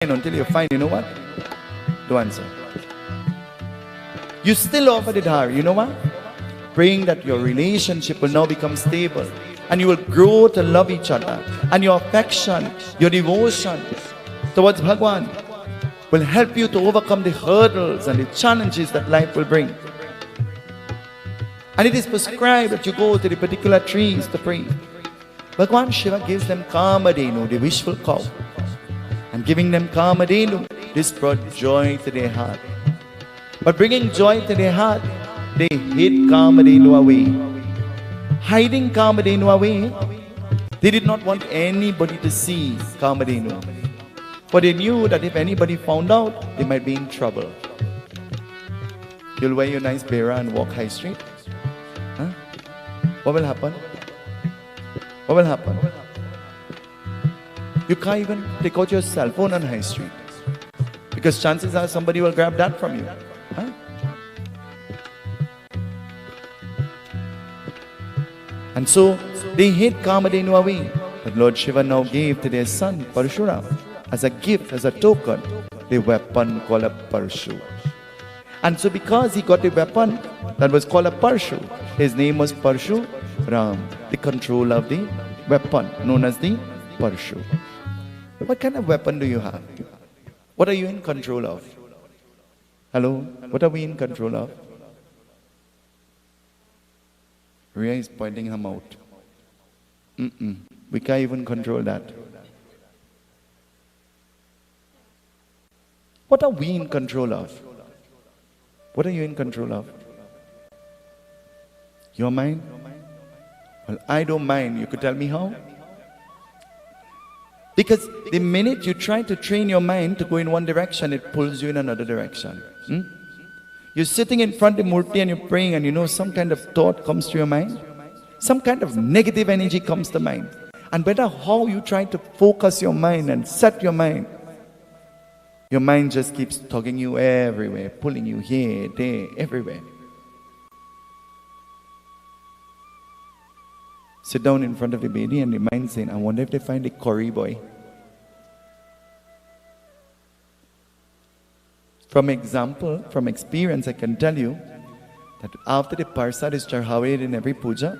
until you're fine. You know what? Don't answer. You still offer the dhar. You know what? Praying that your relationship will now become stable and you will grow to love each other, and your affection, your devotion towards Bhagwan will help you to overcome the hurdles and the challenges that life will bring. And it is prescribed that you go to the particular trees to pray. Bhagwan Shiva gives them Kamadhenu, the wishful cow. And giving them Kamadhenu, this brought joy to their heart. But bringing joy to their heart, they hid Kamadhenu away. Hiding Kamadhenu away, they did not want anybody to see Kamadhenu. For they knew that if anybody found out, they might be in trouble. You'll wear your nice bera and walk high street. Huh? What will happen? What will happen? You can't even take out your cell phone on high street, because chances are somebody will grab that from you. Huh? And so they hid Kamadhenu away. But Lord Shiva now gave to their son Parshuram as a gift, as a token, the weapon called a Parshu. And so because he got a weapon that was called a Parshu, his name was Parshu Ram, the control of the weapon known as the Parshu. What kind of weapon do you have? What are you in control of? Hello? What are we in control of? Ria is pointing him out. We can't even control that. What are we in control of? What are you in control of? Your mind? Well, I don't mind. You could tell me how? Because the minute you try to train your mind to go in one direction, it pulls you in another direction. You're sitting in front of the Murti and you're praying, and you know some kind of thought comes to your mind. Some kind of negative energy comes to mind. And no matter how you try to focus your mind and set your mind just keeps tugging you everywhere, pulling you here, there, everywhere. Sit down in front of the baby and the mind saying, I wonder if they find the curry boy. From experience, I can tell you that after the parsad is charhawed in every puja,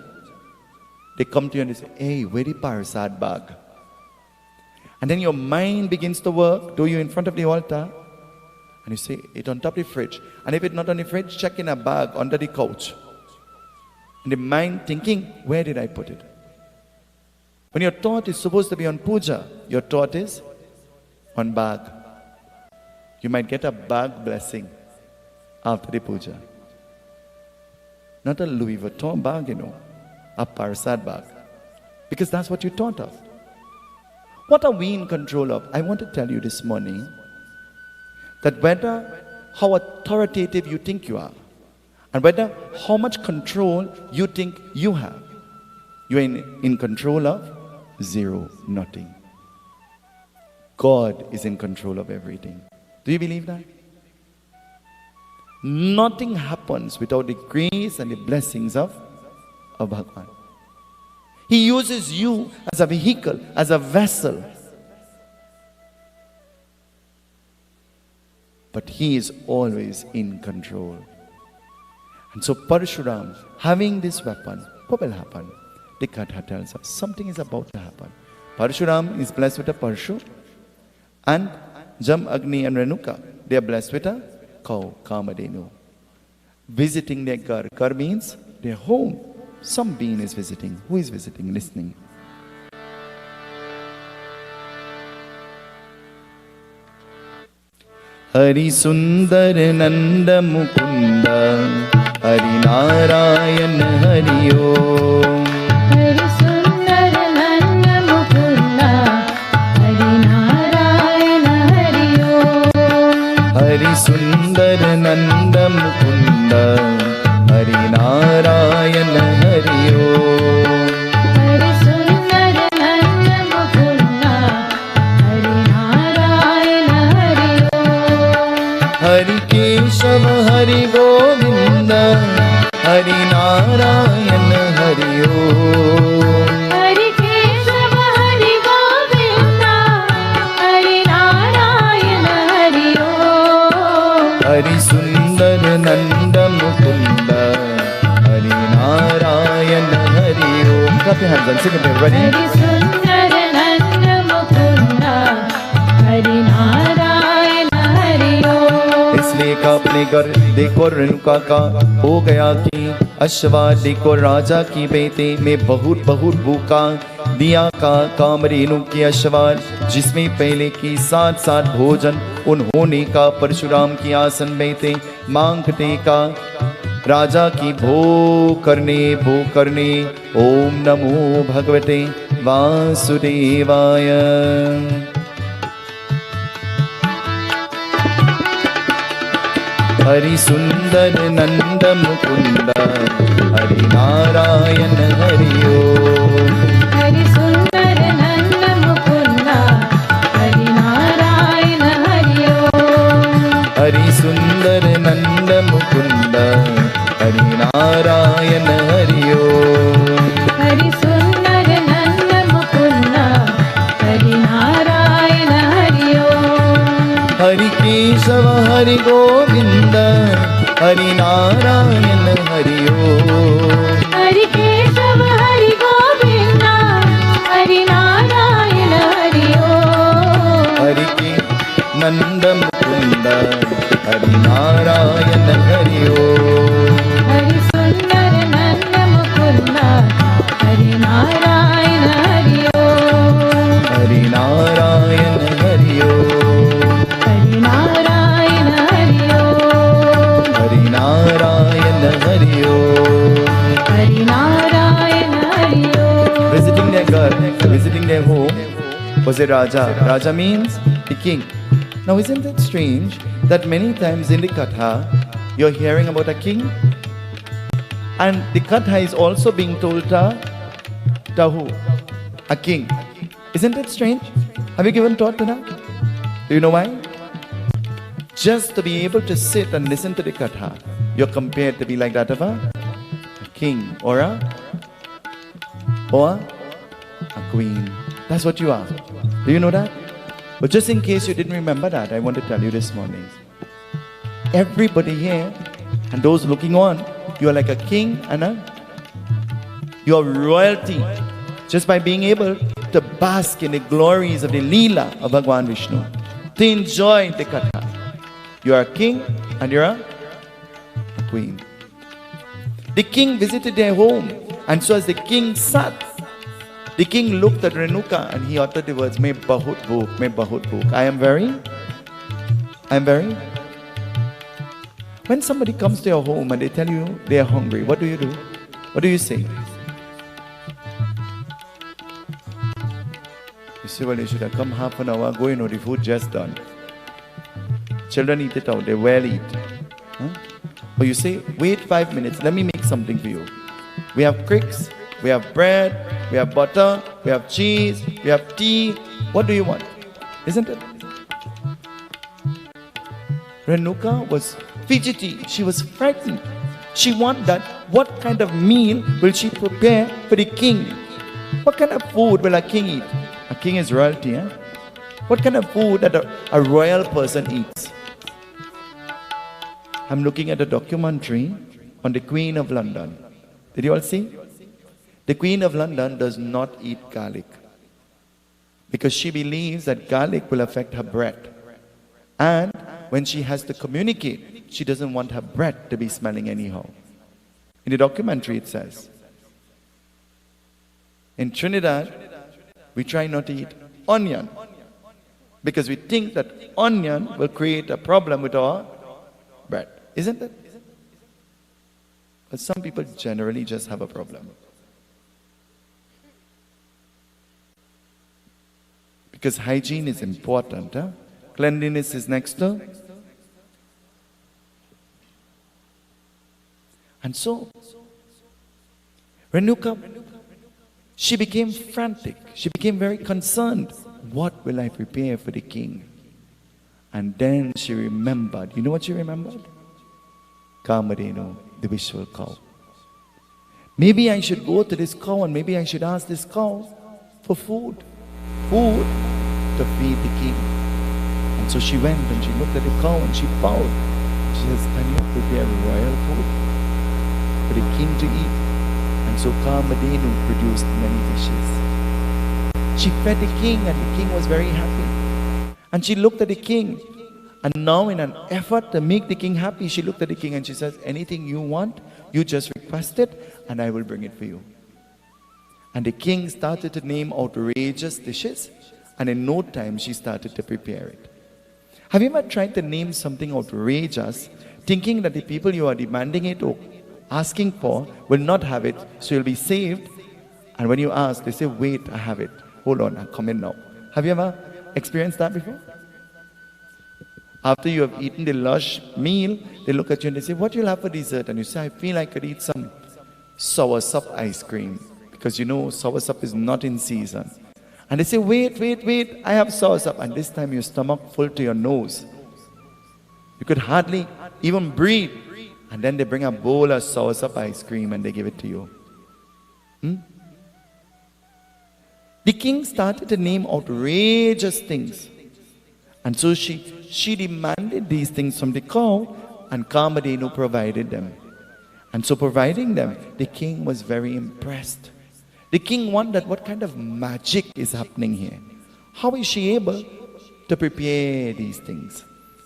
they come to you and they say, hey, where the parsad bag? And then your mind begins to work, though you're in front of the altar, and you say, it's on top of the fridge. And if it's not on the fridge, check in a bag under the couch. And the mind thinking, where did I put it? When your thought is supposed to be on puja, your thought is on bag. You might get a bag blessing after the puja. Not a Louis Vuitton bag, you know, a parsad bag. Because that's what you thought of. What are we in control of? I want to tell you this morning that whether how authoritative you think you are, and whether how much control you think you have, you are in control of zero, nothing. God is in control of everything. Do you believe that? Nothing happens without the grace and the blessings of Bhagwan. He uses you as a vehicle, as a vessel. But He is always in control. And so Parshuram, having this weapon, what will happen? The Katha tells us something is about to happen. Parshuram is blessed with a Parshu, and Jam, Agni and Renuka, they are blessed with a cow, Kamadhenu. Visiting their ghar. Ghar means their home. Some being is visiting. Who is visiting? Listening. Hari Sundar Nanda Mukunda Hari Narayan Hari Om. Hari Sundar Nanda Mukunda Hari Narayan Hari Om. Hari Sundar Nanda Mukunda Hari Narayan Hari Om. Hari Sundar Nanda Mukunda Hari Narayan Hari Om. Hari Keshav Hari Govinda Hari Narayan Hari Om. Hari Keshav Hari Govinda Hari Narayan Clap your hands and sing it, everybody. Hari Sundar Nanda Mukunda, Hari Narayana Hari Om. इसलिए का अपने घर देखो रेणुका का हो गया कि अश्वा देखो राजा की बेटे में बहुत बहुत भूखा दिया का काम रेणु की अश्वा जिसमें पहले की साथ साथ भोजन उन्होंने का परशुराम की आसन बेटे मांगते का राजा की भो करने ओम नमो भगवते वासुदेवाय। हरि सुंदर नंद मुकुंद हरि नारायण हरि ओम। Hari Sundar Nanda Mukunda, Hari Narayana Hari Om. Hari सुंदर नंद मुकुंद हरि नारायण हरि ओम। Hari Sundar Nanda Mukunda, Hari Narayana Hari Om. Hari Keshav Hari Govind Hari Narayan Hari ओम। Hari Kesava Hari Govinda, Hari Narayana Hari Om. Hari के नंद मुकुंद हरि नारायण हरि ओम। Hari Sundar Nanda Mukunda, Hari Narayana Hari Om. Hari Narayan Hari Om. Hari Narayana Hari Om. Hari Narayan Hari Om. Hari Narayana Hari Om. Visiting their घर, visiting their home was a Raja. Raja means the king. Now isn't it strange that many times in the Katha you're hearing about a king and the Katha is also being told to who? A king. Isn't it strange? Have you given thought to that? Do you know why? Just to be able to sit and listen to the Katha, you're compared to be like that of a king or a queen. That's what you are. Do you know that? But just in case you didn't remember that, I want to tell you this morning. Everybody here and those looking on, you are like a king and you are royalty just by being able to bask in the glories of the Leela of Bhagwan Vishnu, to enjoy the Katha. You are a king and you're a queen. The king visited their home, and so as the king sat, the king looked at Renuka and he uttered the words, "Main bahut bhuk. I am very. When somebody comes to your home and they tell you they are hungry, what do? What do you say? You say, well, you should have come half an hour ago, the food just done. Children eat it out, they well eat. Huh? Or you say, wait 5 minutes, let me make something for you. We have cricks, we have bread, we have butter, we have cheese, we have tea. What do you want? Isn't it? Renuka was fidgety. She was frightened. She wanted that. What kind of meal will she prepare for the king? What kind of food will a king eat? A king is royalty, eh? What kind of food that a royal person eats? I'm looking at a documentary on the Queen of London. Did you all see? The Queen of London does not eat garlic because she believes that garlic will affect her breath. And when she has to communicate, she doesn't want her breath to be smelling anyhow. In the documentary it says, in Trinidad, we try not to eat onion because we think that onion will create a problem with our breath. Isn't it? But some people generally just have a problem. Because hygiene is important. Huh? Cleanliness is next to. And so, Renuka, she became frantic. She became very concerned. What will I prepare for the king? And then she remembered. You know what she remembered? Kamadenu, the visual cow. Maybe I should go to this cow and maybe I should ask this cow for food. Food to feed the king. And so she went and she looked at the cow and she bowed. She says, can you prepare royal food for the king to eat? And so Kamadhenu produced many fishes. She fed the king and the king was very happy. And she looked at the king. And now in an effort to make the king happy, she looked at the king and she says, anything you want, you just request it and I will bring it for you. And the king started to name outrageous dishes. And in no time, she started to prepare it. Have you ever tried to name something outrageous, thinking that the people you are demanding it or asking for will not have it, so you'll be saved? And when you ask, they say, wait, I have it. Hold on, I'll come in now. Have you ever experienced that before? After you have eaten the lush meal, they look at you and they say, what you'll have for dessert? And you say, I feel I could eat some soursop ice cream. Because you know, soursop is not in season. And they say, wait, I have soursop. And this time your stomach full to your nose. You could hardly even breathe. And then they bring a bowl of soursop ice cream and they give it to you. The king started to name outrageous things. And so she demanded these things from the cow, and Kamadhenu provided them. And so providing them, the king was very impressed. The king wondered what kind of magic is happening here. How is she able to prepare these things?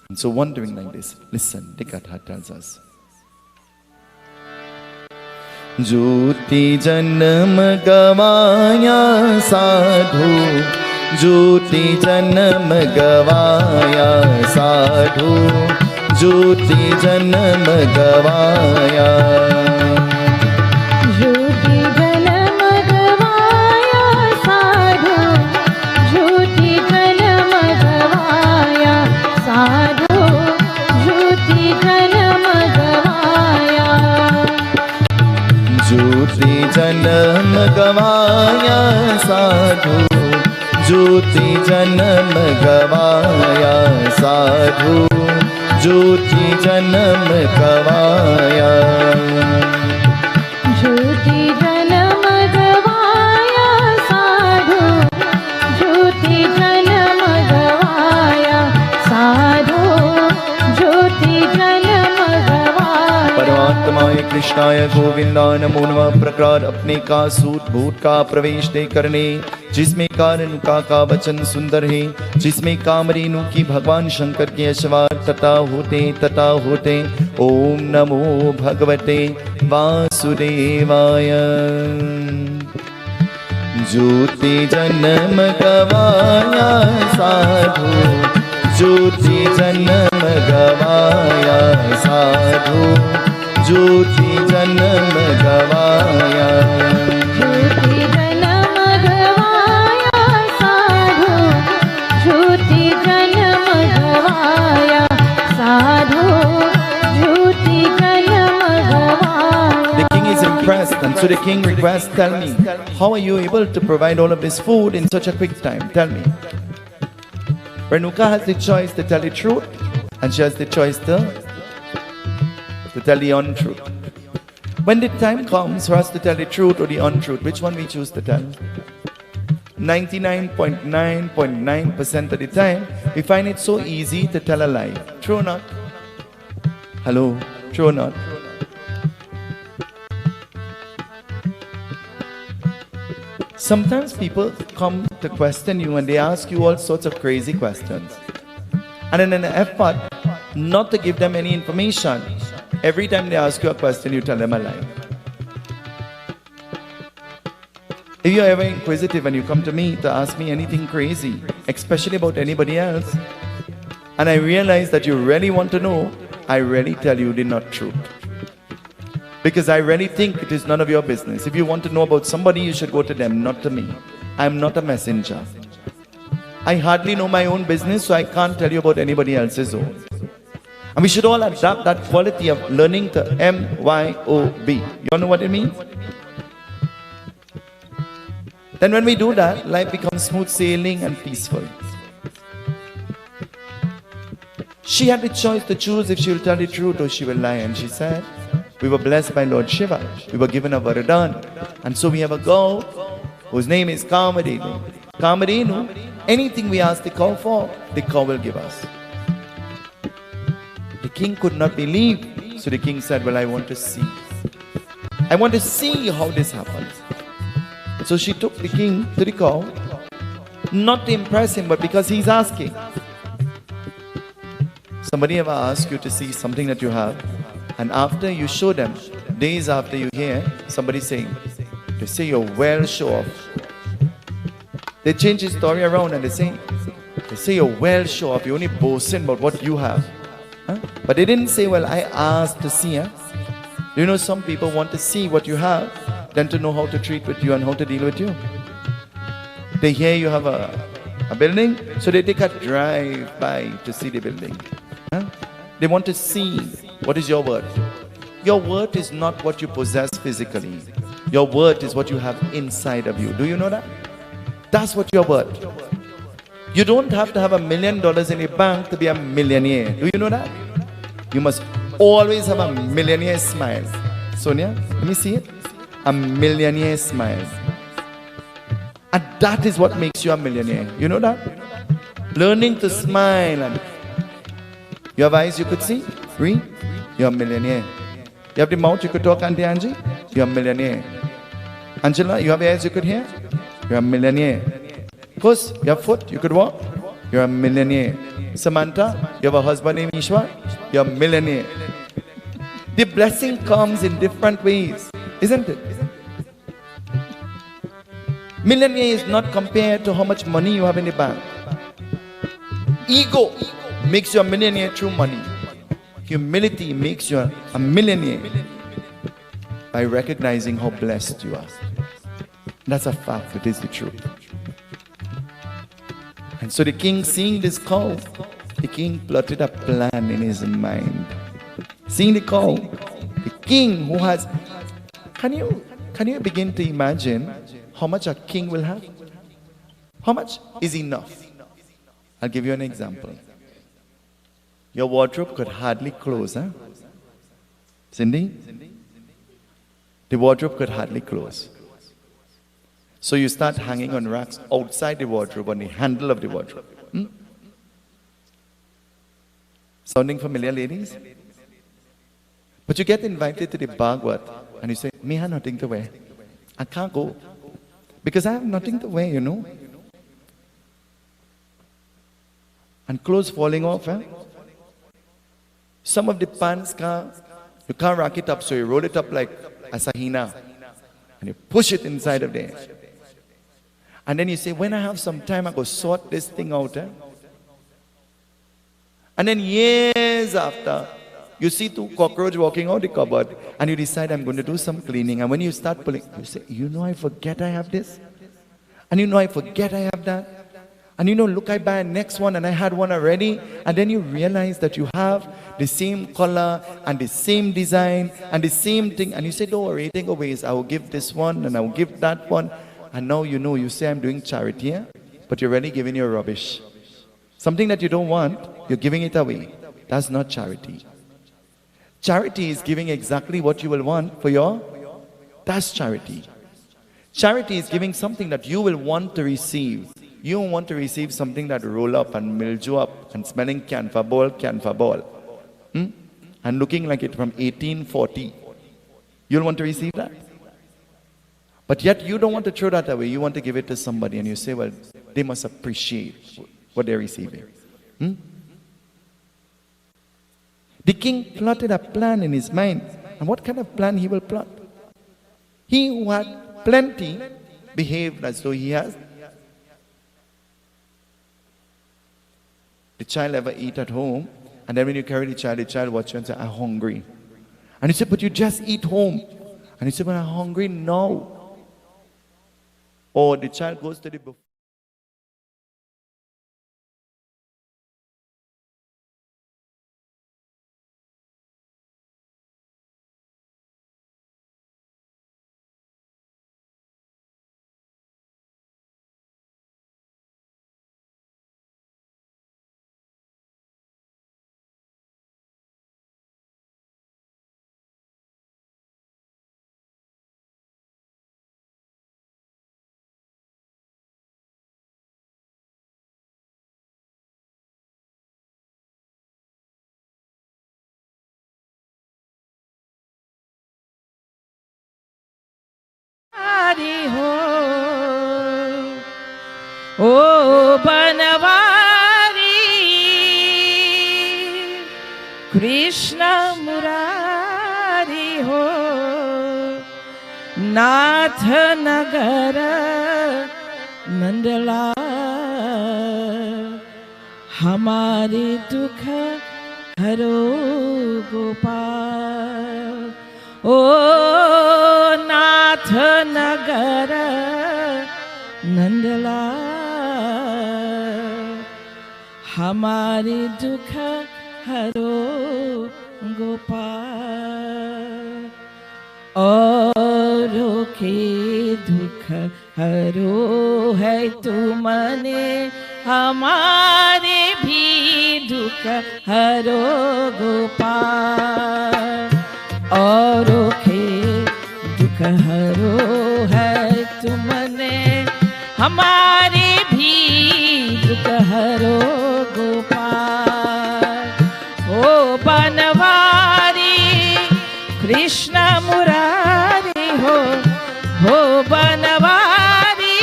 And so wondering like this, listen, the Gatha tells us. Jyoti janam gavaya sadhu, Jyoti janam gavaya sadhu, Jyoti janam gavaya. Jyoti janam gavaya sadhu, Jyoti janam gavaya sadhu, Jyoti janam gavaya. Jyoti janam gavaya sadhu, Jyoti janam gavaya sadhu, Jyoti janam gavaya. Jyoti janam gavaya sadhu, Jyoti janam gavaya sadhu, Jyoti janam gavaya. परमात्माय कृष्णाय गोविंदाय नमो नमः। प्रकार अपने का सूत भूत का प्रवेश दे करने, जिसमें कारण का वचन सुंदर है, जिसमें कामधेनु की भगवान शंकर के अश्वार तथा होते। ओम नमो भगवते वासुदेवाय। ज्योति जन्म गवाया साधु, ज्योति जन्म गवाया साधु, ज्योति जन्म गवाया। ज्योति जन्म गवाया साधु, ज्योति जन्म गवाया साधु, ज्योति जन्म गवाया। The king is impressed, and so the king requests, tell me, how are you able to provide all of this food in such a quick time? Tell me. Renuka has the choice to tell the truth, and she has the choice to tell the untruth. When the time comes for us to tell the truth or the untruth, which one we choose to tell? 99.9% of the time, we find it so easy to tell a lie. True or not? Hello? True or not? Sometimes people come to question you and they ask you all sorts of crazy questions. And in an effort not to give them any information, every time they ask you a question, you tell them a lie. If you're ever inquisitive and you come to me to ask me anything crazy, especially about anybody else, and I realize that you really want to know, I really tell you the not truth. Because I really think it is none of your business. If you want to know about somebody, you should go to them, not to me. I'm not a messenger. I hardly know my own business, so I can't tell you about anybody else's own. And we should all adopt that quality of learning to MYOB. You all know what it means? Then when we do that, life becomes smooth sailing and peaceful. She had the choice to choose if she will tell the truth or she will lie. And she said, we were blessed by Lord Shiva. We were given a Varadan. And so we have a cow whose name is Kamadhenu. Kamadhenu, anything we ask the cow for, the cow will give us. The king could not believe. So the king said, well, I want to see. I want to see how this happens. So she took the king to the cow, not to impress him, but because he's asking. Somebody ever asked you to see something that you have, and after you show them, days after you hear somebody saying, they say you're well show off. They change the story around and they say you're well show off, you're only boasting about what you have. Huh? But they didn't say, well, I asked to see. Huh? You know, some people want to see what you have than to know how to treat with you and how to deal with you. They hear you have a building, so they take a drive by to see the building. Huh? They want to see what is your worth. Your worth is not what you possess physically. Your worth is what you have inside of you. Do you know that? That's what you're worth. You don't have to have $1 million in your bank to be a millionaire. Do you know that? You must always have a millionaire smile. Sonia, let me see it. A millionaire smile. And that is what makes you a millionaire. You know that? Learning to smile. And you have eyes you could see? Read? You're a millionaire. You have the mouth you could talk, Auntie Angie? You're a millionaire. Angela, you have ears you could hear? You're a millionaire. Puss, you have foot you could walk? You're a millionaire. Samantha, you have a husband named Ishwar? You're a millionaire. The blessing comes in different ways, isn't it? Millionaire is not compared to how much money you have in the bank. Ego makes you a millionaire through money. Humility makes you a millionaire by recognizing how blessed you are. That's a fact, it is the truth. And so the king, seeing this cow, the king plotted a plan in his mind. Seeing the cow, the king who has... Can you begin to imagine how much a king will have? How much is enough? I'll give you an example. Your wardrobe could hardly close, huh? Cindy? The wardrobe could hardly close. So you start hanging on racks outside the wardrobe, on the handle of the wardrobe. Sounding familiar, ladies? But you get invited to the Bhagwat and you say, me have nothing to wear. I can't go. Because I have nothing to wear, you know. And clothes falling off, eh? Some of the pants you can't rack it up, so you roll it up like a sahina. And you push it inside of there. And then you say, when I have some time, I go sort this thing out. Eh? And then years after, you see two cockroaches walking out the cupboard, and you decide, I'm going to do some cleaning. And when you start pulling, you say, you know, I forget I have this. And you know, I forget I have that. And you know, look, I buy a next one, and I had one already. And then you realize that you have the same color, and the same design, and the same thing. And you say, don't worry, take away. I will give this one, and I will give that one. And now you know, you say, I'm doing charity, yeah? But you're really giving your rubbish. Something that you don't want, you're giving it away. That's not charity. Charity is giving exactly what you will want for your... That's charity. Charity is giving something that you will want to receive. You don't want to receive something that roll up and mildew up and smelling canfa ball. And looking like it from 1840. You'll want to receive that? But yet you don't want to throw that away. You want to give it to somebody, and you say, well, they must appreciate what they're receiving. The king plotted a plan in his mind. And what kind of plan he will plot? He who had plenty behaved as though he has. The child ever eat at home, and then when you carry the child watch you and say, I'm hungry. And you say, but you just eat home. And you say, but I'm hungry now. Or the child goes to the buffet. Murari हो, ओ बनवारी कृष्ण मुरारी हो, नाथ नगर नंदलाल हमारे दुख हरो गोपाल। ओ नाथ नगर नंदलाल हमारे दुख हरो गोपाल। औरों के दुख हरो है तुमने, हमारे भी दुख हरो गोपाल। औरों के दुख हरो है तुमने, हमारे भी दुख हरो गोपाल। ओ बनवारी कृष्ण मुरारी हो बनवारी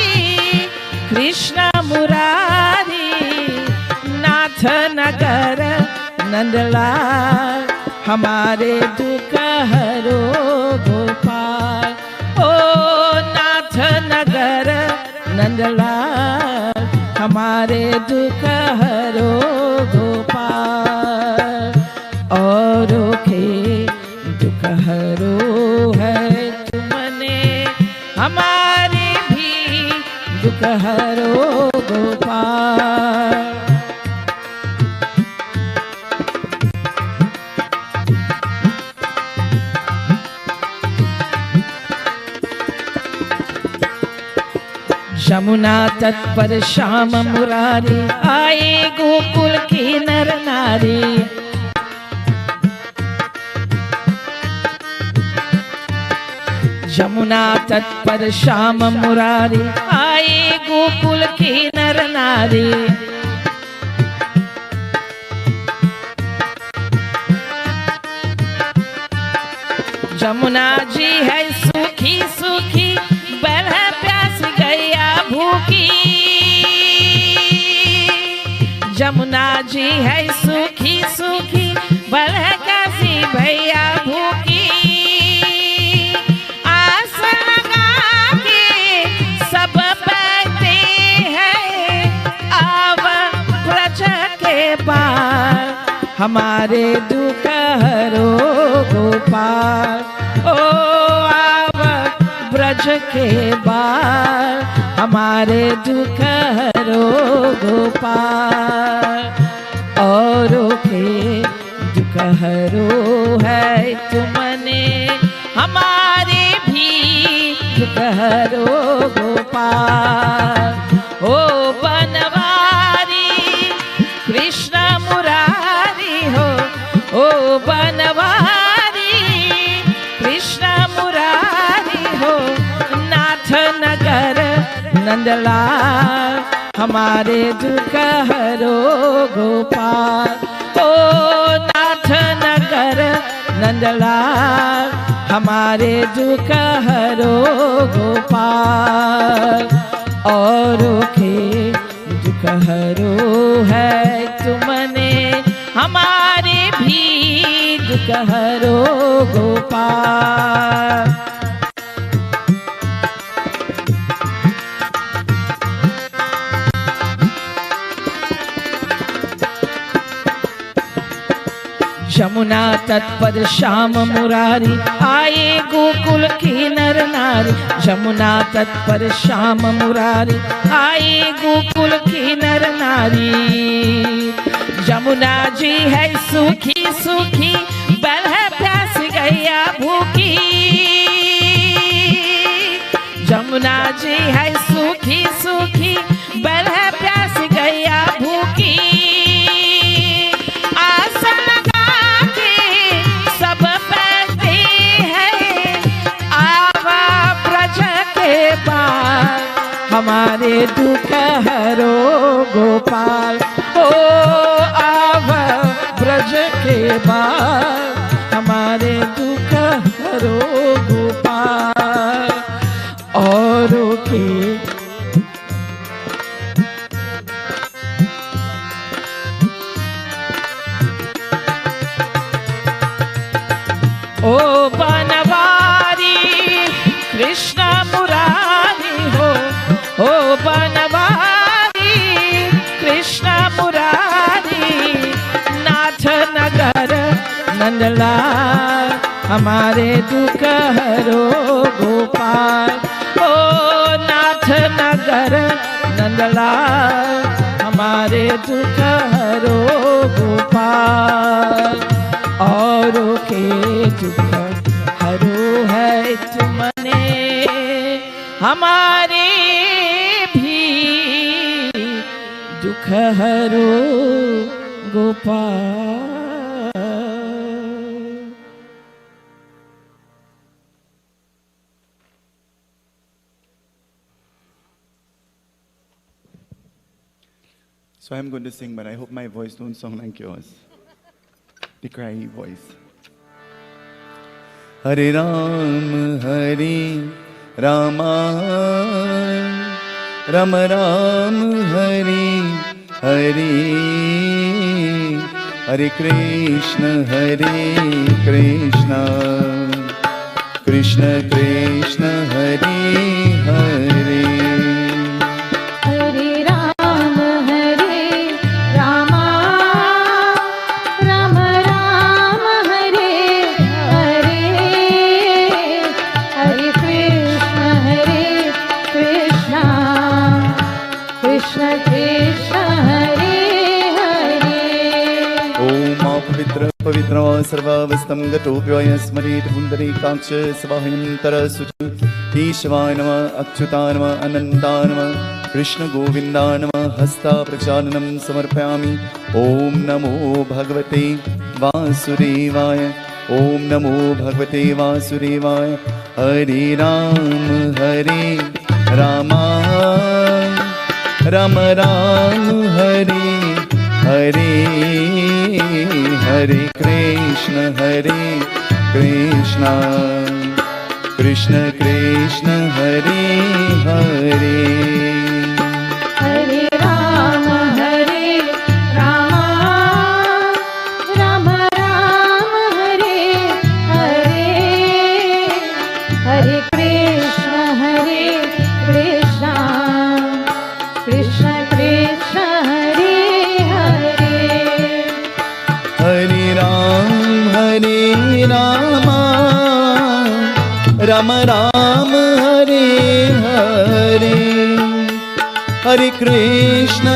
कृष्ण मुरारी, नाथ नगर नंदलाल हमारे दुख हरो गोपाल। ओ नाथ नगर नंदलाल हमारे दुख हरो गोपाल। औरों के दुख हरो है तुमने, हमारे भी दुख हरो गोपाल। यमुना तट पर श्याम मुरारी, आए गोकुल की नर नारी। यमुना तट पर श्याम मुरारी, आए गोकुल की नर नारी। यमुना जी है सूखी सूखी, बैल है प्यास गैया भूखी। यमुना जी है सूखी सूखी, बैल है कैसी भैया भूखी। आस लगा के सब बैठे हैं, आव ब्रज के पार हमारे दुख हरो गोपाल। ओ आव ब्रज के बार हमारे दुख हरो गोपाल। औरों के दुख हरो है तुमने, हमारे भी दुख हरो गोपाल। ओ बनवारी कृष्ण मुरारी हो, ओ बनवारी कृष्ण मुरारी हो, नाथ नगर नंदलाल हमारे दुख हरो गोपाल। ओ नाथ नगर नंदलाल हमारे दुख हरो गोपाल। औरों के दुख हरो है तुमने, हमारे भी दुख हरो गोपाल। यमुना तट पर श्याम मुरारी, आए गोकुल की नर नारी। यमुना तट पर श्याम मुरारी, आए गोकुल की नर नारी। यमुना जी है सूखी सूखी, बैल है प्यास गैया भूखी। यमुना जी है सूखी सूखी, बैल है प्यास गैया भूखी। आस लगा के सब बैठे हैं, आवा ब्रज के पार हमारे दुख हरो गोपाल। ओ आवा ब्रज के पार हमारे दुख हरो गोपाल। और ओ बनवारी कृष्ण मुरारी हो, ओ बनवारी कृष्ण मुरारी, नाथ नगर नंदलाल हमारे दुख हरो गोपाल। ओ नाथ नगर नंदलाल हमारे दुख हरो गोपाल। औरों के दुख हरो है तुमने, हमारे भी दुख हरो Gopal. So I'm going to sing, but I hope my voice don't sound like yours. The cryy voice. Hare Rama, Rama Ram, Hare Hare, Hare Krishna, Krishna Krishna, Hare Hare. पवित्र सर्वावस्थं गतोऽप्यय स्मरेत् पुण्डरीकाक्ष स्वाहयन्तरसुचि। ईश्वाय नमः, अच्युताय नमः, अनन्ताय नमः, कृष्ण गोविन्दाय नमः। हस्ता प्रक्षालनं समर्पयामि। ॐ नमो भगवते वासुदेवाय, ॐ नमो भगवते वासुदेवाय। हरे राम राम राम हरे हरे, हरे कृष्ण कृष्ण कृष्ण हरे हरे। हरे राम राम राम हरे हरे, हरे कृष्ण कृष्ण कृष्ण हरे हरे। हरे राम राम राम हरे हरे, हरे कृष्ण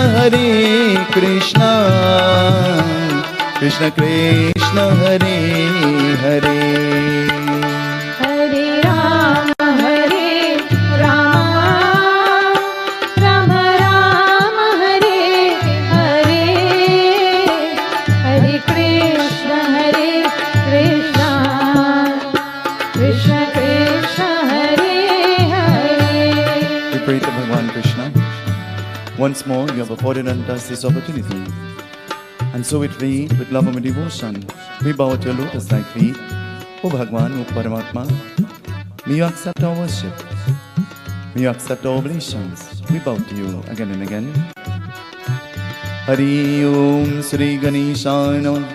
कृष्ण कृष्ण हरे हरे। हरे राम राम राम हरे हरे, हरे Krishna Krishna Krishna Hare Hare. We pray to Bhagwan Krishna. Once more, you have afforded unto us this opportunity. And so with faith, with love and with devotion, we bow at your lotus-like feet. O Bhagwan, O Paramatma, may you accept our worship. May you accept our oblations. We bow to you again and again. Hari Om Sri Ganeshaya Namah,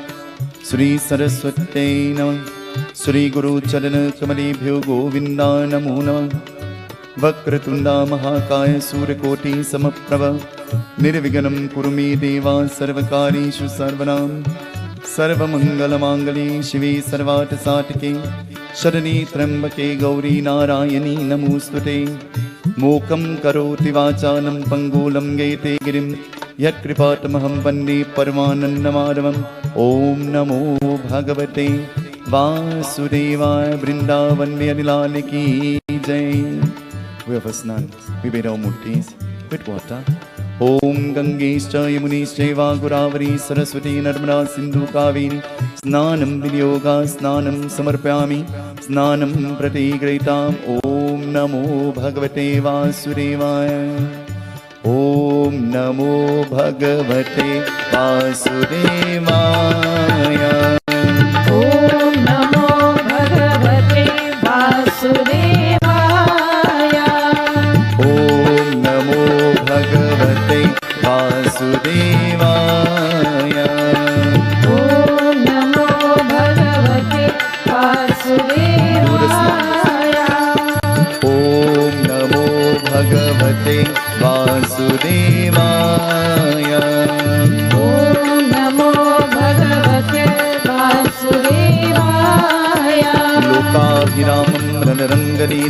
Sri Saraswate Namah, Sri Guru Charana Kamalebhyo Govinda Namo Namah. Vakratunda Mahakaya Surakoti Samaprava, Nirviganam Kurumi Deva Sarvakarishu Sarvanam, Sarvamangalamangale Shive Sarvata Satike, Sharani Trambake Gauri Narayani Namostute, Mokam Karoti Vachanam Pangulam Gete Girim, Yakripatamaham Vande Paramanandamadavam. Om Namo Bhagavate Vasudevaya, Vrindavan Vyadilali Ki Jai. We have a snan. We bathe our murtis with water. Om Gangescha Yamunishchaiva Godavari Saraswati Narmada Sindhu Kaveri Snanam Vidyoga Snanam Samarpyami Snanam Pratigritam. Om Namo Bhagavate Vasudevaya. Om Namo Bhagavate Vasudevaya. Om Namo Bhagavate Vasudevaya. Om Namo Bhagavate Vasudevaya. Om Namo Bhagavate Vasudevaya.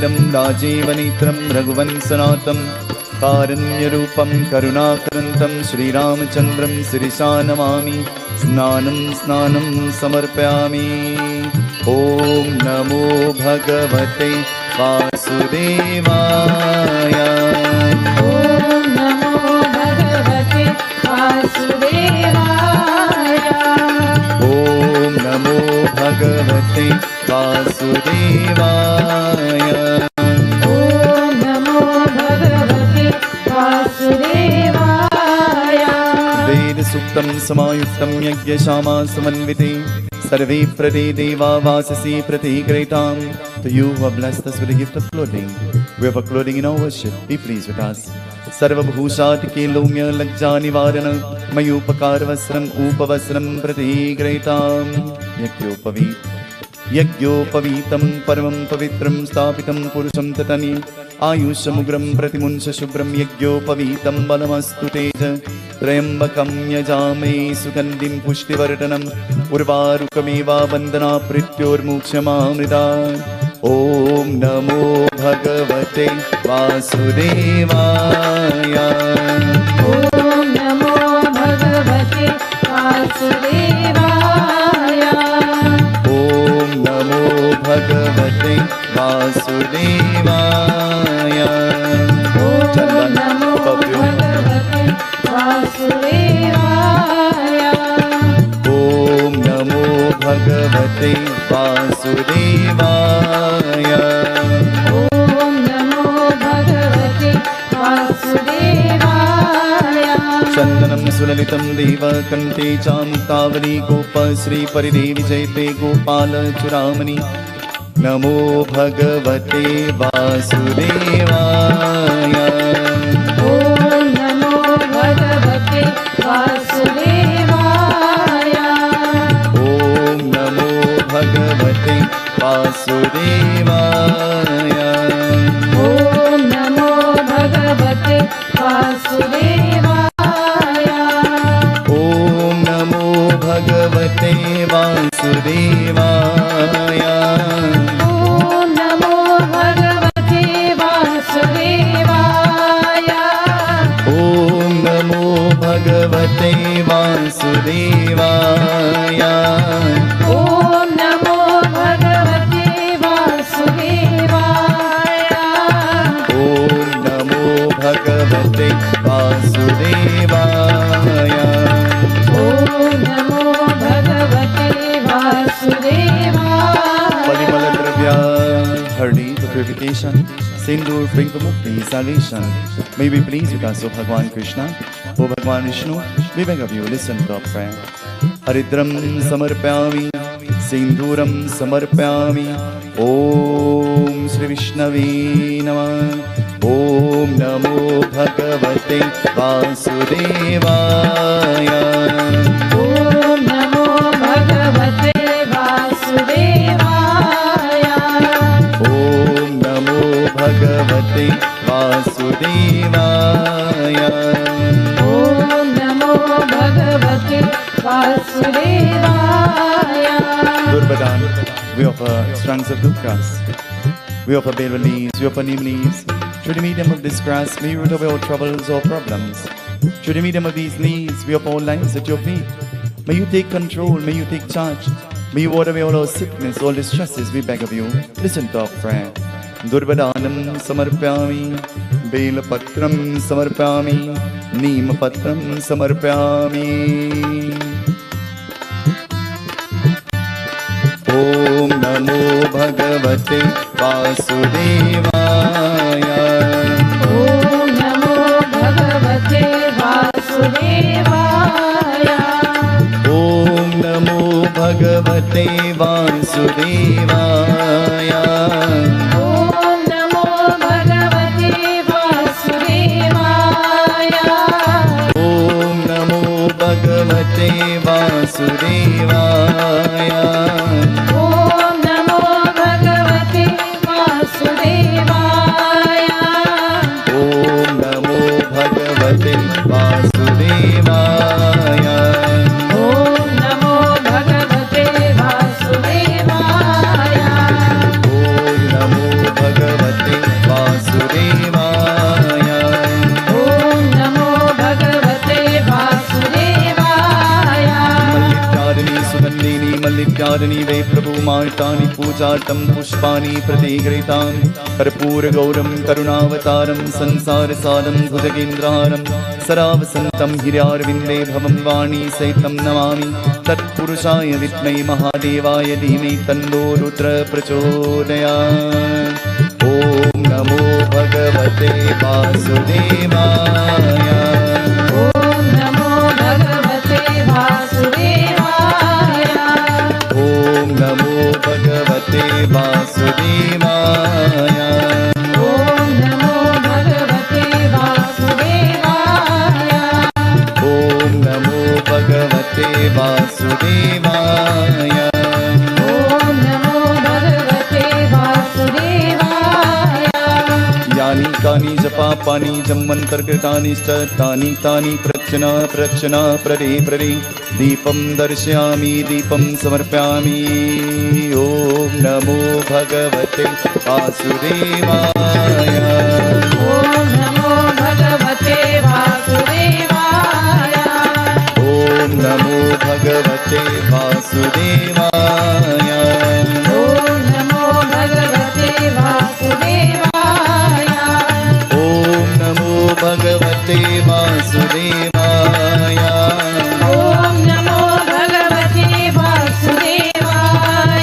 नीलम राजीव नेत्रम रघुवंशनाथम कारुण्यरूपं करुणाकरन्तं श्रीरामचन्द्रं शिरसा नमामि स्नानं स्नानं समर्पयामि। ॐ नमो भगवते वासुदेवाय। ॐ नमो भगवते वासुदेवाय। ॐ नमो भगवते वासुदेवाय। ॐ नमो भगवते वासुदेवाय। वेदसूक्तं समायुक्तं यज्ञशामा समन्विते सर्वे प्रदे देवा वाससी प्रतिग्रहितां। To you who have blessed us with the gift of clothing, we offer clothing in our worship. Be pleased with us. सर्वभूषात्के लौम्य लज्जा निवारण मयूपकार वस्त्रम उपवस्त्रम प्रतिग्रहितां। यज्ञोपवीतं परमं पवित्रं स्थापितं पुरुषं तटनि आयुष्यमुग्रं प्रतिमुंस शुभ्रं यज्ञोपवीतं बलमस्तु तेज त्र्यम्बकं यजामहे सुगन्धिं पुष्टिवर्धनम् उर्वारुकमेवा वन्दना प्रीत्योर्मुक्षमामृता। ॐ नमो भगवते वासुदेवाय। ॐ नमो भगवते वासुदेवाय। ॐ नमो भगवते वासुदेवाय। ॐ नमो भगवते वासुदेवाय। ॐ नमो भगवते वासुदेवाय। ॐ नमो भगवते वासुदेवाय। चन्दनं सुललितं देवकण्ठे चामुक्तावली गोपश्रीपरिदेवि जयते गोपालचूडामणि। नमो भगवते वासुदेवाय। ॐ नमो भगवते वासुदेवाय। ॐ नमो भगवते वासुदेवाय। ॐ नमो भगवते वासुदेवाय। ॐ नमो भगवते वासुदेवाय। ॐ नमो भगवते वासुदेवाय। ॐ नमो भगवते वासुदेवाय। ॐ नमो भगवते वासुदेवाय। ॐ नमो भगवते वासुदेवाय। ॐ नमो भगवते वासुदेवाय। परिमलद्रव्या हरदि for purification, sindoor bring for mukti, salvation. May we please with us, O Bhagwan Krishna, O Bhagwan Vishnu, we beg of you, listen to our prayer. Haridram samarpyami, sinduram samarpyami. Om Shri Vishnave Namah. Om Namo Bhagavate Vasudevaya. ॐ नमो भगवते वासुदेवाय। Om Namo Bhagavate Vasudevaya. ॐ नमो भगवते वासुदेवाय। Durbadan, we offer strands of dukkha's. We offer betel leaves, we offer neem leaves. Through the medium of this grass, may you rid away all troubles or problems. Through the medium of these leaves, we offer all lives at your feet. May you take control, may you take charge. May you water away all our sickness, all distresses, we beg of you. Listen to our prayer. Durbadanam samarpyami, belapatram samarpyami, neemapatram samarpyami. Om Namo Bhagavate Vasudevaya. ॐ नमो भगवते वासुदेवाय। Om Namo Bhagavate Vasudevaya. ॐ नमो भगवते वासुदेवाय। Om Namo Bhagavate Vasudevaya. ॐ नमो भगवते वासुदेवाय। Om Namo Bhagavate Vasudevaya. ॐ नमो भगवते वासुदेवाय। Om Namo Bhagavate सुगन्धिनी मल्लिकार्णी वै प्रभुमार्तानि पूजार्थं पुष्पाणि प्रतिगृहीतां कर्पूरगौरं करुणावतारं संसारसारं भुजगेन्द्रहारं सरावसन्तं हिरण्यविन्दे भवं वाणी सहितं नमामि तत्पुरुषाय विद्महे महादेवाय धीमहि तन्नो रुद्र प्रचोदयात्। ॐ नमो भगवते वासुदेवाय। ॐ नमो भगवते वासुदेवाय। ॐ नमो भगवते वासुदेवाय। ॐ नमो भगवते वासुदेवाय। ॐ नमो भगवते वासुदेवाय। यानि कानि जपापानि जन्मन्तर्गतानि तानि तानि प्रक्षण प्रदे दीपं दर्शयामि दीपं समर्पयामि। ॐ नमो भगवते वासुदेवाय। ॐ नमो भगवते वासुदेवाय। ॐ नमो भगवते वासुदेवाय। ॐ नमो भगवते वासुदेवाय। ॐ नमो भगवते वासुदेवाय। ॐ नमो भगवते वासुदेवाय।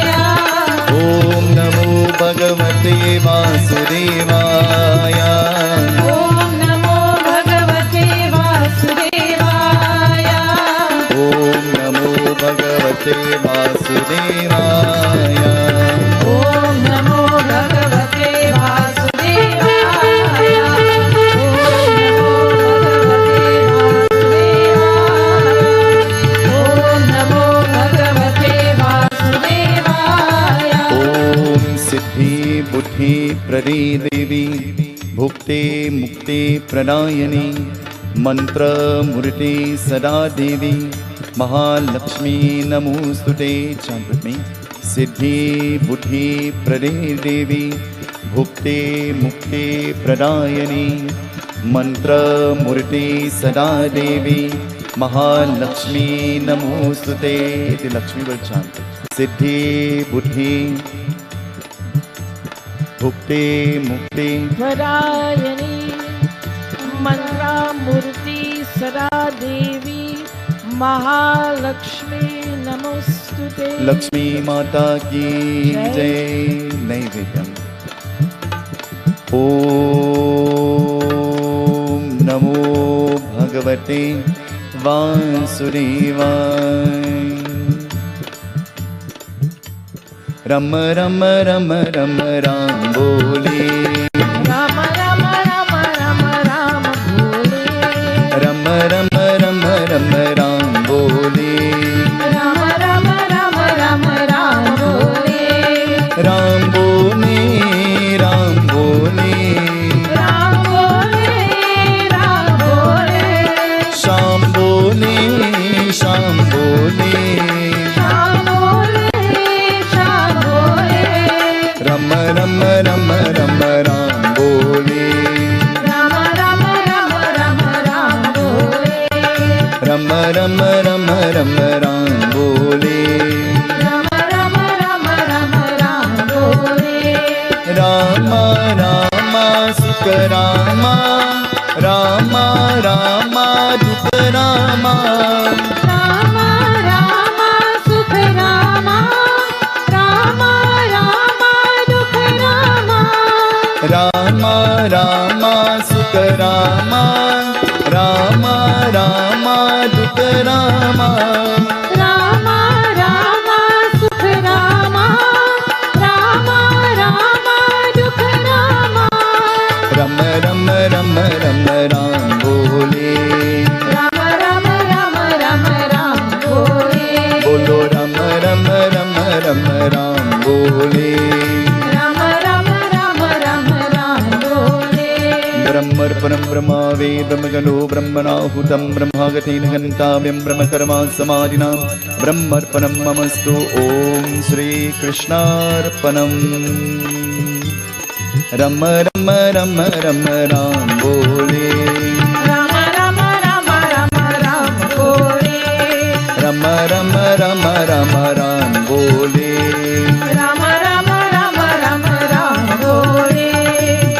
ॐ नमो भगवते वासुदेवाय। ॐ नमो भगवते वासुदेवाय। ॐ नमो भगवते वासुदेवाय। ॐ नमो भगवते वासुदेवाय। ॐ नमो भगवते वासुदेवाय। ॐ सिद्धि बुद्धि प्रदे देवी भुक्ते मुक्ते प्रदायिनी मंत्र मूर्ति सदा देवी महालक्ष्मी नमोस्तुते। chant with me. सिद्धि बुद्धि प्रदे देवी भुक्ते मुक्ते प्रदायिनी मंत्र मूर्ति सदा देवी महालक्ष्मी नमोस्तुते। The Lakshmi will chant. सिद्धि बुद्धि भुक्ते मुक्ते वरायणी मंत्रा मूर्ति सदा देवी महालक्ष्मी नमोस्तुते। लक्ष्मी माता की जय। नैवेद्यम। ॐ नमो भगवते वासुदेवाय। रम रम रम रम राम बोले। राम राम राम राम राम भोले। रम रम रम रम राम बोले। राम राम राम राम राम बोले। राम बोले राम बोले। राम बोले राम बोले। श्याम बोले श्याम बोले। श्याम बोले श्याम बोले। रम रम रम रम राम बोले। राम राम राम राम राम बोले। रम रम रम रम राम बोले। राम राम राम राम राम बोले। राम राम सुख राम राम राम दुख राम। राम राम सुख राम राम राम दुख राम। राम राम सुख राम राम राम दुख राम। राम राम सुख राम राम राम दुख राम। रम रम रम रम राम बोले। राम राम राम राम राम बोले। बोलो रम रम रम रम राम बोले। राम राम राम राम राम बोले। ब्रह्मर्पणं ब्रह्मा वेदमगनो ब्रह्मणाहुतं ब्रह्मागतेन घण्टाव्यं ब्रह्मकर्मा समाधिना ब्रह्मर्पणं ममस्तु। ॐ श्रीकृष्णार्पणम्। रम रम रम रम राम बोले। राम राम राम राम राम बोले। रम रम रम राम राम बोले, राम राम राम राम राम बोले।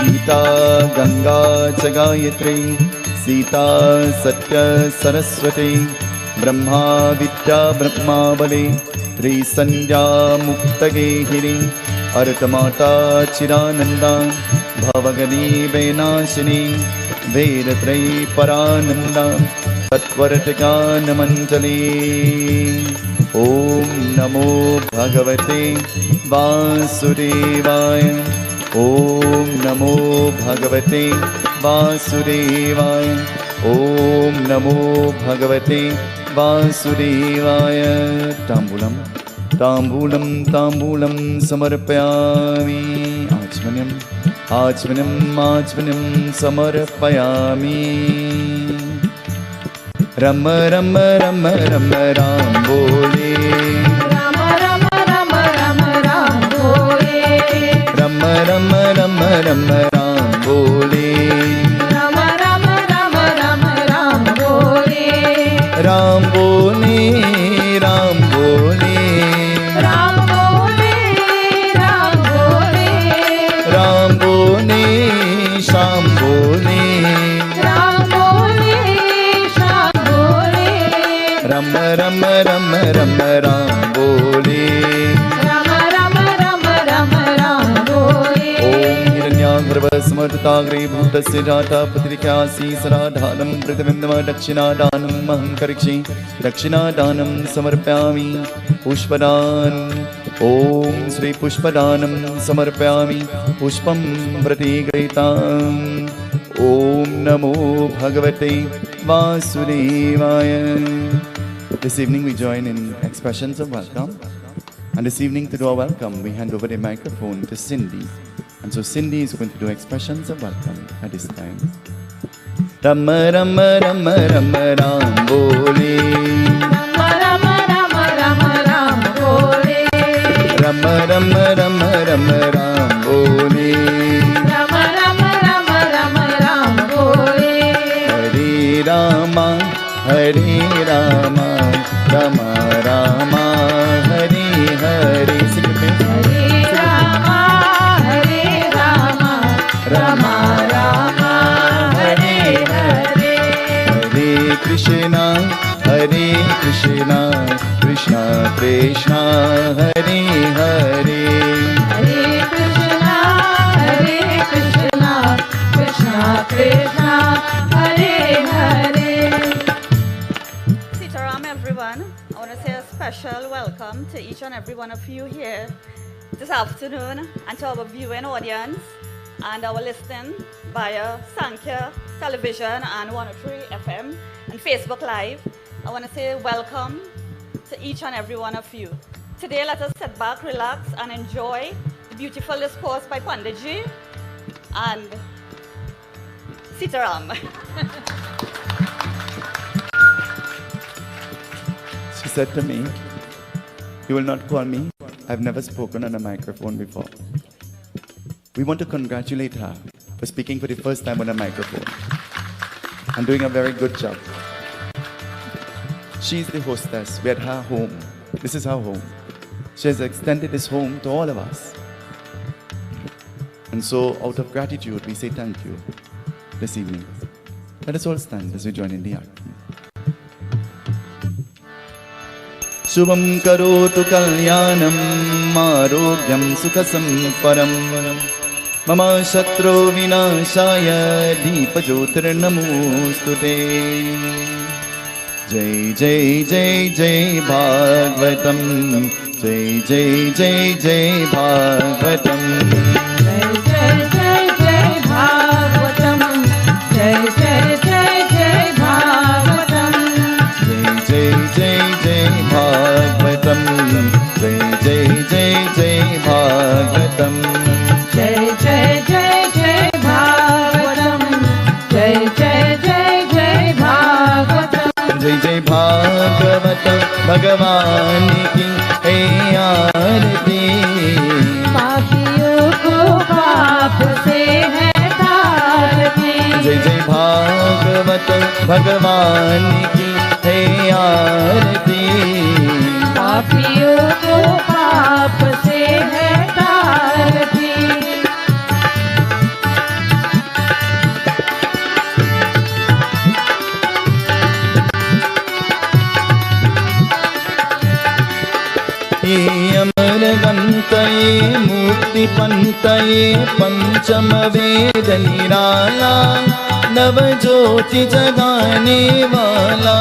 गीता गंगा च गायत्री, सीता सत्य सरस्वती, ब्रह्मा विद्या ब्रह्मा बले, त्रिसंज्ञा मुक्तगेहिनी, अर्तमाता चिरानंदा, भवगनी वैनाशिनी, वेदत्रयी परानंदा, तत्वरटगानमंजली। ओम नमो भगवते वासुदेवाय, ओम नमो भगवते वासुदेवाय, ओम नमो भगवते वासुदेवाय। तांबूलम तांबूलम तांबूलम समर्पयामि, आचमनम आचमनम आचमनम समर्पयामि। रम रम रम रम राम बोले, राम राम राम राम राम बोले, रम रम रम रम राम बोले, राम राम राम राम राम बोले, राम बोले, राम बोले, राम बोले, राम बोले, राम बोले, श्याम बोले, राम बोले, श्याम बोले, रम रम रम रम राम बोले। राम राम राम राम राम बोले। ओम हिरण्याग्रवसमर्ताग्रे भूतस्य जाता पत्रिकासी सराधानं प्रतिबिन्दव दक्षिणादानम् अहं करिष्ये, दक्षिणादानं समर्पयामि। पुष्पदान, ओम श्री पुष्पदानं समर्पयामि, पुष्पं प्रतिगृहीताम्। ओम नमो भगवते वासुदेवाय। This evening we join in expressions of welcome. And this evening to do our welcome, we hand over the microphone to Cindy. And so Cindy is going to do expressions of welcome at this time. Ram ram ram ram ram bole, Ram Ram Ram Ram Ram बोले, ram ram ram ram ram bole, Ram Ram Ram Ram Ram बोले, Hare Rama, Hare Rama, Rama Rama, Hare Hare. Sing it, please. Hare Rama Rama Rama Hare Hare, Hare Krishna, Hare Krishna, Krishna Krishna, Hare Hare. Hare Krishna Krishna Krishna Hare Hare. Sitaram, everyone. I want to say a special welcome to each and every one of you here this afternoon, and to our viewing audience and our listening via Sankhya television and 103 FM and Facebook Live. I want to say welcome to each and every one of you. Today, let us sit back, relax, and enjoy the beautiful discourse by Panditji and Sitaram. She said to me, "You will not call me. I've never spoken on a microphone before." We want to congratulate her for speaking for the first time on a microphone and doing a very good job. She's the hostess. We're at her home. This is her home. She has extended this home to all of us. And so, out of gratitude, we say thank you this evening. Let us all stand as we join in the act. Shubham karotu kalyanam arogyam sukhasamparam mama shatru vinashaya deepajyotirnamostute. Jai Jai Jai Jai Bhagwatam, Jai Jai Jai Jai Bhagwatam. जय जय जय जय भागवतम, जय जय जय जय Bhagavatam, Jai Jai Jai Jai Bhagwatam, Jai Jai Jai Jai Bhagwatam. जय जय जय जय भागवतम, जय जय जय जय भागवतम। जय जय भागवत भगवान की हे आरती। पापियों को पाप से है तारती। जय जय भागवत भगवान की हे आरती। पाप पापियों को पाप से है तारती। ये अमर गंतये मुक्ति पंतये पंचम वेद निराला नव ज्योति जगाने वाला।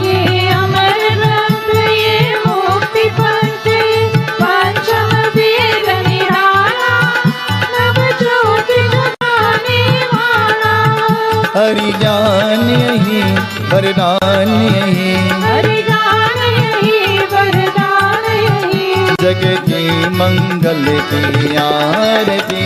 ये अमर ग्रंथ ये मुक्ति पंथ ये पंचम वेद निराला नव ज्योति जगाने वाला। हरि ज्ञान यही वरदान यही, हरि ज्ञान यही वरदान यही। जग की मंगल की आरती।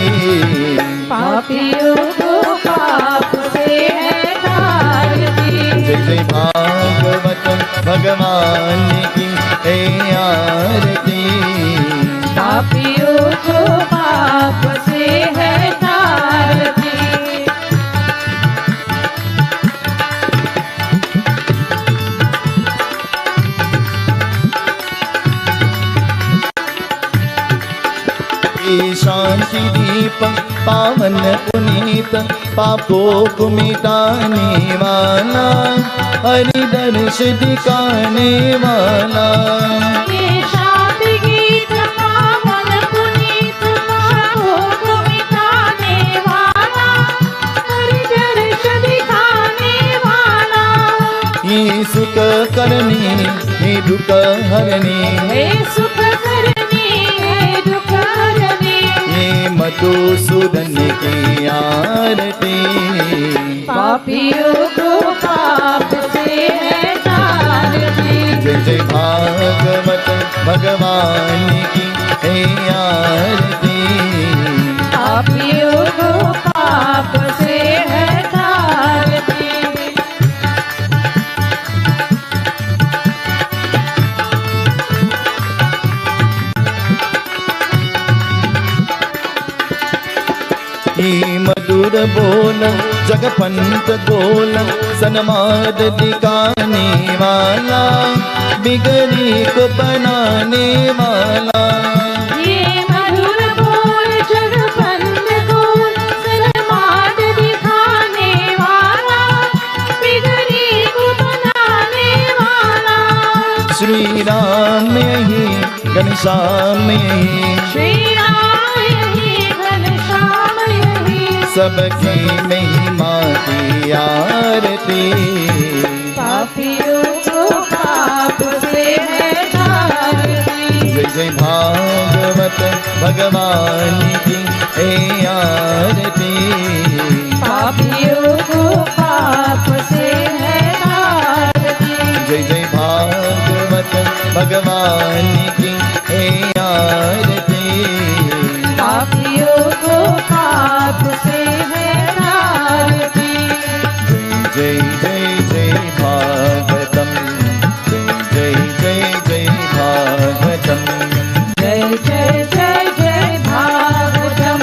पापियों को पाप से है तारती। जय जय भागवत भगवान की है आरती। पापियों को पाप से है तारती। शांति दीप पावन पुनीत पापों को मिटाने वाला हरि दर्श दिखाने वाला। ये शांति गीत पावन पुनीत पापों को मिटाने वाला हरि दर्श दिखाने वाला। ये सुख करनी ये दुख हरनी, हे सुख करनी हे दुख हरनी। ये मधुसूदन की आरती। पापियों को पाप से है तारती। जय जय भागवत भगवान की है आरती। पापियों को पाप से है तारती। ये मधुर बोल जगपंत गोल सनमाद दिखाने वाला बिगड़ी को बनाने वाला। ये मधुर बोल जगपंत गोल सनमाद दिखाने वाला बिगड़ी को बनाने वाला। श्री राम यही घनश्याम यही, श्री राम यही घनश्याम यही। सबकी महिमा की आरती। पापियों को पाप से है तारती। जय जय भागवत भगवान की है आरती। पापियों को पाप से है तारती। जय जय भागवत भगवान की है आरती। पापियों को पाप से है तारती। जय जय जय भागवतम जय जय जय भागवतम। जय जय जय जय भागवतम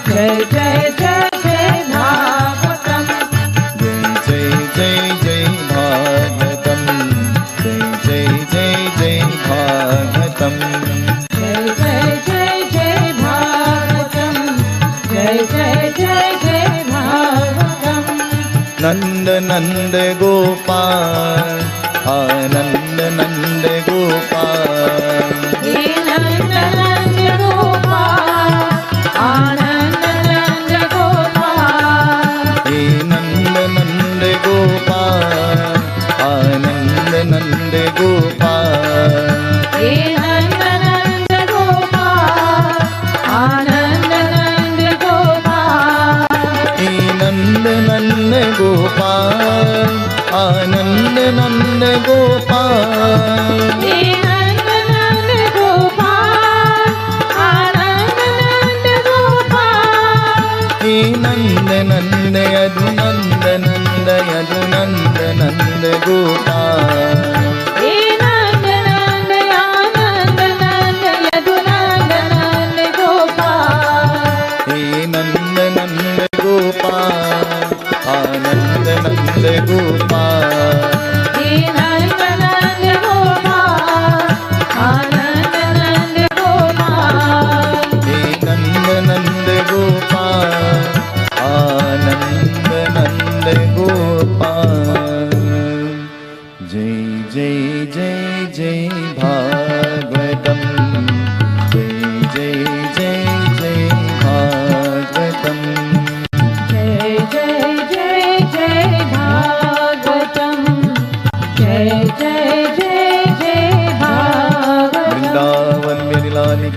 जय जय जय जय भागवतम। जय जय जय भागवतम जय जय जय भागवतम। जय जय जय जय भागवतम जय जय जय जय भागवतम। नंद नंद गोपाल आनंद नंद गोपाल। हे नंद नंद गोपाल आनंद नंद गोपाल। हे नंद नंद गोपाल आनंद नंद गोपाल। हे नंद नंद गोपाल आनंद नंद गोपाल। हे नंद नंद गोपाल आनंद नंद गोपाल। हे नंद नंद गोपाल आनंद नंद गोपाल। हे नंद नंद यदु नंद नंद यदु नंद नंद गोपाल। हे नंद नंद आनंद नंद यदु नंद नंद गोपाल। हे नंद नंद गोपाल आनंद नंद गोपाल। हे नंद नंद गोपाल आनंद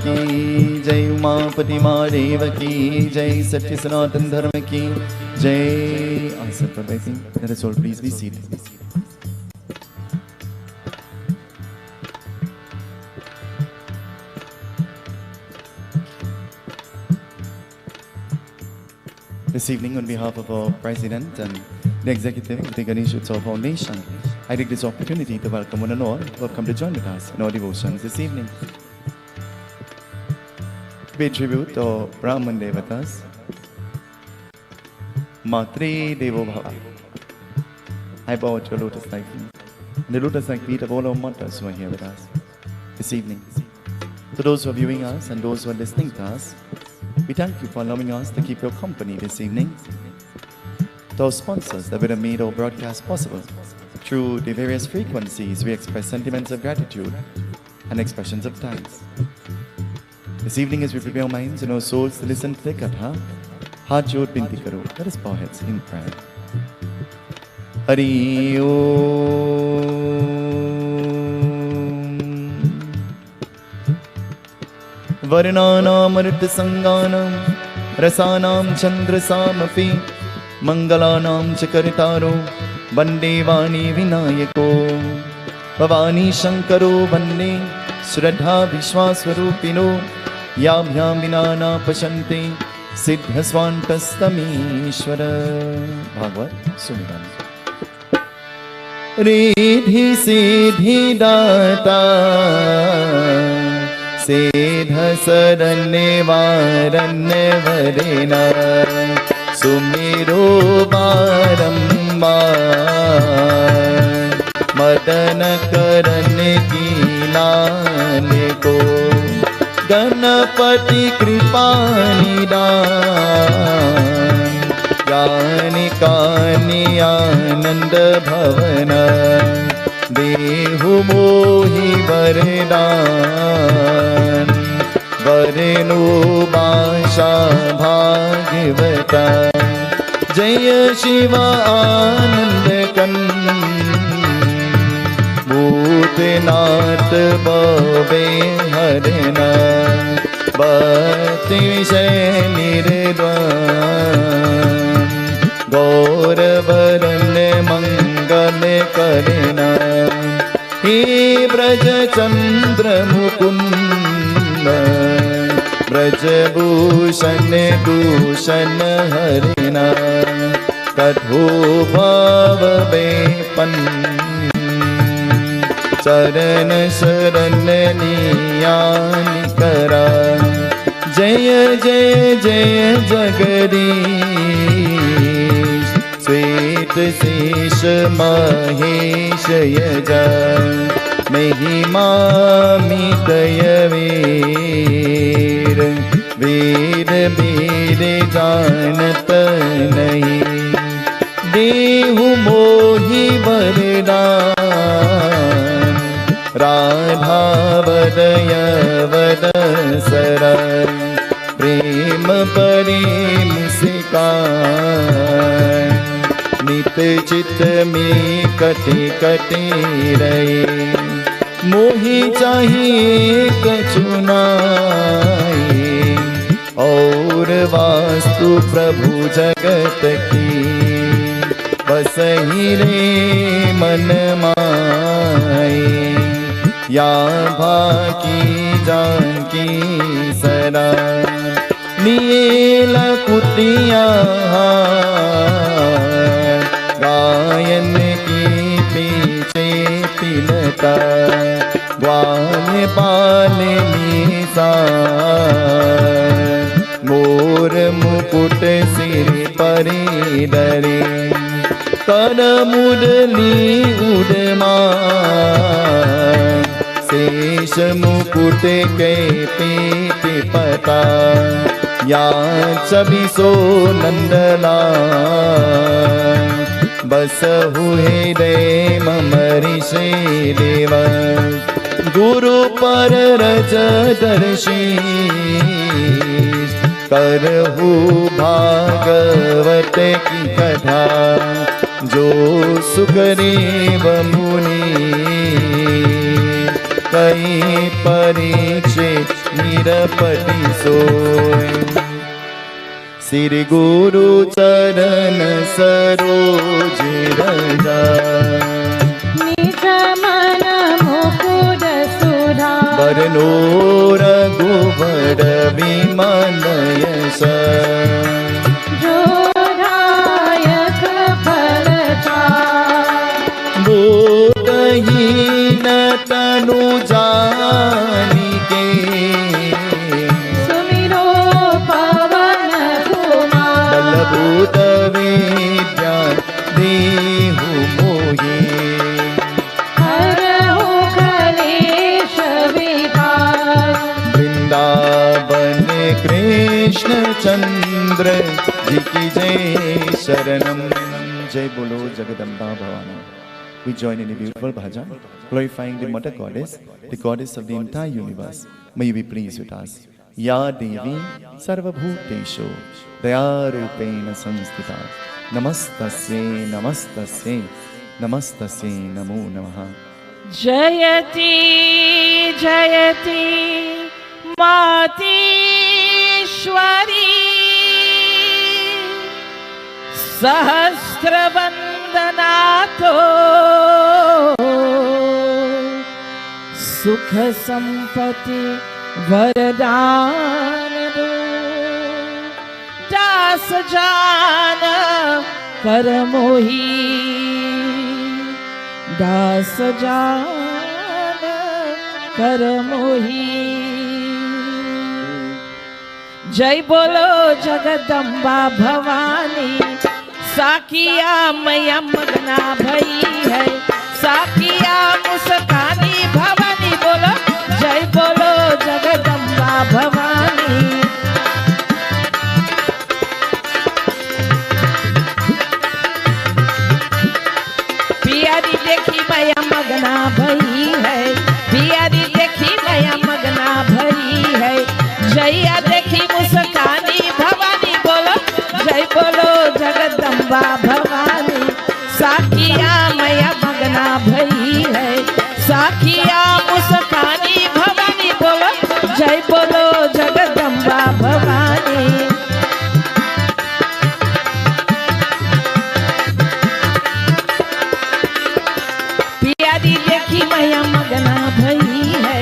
की जय, उमापति महादेव की जय, सत्य सनातन धर्म की जय। आसन पर बैठें। Let us all please be seated. This evening, on behalf of our President and the Executive of the Ganesh Utsav Foundation, I take this opportunity to welcome one and all who have come to join with us in our devotions this evening. Pay tribute to Brahman Devatas, Matre Devo Bhava. I bow at your lotus-like feet, and the lotus-like feet of all our mothers who are here with us this evening. To those who are viewing us and those who are listening to us, we thank you for allowing us to keep your company this evening. To our sponsors that would have made our broadcast possible, through the various frequencies we express sentiments of gratitude and expressions of thanks. This evening, as we prepare our minds and our souls to listen to the Katha, Haat Jod Binti Karo, let us bow our heads in prayer. Hari Om. Varnanam Amrita Sanganam Rasanam Chandrasamapi Mangalanam Chakaritaro Vande Vani Vinayako Bhavani Shankaro Vande Shraddha Vishwaswarupino Yabhyam Vinana Pashante Siddhaswantastamishvara. Bhagwat Saptaha Riddhi Siddhi Data Siddha Saranya Varanya Varena Sumiro Barambar Madana Karane Ki Laal Ko Ganapati Kripa Nidan Jani Kani Ananda Bhavana Dehu Mohi Varadan Varenu Basha Bhagavata Jaya Shiva Ananda Kan Bhutnath Bhave Harana Bhakti Vishay Nirdvan Gauravarana Mangal Karana He Braja Chandra Mukunda Braja Bhushan Bhushan Harana Kadho Bhava Bepan Saran Saran Niyanikara Jaya Jaya Jaya Jagadish Sweet Sish Mahesh Yaja Mahima Mitaya Veer Veer Veer Janata Nahi Dehu Mohi Varadan Radha Vadaya Vadasara Prema Parim Sikar Nit Chit Me Kati Kati Rahe Mohi Chahiye Kachunai Aur Vastu Prabhu Jagat Ki Basahi Re Man Maaye या भाकी जानकी सरा नीला कुतिया गायन की पीछे पिलता ग्वाल बाल मीसा मोर मुकुट सिर परी डरे कर मुरली उड़मा शेष मुकुट के पीठ पता या चबिसो नंदला बस हुए रे ममरी से देव गुरु पर रज दर्शी करहु भागवत की कथा जो सुखदेव मुनि कई परीक्षे निरपति सोय। श्री गुरु चरण सरोज रजा, निज मन मुकुर सुधा। बरनो रघुवर विमल यश, जो दायक फल चार। बोधहीन तनु जानिके, सुमिरो पवन कुमार। बलभूत विद्या देहु मोहि, हरहु कलेश विकार। वृंदावन कृष्ण चंद्र जी की जय शरणम। जय बोलो Jagdamba Bhavani. We join in a beautiful bhajan, glorifying the Mother Goddess, the Goddess of the entire universe. May you be pleased with us. Ya Devi Sarvabhuteshu Dayarupena Samstita, Namastasye Namastasye Namastasye Namo Namaha. जयति जयति मातेश्वरी, सहस्रवंदनातो सुख संपत्ति वरदान दो। दास जान कर मोही, दास जान कर मोही। जय बोलो जगदम्बा भवानी, साकिया मैया मगना भई है, साकिया मुस्कानी भवानी। बोलो जय बोलो जगदम्बा भवानी। पियारी देखी मैया मगना भई है, पियारी देखी मैया मगना भई है। जैया देखी मुस्कानी भवानी। बोलो जय बोलो जगदम्बा भवानी, साकिया मैया मगना भई है, साकिया मुस्कानी भवानी। बोलो जय बोलो जगदम्बा भवानी। पियारी देखी मैया मगना भई है,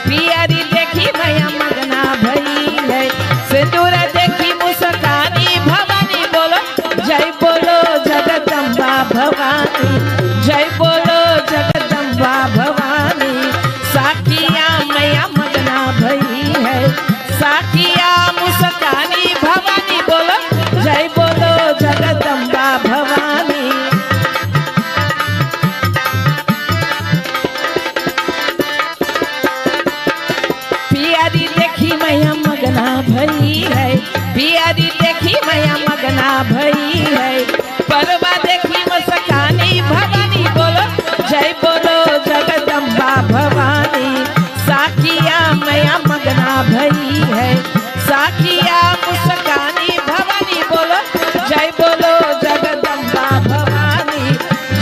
पियारी देखी मैया मगना भई है। सिंदूर देखी मुस्कानी भवानी। बोलो जय बोलो जगदम्बा भवानी, जय बोलो जगदम्बा भवानी। साकिया मैया मगना भई है, साकिया मुस्कानी भवानी। बोलो जय बोलो जगदम्बा भवानी। पियारी देखी मैया मगना भई है, पियारी देखी मैया मगना भई है। परवा देखी मुस्कानी भवानी। बोलो जय बोलो जगदम्बा भवानी, साकिया मैया मगना भई है, साकिया मुस्कानी भवानी। बोलो जय बोलो जगदम्बा भवानी,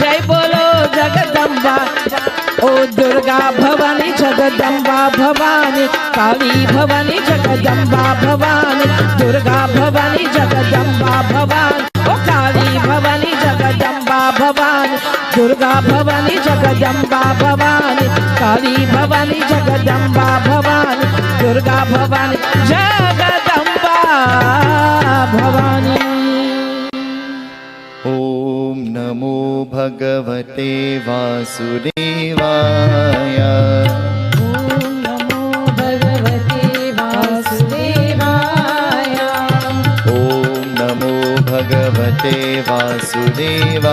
जय बोलो जगदम्बा। ओ दुर्गा भवानी जगदम्बा भवानी, काली भवानी जगदम्बा भवानी, दुर्गा भवानी जगदम्बा भवानी। ओ काली भवानी जगदम्बा भवानी, दुर्गा भवानी जगदम्बा भवानी, काली भवानी जगदम्बा भवानी, दुर्गा भवानी जगदम्बा भवानी। ओम नमो भगवते वासुदेवाय, ओम नमो भगवते वासुदेवाय। ओम नमो भगवते वासुदेवाय,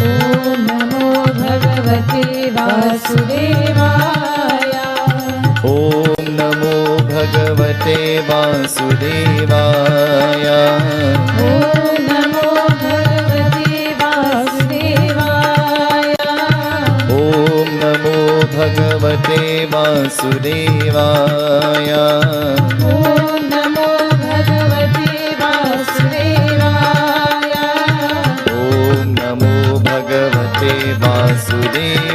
ओम नमो भगवते वासुदेवाय। ओम नमो भगवते वासुदेवाय, ओम नमो भगवते वासुदेवाय। ओम नमो भगवते वासुदेवाय, ओम नमो भगवते वासुदेवाय। ओम नमो भगवते वासुदेवाय।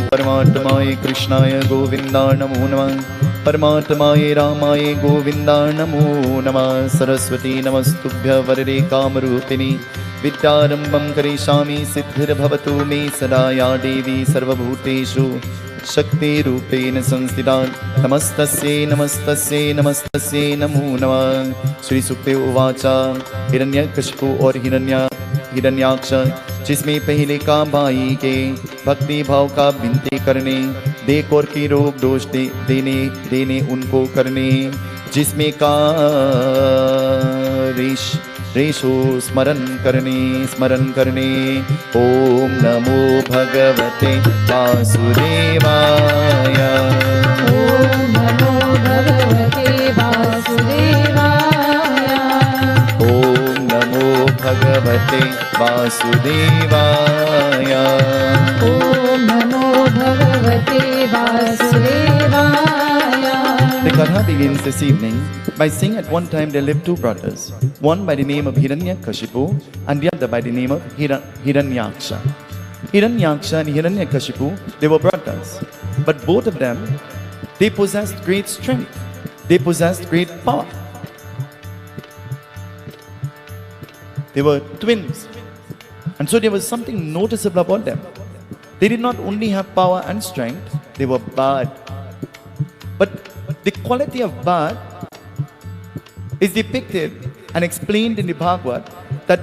Paramatmaye Krishnaya Govinda Namo Namah. Paramatmaye Ramaye Govinda Namo Namah. Saraswati Namastubhya Varade Kamarupini Vidyarambam Karishami Siddhir Bhavatu Me Sada Ya Devi Sarvabhuteshu Shakti Rupena Sansthitan Namastasye Namastasye Namastasye Namo Namah. Shri Sukte Uvacha Hiranyakashipu और हिरण्याक्ष जिसमें पहले का भाई के भक्ति भाव का विनती करने देख और की रोग दोष देने उनको करने जिसमें का रेशो स्मरण करने ओम नमो भगवते वासुदेवाय ओम नमो भगवते वासुदेवाय ओम नमो भगवते वासुदेवाय ओम नमो भगवते वासुदेवाय. The Katha begins this evening by saying at one time there lived two brothers, one by the name of Hiranyakashipu and the other by the name of Hiranyaksha. Hiranyaksha and Hiranyakashipu, they were brothers, but both of them, they possessed great strength, they possessed great power. They were twins, and so there was something noticeable about them. They did not only have power and strength, they were bad. But the quality of bad is depicted and explained in the Bhagavad that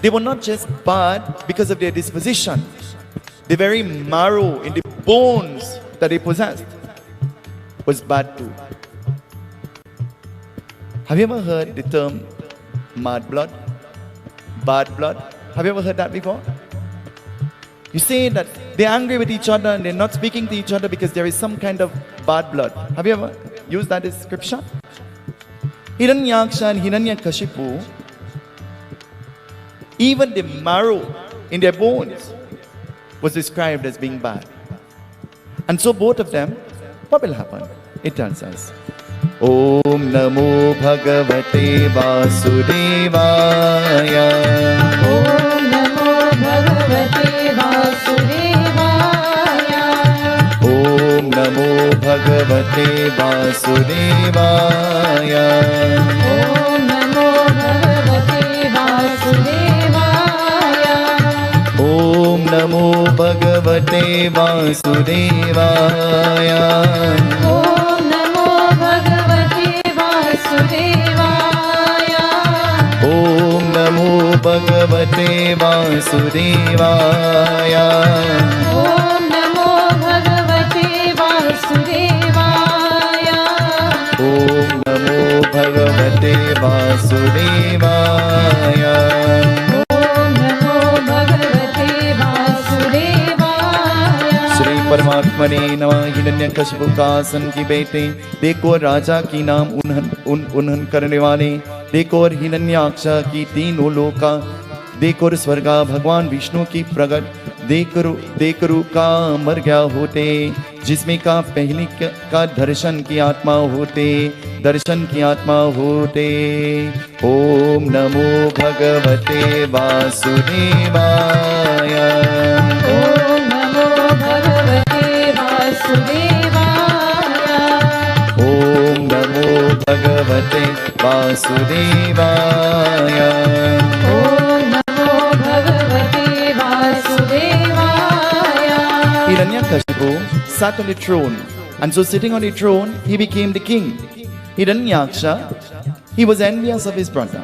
they were not just bad because of their disposition. The very marrow in the bones that they possessed was bad too. Have you ever heard the term mad blood? Bad blood? Have you ever heard that before? You say that they're angry with each other and they're not speaking to each other because there is some kind of bad blood. Have you ever used that description? Hiranyaksha and Hiranyakashipu, even the marrow in their bones was described as being bad. And so both of them, what will happen? It tells us. Om Namo Bhagavate Vasudevaya. Om Namo Bhagavate Vasudevaya. Om Namo Bhagavate Vasudevaya. Om Namo Bhagavate Vasudevaya. Om Namo Bhagavate Vasudevaya. Om Namo Bhagavate Vasudevaya. Om Namo Bhagavate Vasudevaya. Om Namo Bhagavate Vasudevaya. Om Namo Bhagavate Vasudevaya. Om Namo Bhagavate Vasudevaya. Shri परमात्मने नमः. हिरण्यकशिपु का सन की बेटे देखो राजा की नाम उन्हन करने वाले देखो और हिरण्याक्ष की तीनों लोका देखो और स्वर्गा भगवान विष्णु की प्रगट देखरू का मर गया होते जिसमें का पहली का दर्शन की आत्मा होते ओम नमो भगवते वासुदेवाय. Om Namo Bhagavate Vasudevaya. Om Namo Bhagavate Vasudevaya. Om Namo Bhagavate Vasudevaya. Hiranyakashipu sat on the throne, and so sitting on the throne, he became the king. Hiranyaksha, he was envious of his brother.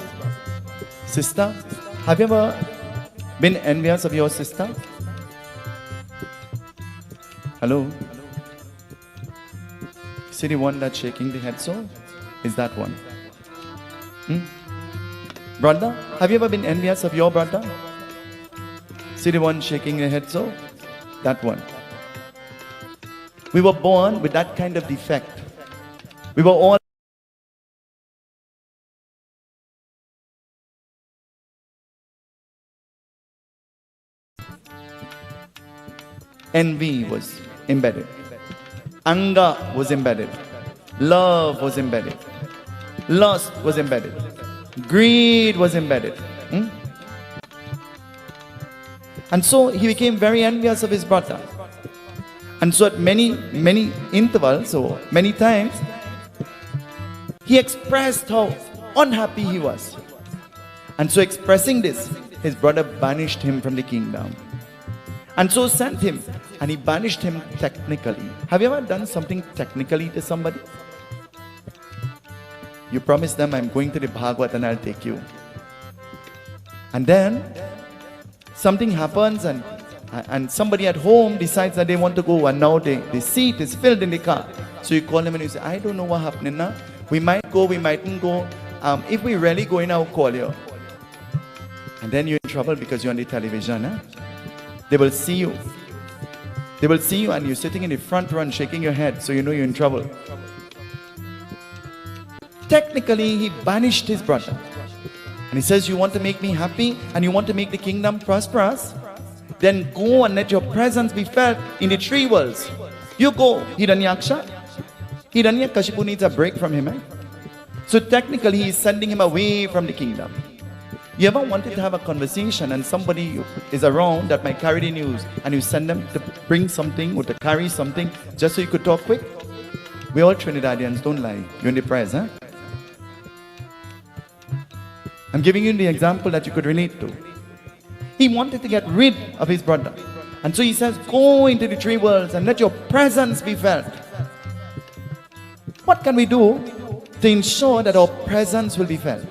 Sister, have you ever been envious of your sister? Hello? See the one that's shaking the head so? Is that one? Brother, have you ever been envious of your brother? See the one shaking your head so? That one. We were born with that kind of defect. We were all envy was embedded. Anger was embedded. Love was embedded. Lust was embedded. Greed was embedded. And so he became very envious of his brother. And so at many intervals or many times, he expressed how unhappy he was. And so expressing this, his brother banished him from the kingdom. And so sent him, and he banished him technically. Have you ever done something technically to somebody? You promise them, I'm going to the Bhagwat and I'll take you. And then something happens and somebody at home decides that they want to go, and now the seat is filled in the car. So you call them and you say, I don't know what happening now. We might go, we mightn't go. If we really go in, I'll call you. And then you're in trouble because you're on the television. Huh? They will see you. They will see you and you're sitting in the front row and shaking your head, so you know you're in trouble. Technically, he banished his brother. And he says, you want to make me happy and you want to make the kingdom prosperous? Then go and let your presence be felt in the three worlds. You go, Hiranyaksha. Hiranyakashipu needs a break from him. So technically, he is sending him away from the kingdom. You ever wanted to have a conversation and somebody is around that might carry the news and you send them to bring something or to carry something just so you could talk quick? We all Trinidadians, don't lie. You're in the press, huh? I'm giving you the example that you could relate to. He wanted to get rid of his brother. And so he says, go into the three worlds and let your presence be felt. What can we do to ensure that our presence will be felt?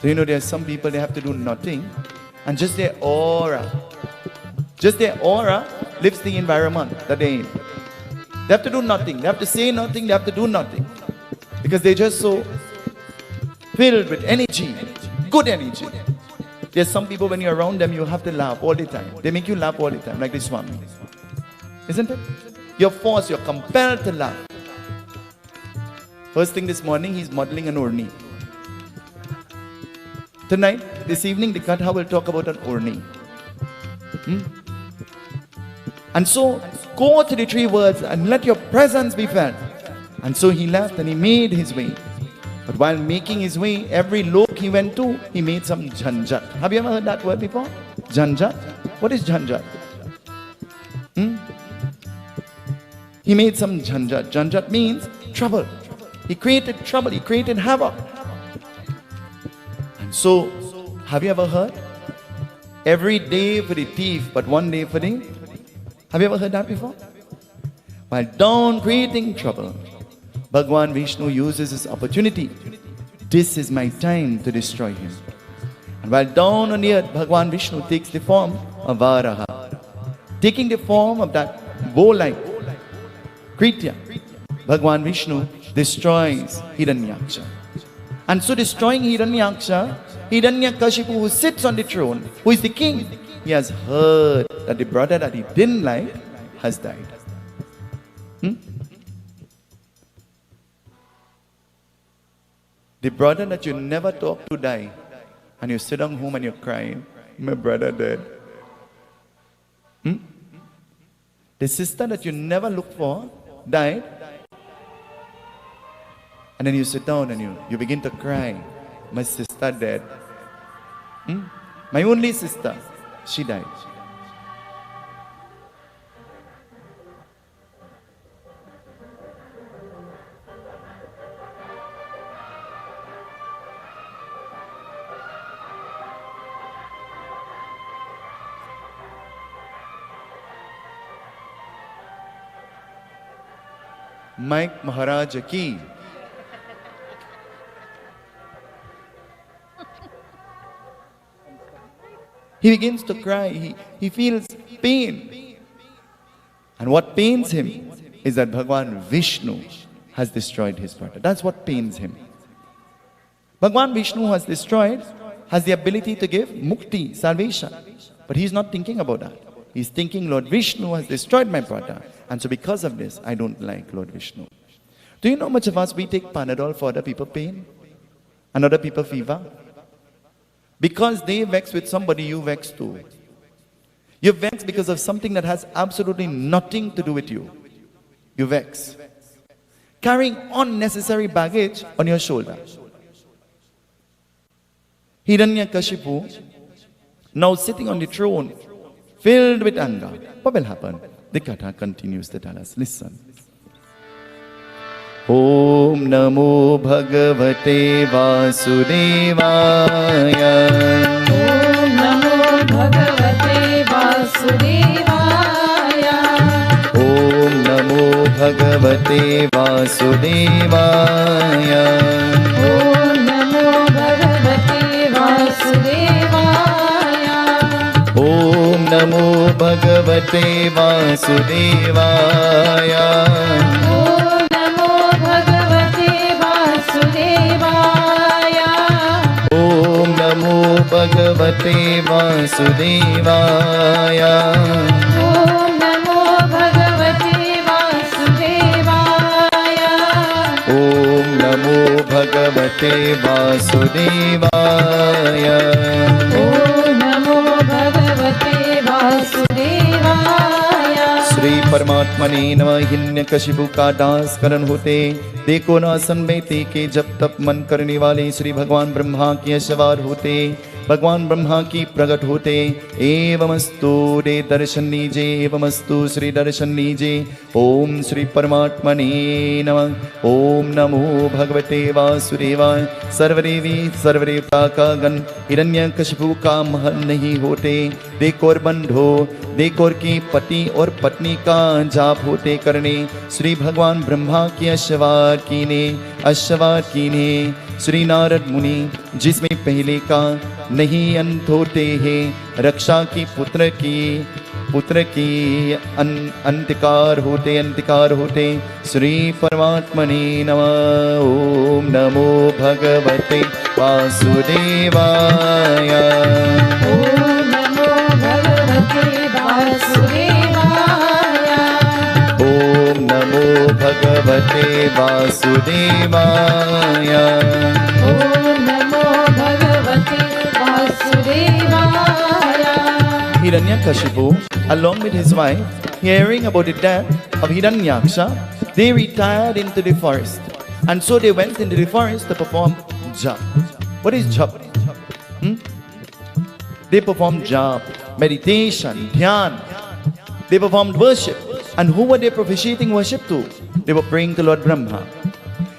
So you know, there are some people, they have to do nothing and just their aura lifts the environment that they're in. They have to do nothing. They have to say nothing. They have to do nothing. Because they're just so filled with energy, good energy. There's some people, when you're around them, you have to laugh all the time. They make you laugh all the time, like this one. Isn't it? You're forced, you're compelled to laugh. First thing this morning, he's modeling an orni. Tonight, this evening, the Katha will talk about an orni. And so, go to the three words and let your presence be felt. And so he left and he made his way. But while making his way, every lok he went to, he made some janjat. Have you ever heard that word before? Janjat? What is janjat? He made some janjat. Janjat means trouble. He created trouble. He created havoc. And so, have you ever heard? Every day for the thief, but one day for the... Have you ever heard that before? While down creating trouble, Bhagwan Vishnu uses this opportunity. This is my time to destroy him. And while down on the earth, Bhagwan Vishnu takes the form of Varaha. Taking the form of that bow-like Kritya, Bhagwan Vishnu destroys Hiranyaksha. And so destroying Hiranyaksha, Hiranyakashipu, who sits on the throne, who is the king, he has heard that the brother that he didn't like has died. The brother that you never talk to died, and you sit down home and you're crying, my brother dead. The sister that you never looked for died, and then you sit down and you begin to cry, my sister dead. My only sister, she died. Mike Maharaj ki. He begins to cry. He feels pain. And what pains him is that Bhagwan Vishnu has destroyed his brother. That's what pains him. Bhagwan Vishnu has the ability to give mukti, salvation. But he's not thinking about that. He's thinking, Lord Vishnu has destroyed my brother. And so because of this, I don't like Lord Vishnu. Do you know much of us, we take Panadol for other people's pain? And other people's fever? Because they vex with somebody, you vex too. You vex because of something that has absolutely nothing to do with you. You vex. Carrying unnecessary baggage on your shoulder. Hiranyakashipu, now sitting on the throne, filled with anger. What will happen? The Katha continues to tell us. Listen. Om Namo Bhagavate Vasudevaya. Om Namo Bhagavate Vasudevaya. Om Namo Bhagavate Vasudevaya. Om Namo Bhagavate Vasudevaya. Om Namo Bhagavate Vasudevaya. Om Namo Bhagavate Vasudevaya. Om Namo Bhagavate Vasudevaya. Om Namo Bhagavate Vasudevaya. Om Namo Bhagavate Vasudevaya. Om Namo Bhagavate Vasudevaya. Shri परमात्मने नमः। हिरण्यकशिपु का दास करण होते देखो न आसन में ते के जब तप मन करने वाले श्री भगवान ब्रह्मा के सवार होते भगवान ब्रह्मा की प्रकट होते एवमस्तु रे दर्शन लीजे एवमस्तु श्री दर्शन लीजे। ओम श्री परमात्मने नमः। ओम नमो भगवते वासुदेवाय। सर्वदेवी सर्वदेवता का गण हिरण्यकशिपु का महल नहीं होते देखो और बंधो देखो और की पति और पत्नी का जाप होते करने श्री भगवान ब्रह्मा की अश्वार कीने श्री नारद मुनि जिसमें पहले का नहीं अंत होते हैं रक्षा की पुत्र की अंतकार होते श्री परमात्मने नमः। ओम नमो भगवते वासुदेवाय। Om Namo Bhagavate Vasudevaya. ओम नमो भगवते वासुदेवाय। Om Namo Bhagavate Vasudevaya. Hiranyakashipu, along with his wife, hearing about the death of Hiranyaksha, they retired into the forest. And so they went into the forest to perform jap. What is jap? They performed jap, meditation, dhyan. They performed worship. And who were they propitiating worship to? They were praying to Lord Brahma.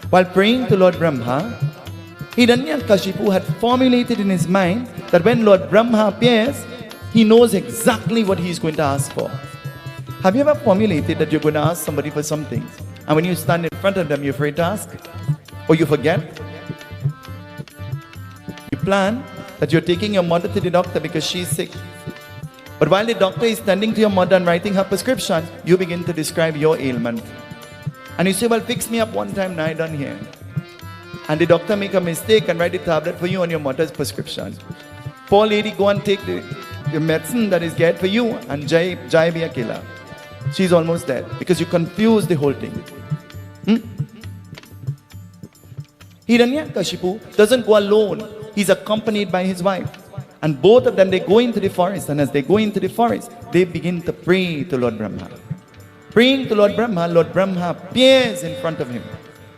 While praying to Lord Brahma, Hiranyakashipu had formulated in his mind that when Lord Brahma appears, he knows exactly what he is going to ask for. Have you ever formulated that you're going to ask somebody for something, and when you stand in front of them, you're afraid to ask? Or you forget? You plan that you're taking your mother to the doctor because she's sick. But while the doctor is tending to your mother and writing her prescription, you begin to describe your ailment. And you say, well, fix me up one time, now done here. And the doctor make a mistake and write a tablet for you on your mother's prescription. Poor lady, go and take the medicine that is get for you, and Jai be a killer. She's almost dead because you confuse the whole thing. Hiranyakashipu doesn't go alone. He's accompanied by his wife. And both of them, they go into the forest. And as they go into the forest, they begin to pray to Lord Brahma. Praying to Lord Brahma appears in front of him.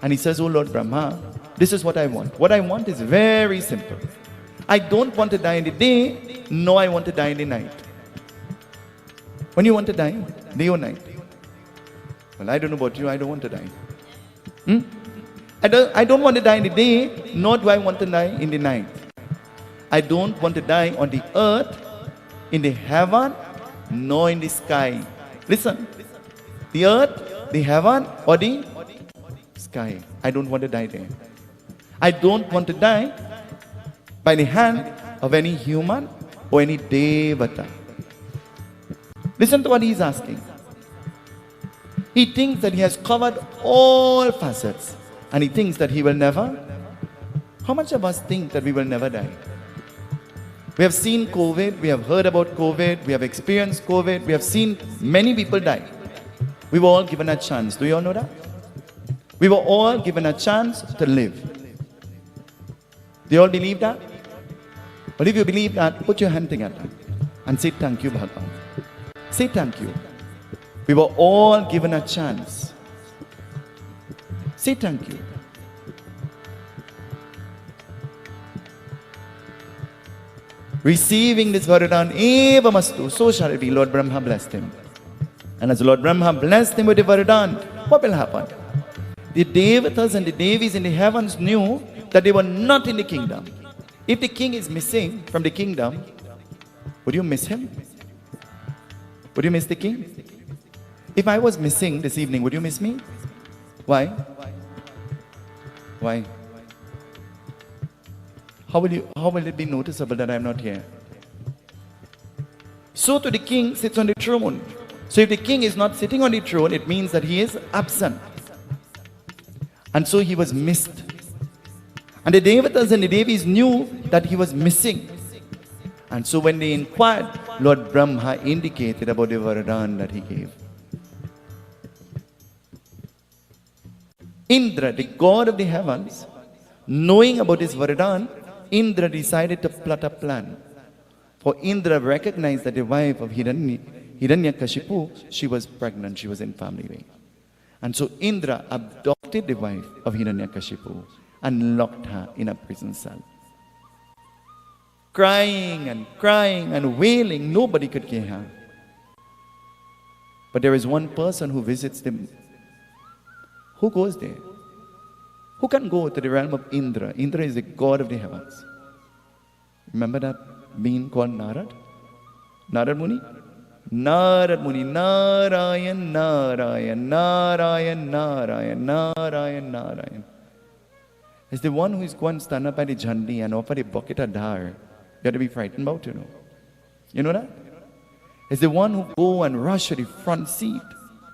And he says, oh Lord Brahma, this is what I want. What I want is very simple. I don't want to die in the day, no, I want to die in the night. When you want to die, day or night? Well, I don't know about you, I don't want to die. I don't want to die in the day, nor do I want to die in the night. I don't want to die on the earth, in the heaven, nor in the sky. Listen, the earth, the heaven, or the sky. I don't want to die there. I don't want to die by the hand of any human or any devata. Listen to what he is asking. He thinks that he has covered all facets, and he thinks that he will never. How much of us think that we will never die? We have seen COVID, we have heard about COVID, we have experienced COVID, we have seen many people die. We were all given a chance. Do you all know that? We were all given a chance to live. Do you all believe that? Well, if you believe that, put your hand together and say thank you, Bhagwan. Say thank you. We were all given a chance. Say thank you. receiving this Varadan, eva mastu, so shall it be. Lord Brahma blessed him. And as Lord Brahma blessed him with the Varadan, what will happen? The Devatas and the Devis in the heavens knew that they were not in the kingdom. If the king is missing from the kingdom, would you miss him? Would you miss the king? If I was missing this evening, would you miss me? Why? Why? How will it be noticeable that I am not here? So to the king sits on the throne. So if the king is not sitting on the throne, it means that he is absent. And so he was missed. And the Devatas and the Devis knew that he was missing. And so when they inquired, Lord Brahma indicated about the Varadan that he gave. Indra, the god of the heavens, knowing about this Varadan, Indra decided to plot a plan. For Indra recognized that the wife of Hiranyakashipu, she was pregnant, she was in family way. And so Indra adopted the wife of Hiranyakashipu and locked her in a prison cell. Crying and wailing, nobody could hear her. But there is one person who visits them. Who goes there? Who can go to the realm of Indra? Indra is the god of the heavens. Remember that being called Narad? Narad Muni? Narad Muni, Narayan, Narayan, Narayan, Narayan, Narayan, Narayan. It's the one who is going to stand up by the Jhandi and offer a bucket of dar. You have to be frightened about, You know that? It's the one who go and rush to the front seat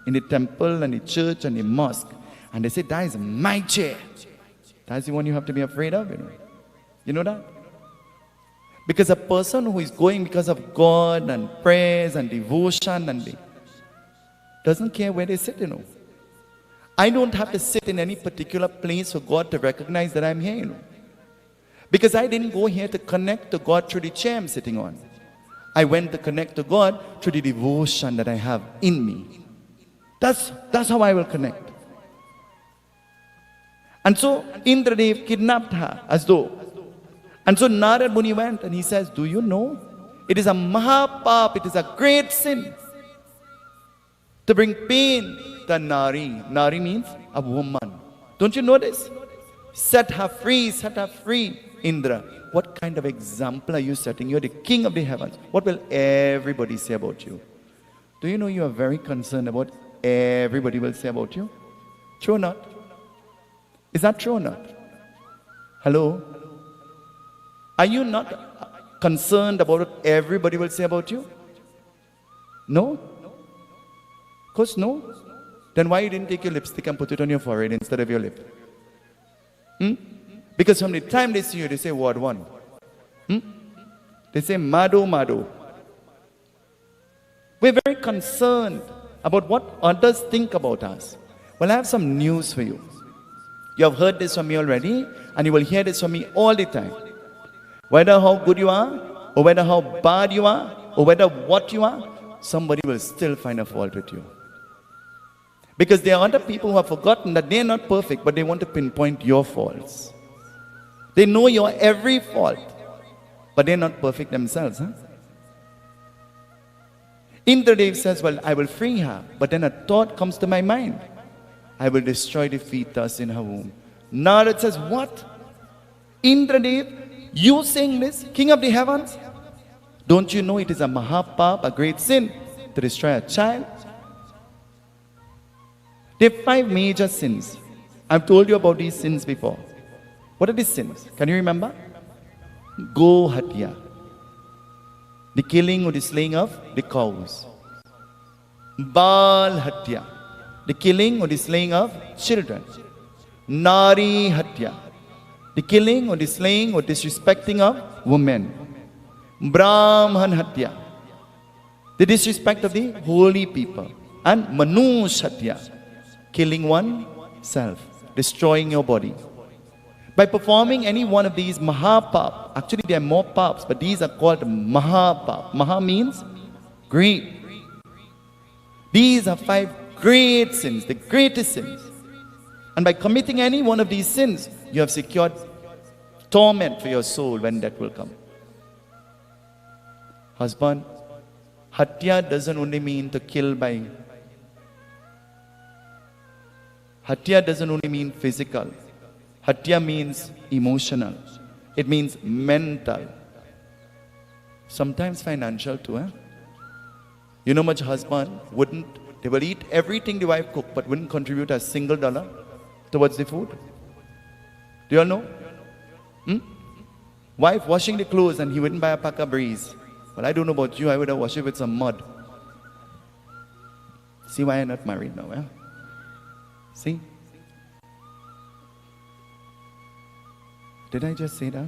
in the temple and the church and the mosque. And they say, that is my chair. That's the one you have to be afraid of, You know that? Because a person who is going because of God and prayers and devotion and doesn't care where they sit, I don't have to sit in any particular place for God to recognize that I'm here, Because I didn't go here to connect to God through the chair I'm sitting on. I went to connect to God through the devotion that I have in me. That's how I will connect. And so Indradev kidnapped her as though. And so Narad Muni went and he says, do you know? It is a mahapap, it is a great sin to bring pain to Nari. Nari means a woman. Don't you know this? Set her free, Indra. What kind of example are you setting? You're the king of the heavens. What will everybody say about you? Do you know you are very concerned about everybody will say about you? True or not? Is that true or not? Hello? Are you not concerned about what everybody will say about you? No? Of course no. Then why you didn't take your lipstick and put it on your forehead instead of your lip? Because from the time they see you, they say, what one? They say, Mado, Mado. We're very concerned about what others think about us. Well, I have some news for you. You have heard this from me already, and you will hear this from me all the time. Whether how good you are, or whether how bad you are, or whether what you are, somebody will still find a fault with you. Because there are other people who have forgotten that they're not perfect, but they want to pinpoint your faults. They know your every fault, but they're not perfect themselves. Indradev says, well, I will free her. But then a thought comes to my mind. I will destroy the fetus in her womb. Narad says, what? Indradev, you saying this, king of the heavens? Don't you know it is a mahapap, a great sin, to destroy a child? There are 5 major sins. I've told you about these sins before. What are these sins? Can you remember? Go hatya, the killing or the slaying of the cows. Bal hatya, the killing or the slaying of children. Nari hatya, the killing or the slaying or disrespecting of women. Brahman hatya, the disrespect of the holy people. And Manush hatya, killing oneself, destroying your body. By performing any one of these mahapap, actually there are more paps, but these are called mahapap. Maha means great. These are 5 great sins, the greatest sins. And by committing any one of these sins, you have secured torment for your soul when death will come. Husband, Hatya doesn't only mean to kill by. Hatya doesn't only mean physical. Hatya means emotional. It means mental. Sometimes financial too, eh? You know much husband they will eat everything the wife cook, but wouldn't contribute a single dollar towards the food. Do you all know? Wife washing the clothes and he wouldn't buy a pack of breeze. Well, I don't know about you, I would have washed it with some mud. See why I'm not married now, eh? See? Did I just say that?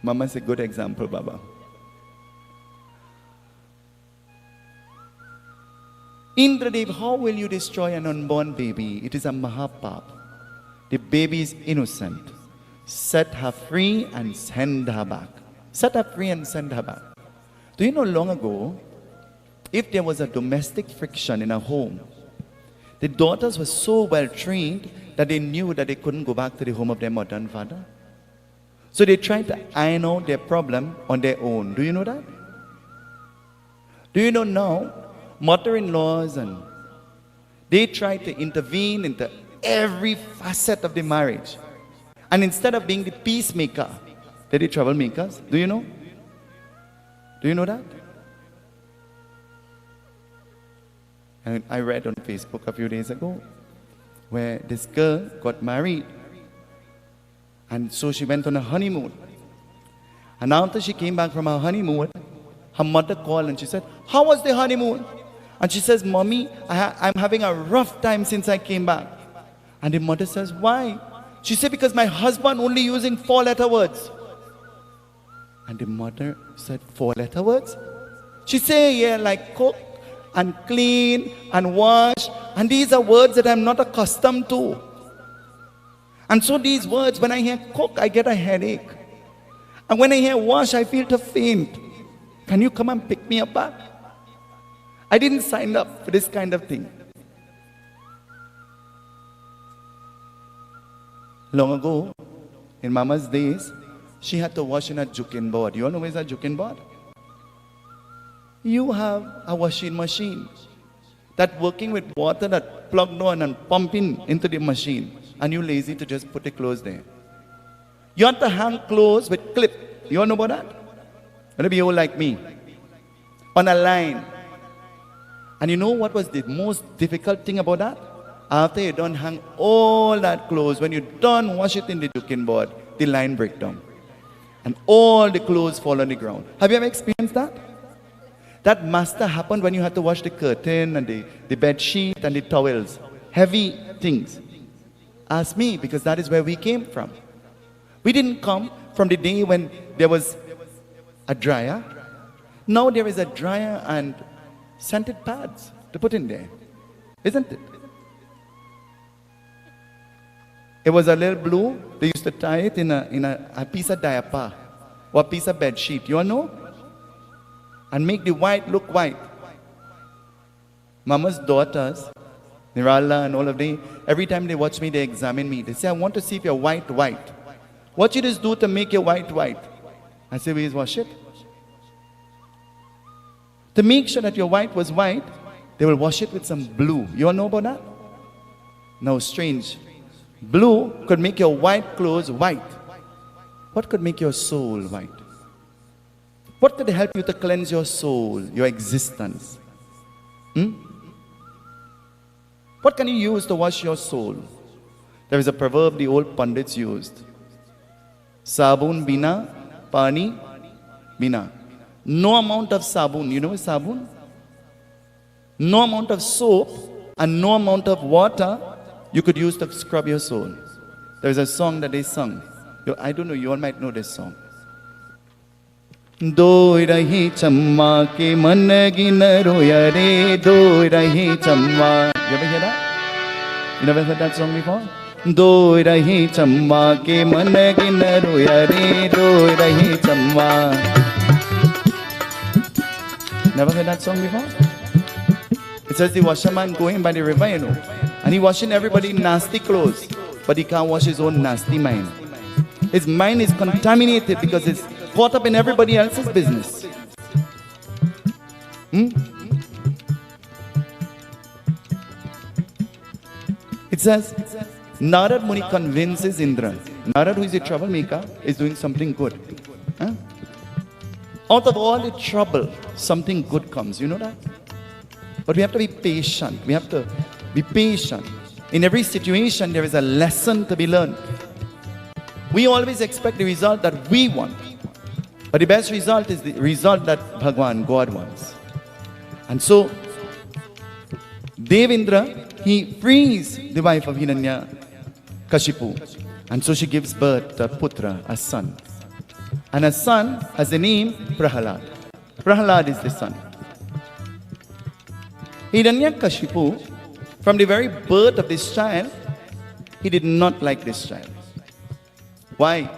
Mama's a good example, Baba. Indradev, how will you destroy an unborn baby? It is a mahapap. The baby is innocent. Set her free and send her back. Set her free and send her back. Do you know long ago, if there was a domestic friction in a home, the daughters were so well trained that they knew that they couldn't go back to the home of their mother and father. So they tried to iron out their problem on their own. Do you know that? Do you know now, mother-in-laws and they try to intervene into every facet of the marriage. And instead of being the peacemaker, they're the troublemakers. Do you know? Do you know that? And I read on Facebook a few days ago where this girl got married. And so she went on a honeymoon. And after she came back from her honeymoon, her mother called and she said, "How was the honeymoon?" And she says, "Mommy, I'm having a rough time since I came back." And the mother says, "Why?" She said, "Because my husband only using 4-letter words." And the mother said, 4-letter words? She said, "Yeah, like cook and clean and wash. And these are words that I'm not accustomed to. And so these words, when I hear cook, I get a headache. And when I hear wash, I feel to faint. Can you come and pick me up back? I didn't sign up for this kind of thing." Long ago, in Mama's days, she had to wash in a jukin board. You all know where's a jukin board? You have a washing machine that working with water that plugged on and pumping into the machine. And you're lazy to just put the clothes there. You have to hang clothes with clip. You all know about that? Maybe you all like me. On a line. And you know what was the most difficult thing about that? After you done hang all that clothes, when you done wash it in the jukin board, the line break down. And all the clothes fall on the ground. Have you ever experienced that? That master happened when you had to wash the curtain and the bed sheet and the towels. Heavy things. Ask me, because that is where we came from. We didn't come from the day when there was a dryer. Now there is a dryer and scented pads to put in there. Isn't it? It was a little blue. They used to tie it in a piece of diaper or a piece of bed sheet. You all know? And make the white look white. Mama's daughters, Nirala and all of them, every time they watch me, they examine me. They say, "I want to see if you're white. What you just do to make your white? I say, "We wash it." To make sure that your white was white, they will wash it with some blue. You all know about that? No, strange. Blue could make your white clothes white. What could make your soul white? What could help you to cleanse your soul, your existence? What can you use to wash your soul? There is a proverb the old pundits used. Sabun bina, pani bina. No amount of sabun, you know what sabun? No amount of soap and no amount of water you could use to scrub your soul. There is a song that they sung. I don't know, you all might know this song. "Doi rahi chamma ke man gin roya re, doi rahi chamma." You ever hear that? You never heard that song before? "Doi rahi chamma ke man gin roya re, doi rahi chamma." Never heard that song before? It says the washerman going by the river, you know. And he washing everybody nasty clothes, but he can't wash his own nasty mind. His mind is contaminated because it's caught up in everybody else's business. It says, Narad Muni convinces Indra. Narad, who is a troublemaker, is doing something good. Huh? Out of all the trouble, something good comes. You know that? But we have to be patient. We have to be patient. In every situation, there is a lesson to be learned. We always expect the result that we want. But the best result is the result that Bhagwan, God wants. And so, Devendra, he frees the wife of Hiranya Kashipu. And so she gives birth to a putra, a son. And a son has the name Prahalad. Prahalad is the son. Hiranyakashipu, from the very birth of this child, he did not like this child. Why?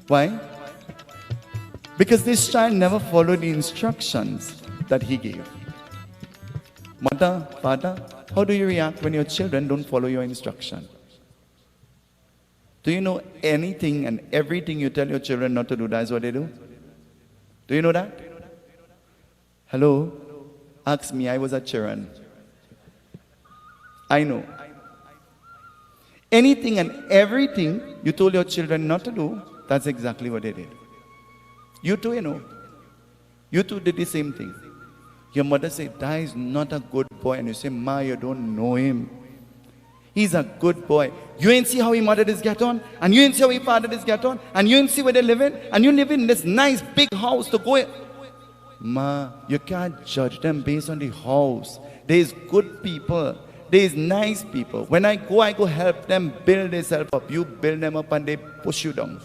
Why? Because this child never followed the instructions that he gave. Mother, father, how do you react when your children don't follow your instruction? Do you know anything and everything you tell your children not to do, that's what they do? Do you know that? Hello? Ask me, I was a children. I know. Anything and everything you told your children not to do, that's exactly what they did. You too, you know. You too did the same thing. Your mother said, that is not a good boy. And you say, Ma, you don't know him. He's a good boy. You ain't see how he mother this get on, and you ain't see how he father this get on, and you ain't see where they live in, and you live in this nice big house to go in. Ma, you can't judge them based on the house. There's good people. There's nice people. When I go help them build themselves up. You build them up and they push you down.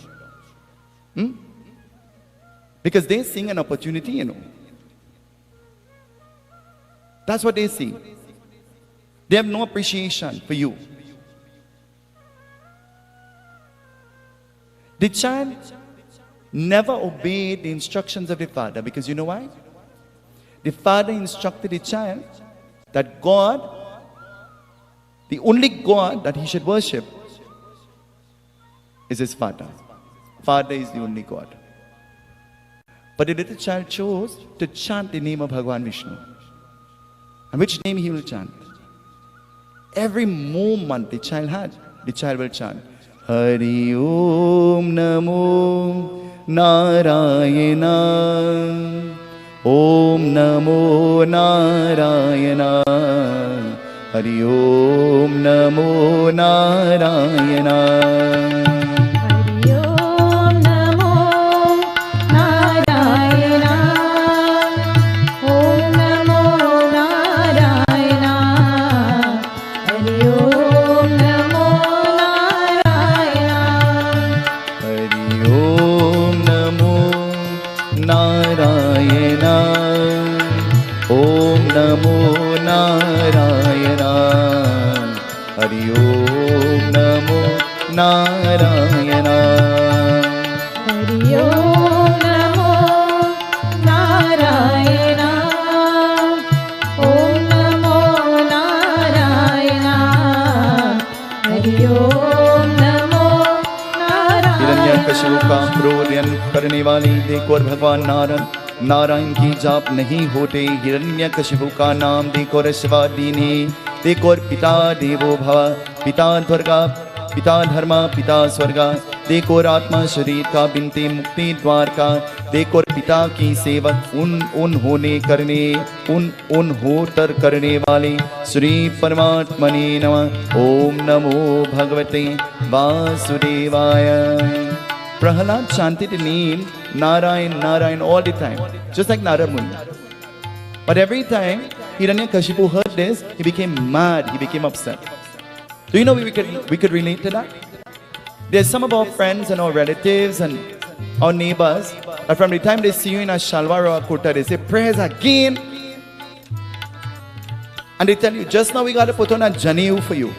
Because they see an opportunity, you know. That's what they see. They have no appreciation for you. The child never obeyed the instructions of the father, because you know why? The father instructed the child that God, the only God that he should worship, is his father. Father is the only God. But the little child chose to chant the name of Bhagwan Vishnu. And which name he will chant? Every moment the child will chant, Hari Om Namo Narayana, Om Namo Narayana, Hari Om Namo Narayana. Narayana. Hari Om Namo Narayana. Om Namo Narayana. Hari Om Namo Narayana. Hiranyakashipu का क्रोधन करने वाली देखो और भगवान नारायण की जाप नहीं होते। हिरण्यकशिपु का नाम देखो और शिवादीने देखो और पिता देवो भव, पिता स्वर्गा, पिता धर्मा, पिता स्वर्गा, देखो और आत्मा शरीर का, बिनते मुक्ति द्वार का, देखो और पिता की सेवक उन होतर करने वाले श्री परमात्मने नमः। ओम नमो भगवते वासुदेवाय। Prahalad chanted the name Narayan, Narayan all the time, just like Narad Muni. But every time Hiranyakashipu heard this, he became mad, he became upset. Do you know we could relate to that? There's some of our friends and our relatives and our neighbors that from the time they see you in a shalwar or a kurta, they say, prayers again. And they tell you, just now we got to put on a janeyu for you.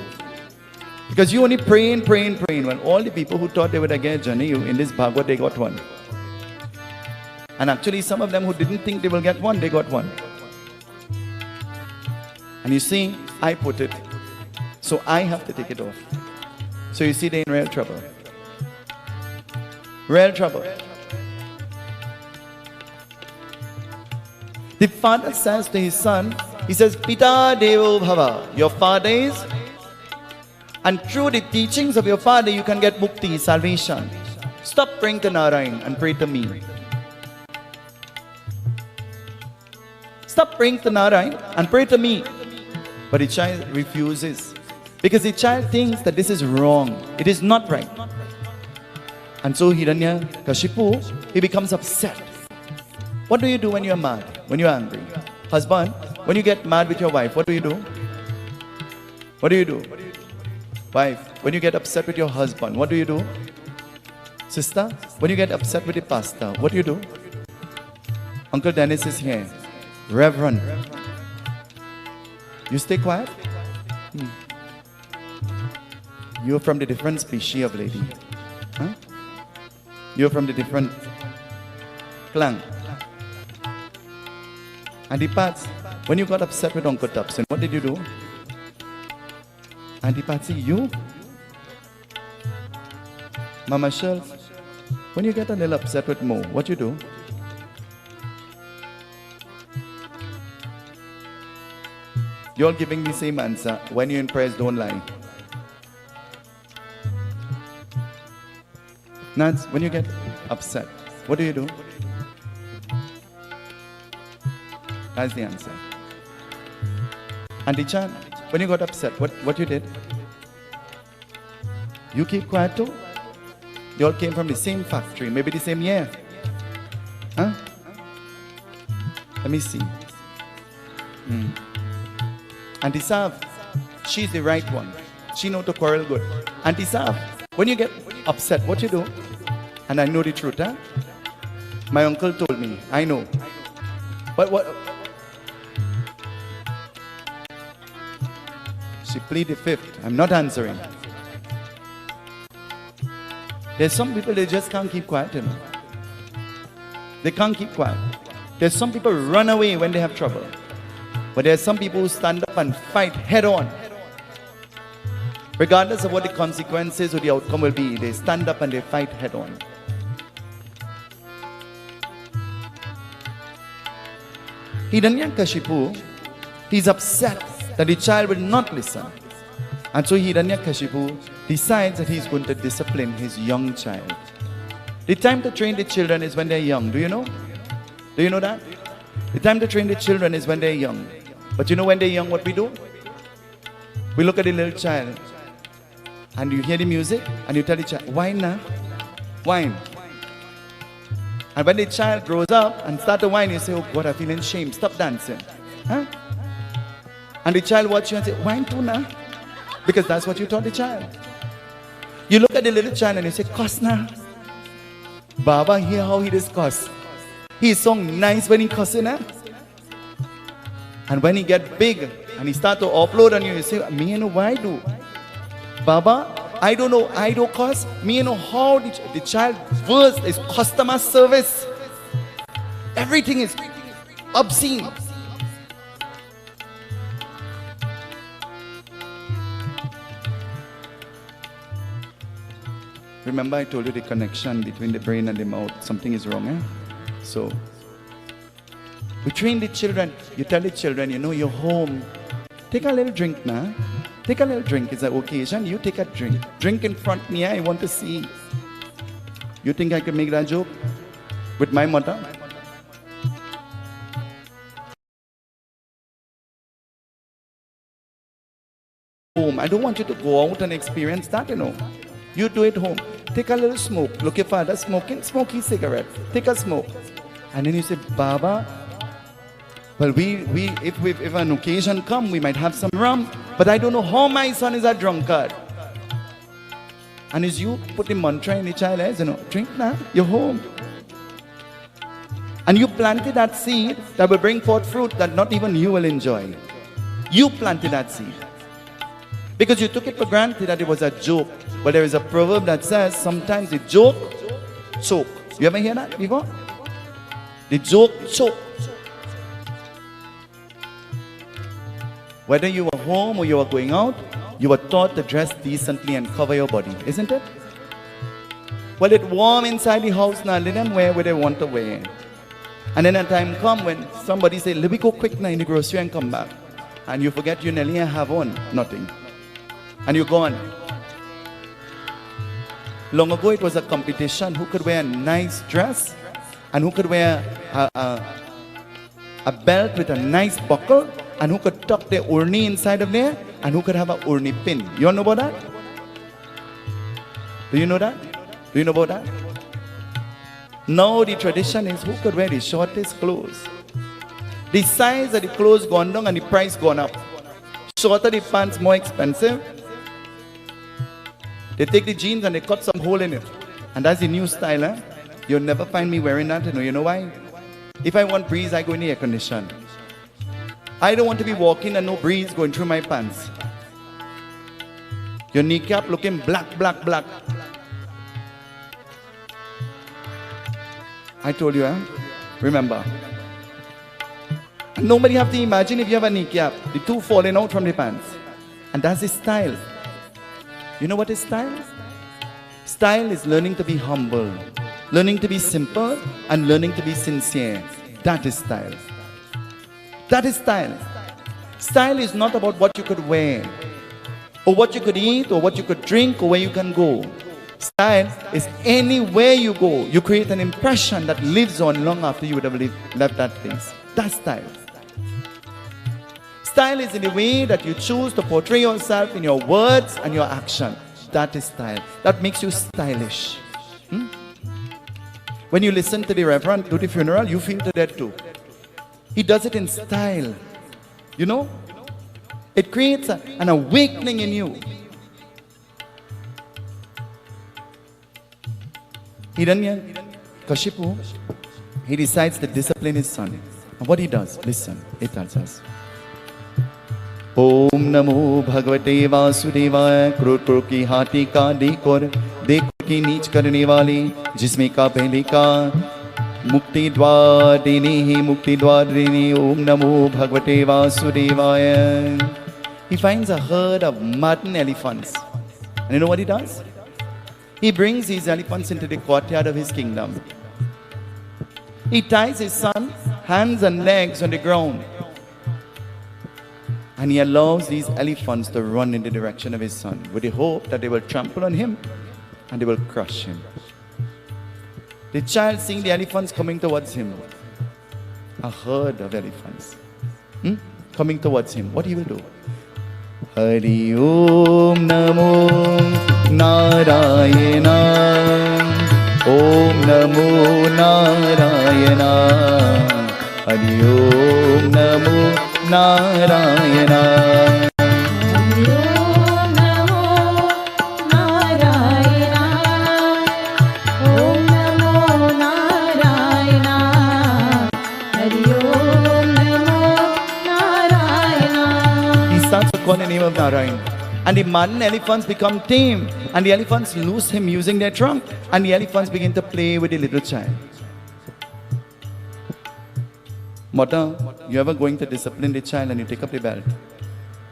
Because you only praying. Well, all the people who thought they would get janeyu in this Bhagavad, they got one. And actually some of them who didn't think they will get one, they got one. And you see, I put it. So I have to take it off. So you see, they're in real trouble. Real trouble. The father says to his son, he says, Pita Devo Bhava, your father is, and through the teachings of your father you can get mukti, salvation. Stop praying to Narayan and pray to me. Stop praying to Narayan and pray to me. But the child refuses. Because the child thinks that this is wrong. It is not right. And so Hiranyakashipu, he becomes upset. What do you do when you are mad? When you are angry? Husband, when you get mad with your wife, what do you do? What do you do? Wife, when you get upset with your husband, what do you do? Sister, when you get upset with the pastor, what do you do? Uncle Dennis is here. Reverend. You stay quiet? You're from the different species of lady. Huh? You're from the different clan. Auntie Pats, when you got upset with Uncle Tupson, what did you do? Auntie Patsy, you? Mama Shell, when you get a little upset with Mo, what you do? You're giving the same answer. When you're impressed, don't lie. Nats, when you get upset, what do you do? That's the answer. And Dichan, when you got upset, what you did? You keep quiet too? You all came from the same factory, maybe the same year. Huh? Let me see. Auntie Sav, she's the right one. She knows to quarrel good. Auntie Sav, when you get upset, what you do? And I know the truth, huh? My uncle told me, I know. But what? She plead the fifth. I'm not answering. There's some people, they just can't keep quiet, you know. They can't keep quiet. There's some people who run away when they have trouble. But there's some people who stand up and fight head on. Regardless of what the consequences or the outcome will be, they stand up and they fight head on. Hiranyakashipu, he's upset that the child will not listen. And so Hiranyakashipu decides that he's going to discipline his young child. The time to train the children is when they're young. Do you know? Do you know that? The time to train the children is when they're young. But you know when they're young what we do? We look at the little child and you hear the music and you tell the child, whine now, whine. And when the child grows up and start to whine, you say, oh God, I'm feeling shame, stop dancing. Huh? And the child watches you and say, whine too now. Because that's what you taught the child. You look at the little child and you say, cuss now. Baba, hear how he does cuss. He's so nice when he cussing, huh? And when he get big and he start to upload on you, you say, me you know why I do? Baba, I don't know, I don't cuss. Me you know how the child first is customer service. Everything is obscene. Remember I told you the connection between the brain and the mouth, something is wrong, eh? So, we train the children, you tell the children, you know, you're home, take a little drink now. Take a little drink, it's an occasion, you take a drink. Drink in front of me, I want to see. You think I can make that joke with my mother? Home, I don't want you to go out and experience that, you know. You do it home. Take a little smoke. Look, your father smoking, smoke his cigarette. Take a smoke. And then you say, Baba, well, if an occasion come, we might have some rum. But I don't know how my son is a drunkard. And as you put the mantra in the child's head, you know, drink now, you're home. And you planted that seed that will bring forth fruit that not even you will enjoy. You planted that seed. Because you took it for granted that it was a joke. But there is a proverb that says, sometimes the joke choke. You ever hear that before? The joke choke. Whether you were home or you were going out, you were taught to dress decently and cover your body, isn't it? Well, it's warm inside the house now. Let them wear what they want to wear. And then a time come when somebody say, let me go quick now in the grocery and come back. And you forget you nearly have on nothing. And you're gone. Long ago it was a competition who could wear a nice dress and who could wear a belt with a nice buckle and who could tuck their urni inside of there and who could have a urni pin. You all know about that? Do you know that? Do you know about that? Now the tradition is who could wear the shortest clothes. The size of the clothes gone down and the price gone up. Shorter the pants, more expensive. They take the jeans and they cut some hole in it. And that's the new style, eh? You'll never find me wearing that. You know why? If I want breeze, I go in the air condition. I don't want to be walking and no breeze going through my pants. Your kneecap looking black, black, black. I told you, eh? Remember. And nobody have to imagine if you have a kneecap, the two falling out from the pants. And that's the style. You know what is style? Style is learning to be humble, learning to be simple, and learning to be sincere. That is style. That is style. Style is not about what you could wear, or what you could eat, or what you could drink, or where you can go. Style is anywhere you go, you create an impression that lives on long after you would have left that place. That's style. Style is in the way that you choose to portray yourself in your words and your action. That is style. That makes you stylish. When you listen to the reverend do the funeral, you feel to that too. He does it in style. You know? It creates an awakening in you. Kashipu, he decides to discipline his son. And what he does, listen, it tells us. ओम नमो भगवते वासुदेवाय क्रोध क्रोध की हाथी का देख और देख की नीच करने वाले जिसमें का पहले का मुक्ति द्वार देने ही मुक्ति द्वार देने ओम नमो भगवते वासुदेवाय. He finds a herd of maddened elephants. And you know what he does? He brings these elephants into the courtyard of his kingdom. He ties his son hands and legs on the ground. And he allows these elephants to run in the direction of his son with the hope that they will trample on him and they will crush him. The child seeing the elephants coming towards him, a herd of elephants coming towards him, what he will do? Hari Om Namo Narayana Om Namo Narayana Hari Om Namo Narayana. Om Namo Narayana. Om Namo Narayana. Hari Om Namo Narayana. He starts to call the name of Narayan. And the maddened elephants become tame. And the elephants lose him using their trunk. And the elephants begin to play with the little child. Mother, you ever going to discipline the child and you take up the belt?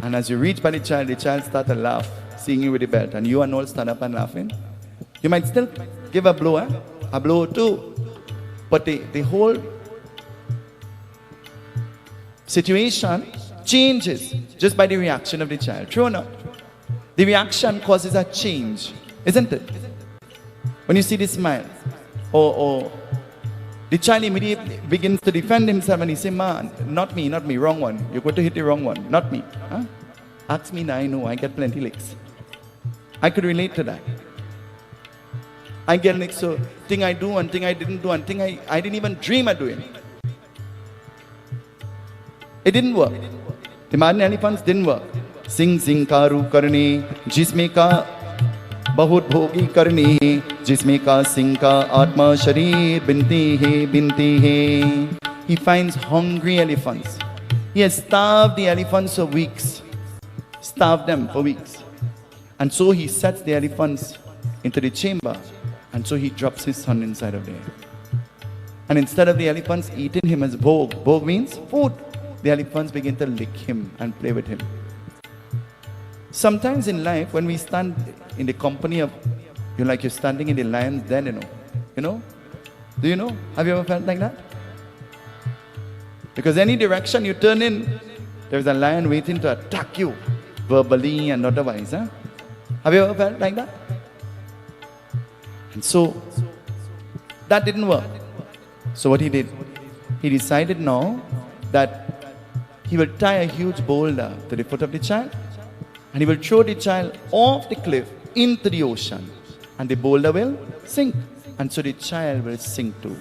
And as you reach by the child starts to laugh, seeing you with the belt, and you and all stand up and laughing. You might still give a blow, a blow too. But the whole situation changes just by the reaction of the child. True or not? The reaction causes a change, isn't it? When you see the smile, or the child immediately begins to defend himself and he says, man, not me, wrong one. You're going to hit the wrong one, not me. Huh? Ask me now, I know, I get plenty licks. I could relate to that. I get licks, so thing I do and thing I didn't do and thing I didn't even dream of doing. It didn't work. The maddened elephants didn't work. Sing sing karu karne, jisme ka बहुत भोगी करनी जिसमें का सिंह का आत्मा शरीर बिनती है. He finds hungry elephants. He has starved the elephants for weeks. Starved them for weeks. And so he sets the elephants into the chamber. And so he drops his son inside of there. And instead of the elephants eating him as bhog means food. the elephants begin to lick him and play with him. Sometimes in life, when we stand in the company of, like you're standing in the lion's den, you know? Do you know? Have you ever felt like that? Because any direction you turn in, there's a lion waiting to attack you, verbally and otherwise. Huh? Have you ever felt like that? And so, that didn't work. So what he did, he decided now that he will tie a huge boulder to the foot of the child, and he will throw the child off the cliff into the ocean, and the boulder will sink, and so the child will sink too.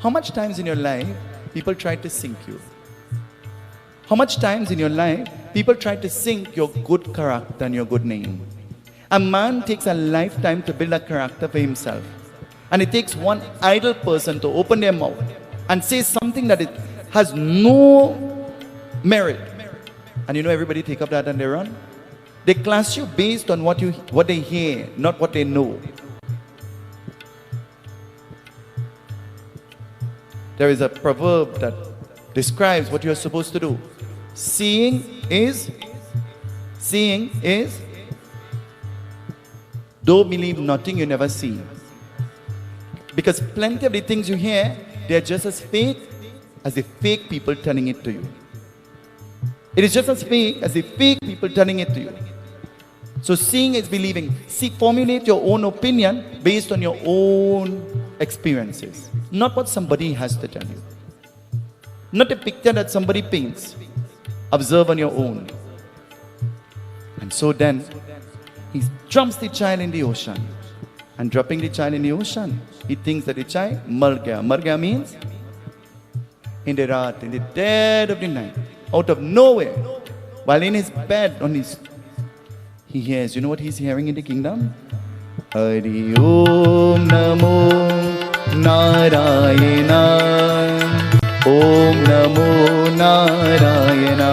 How much times in your life people try to sink you? How much times in your life people try to sink your good character and your good name? A man takes a lifetime to build a character for himself. And it takes one idle person to open their mouth and say something that it has no merit. And everybody take up that and they run. They class you based on what they hear, not what they know. There is a proverb that describes what you are supposed to do. Seeing is, don't believe nothing you never see. Because plenty of the things you hear, they are just as fake as the fake people telling it to you. It is just as fake as the fake people telling it to you. So seeing is believing. Formulate your own opinion based on your own experiences. Not what somebody has to tell you. Not a picture that somebody paints. Observe on your own. And so then, he jumps the child in the ocean. And dropping the child in the ocean, he thinks that the child, mar gaya. Mar gaya means, in the raat, in the dead of the night, out of nowhere, while in his bed, he hears, you know what he's hearing in the kingdom? Hari Om Namo Narayana, Om Namo Narayana,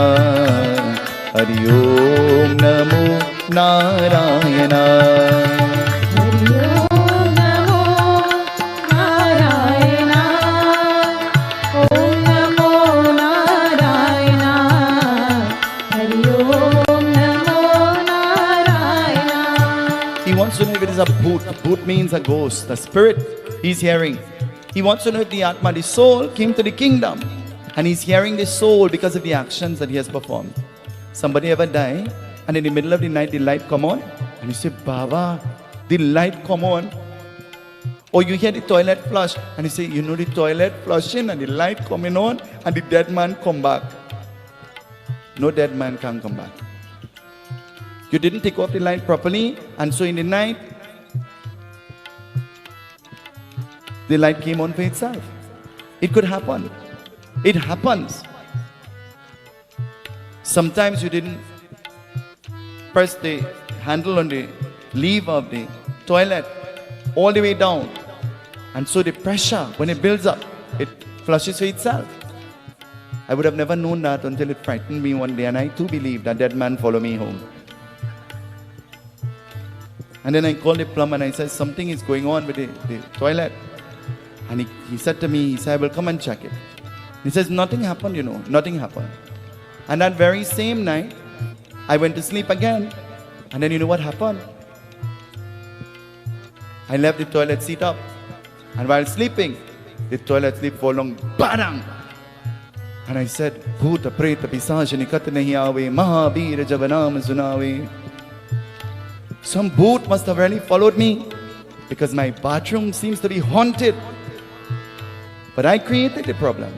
Hari Om Namo Narayana. He wants to know if it is a bhoot. Bhoot means a ghost, a spirit. He's hearing. He wants to know if the Atma, the soul, came to the kingdom. And he's hearing the soul because of the actions that he has performed. Somebody ever die, and in the middle of the night, the light come on. And you say, Baba, the light come on. Or you hear the toilet flush, and you say, the toilet flushing, and the light coming on, and the dead man come back. No dead man can come back. You didn't take off the light properly, and so in the night, the light came on for itself. It could happen. It happens. Sometimes you didn't press the handle on the lever of the toilet all the way down. And so the pressure, when it builds up, it flushes for itself. I would have never known that until it frightened me one day, and I too believed that dead man followed me home. And then I called the plumber and I said, something is going on with the toilet. And he said to me, I will come and check it. He says, nothing happened, nothing happened. And that very same night, I went to sleep again. And then you know what happened? I left the toilet seat up. And while sleeping, the toilet seat fall on, badang! And I said, Bhuta preta pisaj nikat nahi aave, Mahabir javanam sunave. Some bhoot must have really followed me, because my bathroom seems to be haunted. But I created the problem.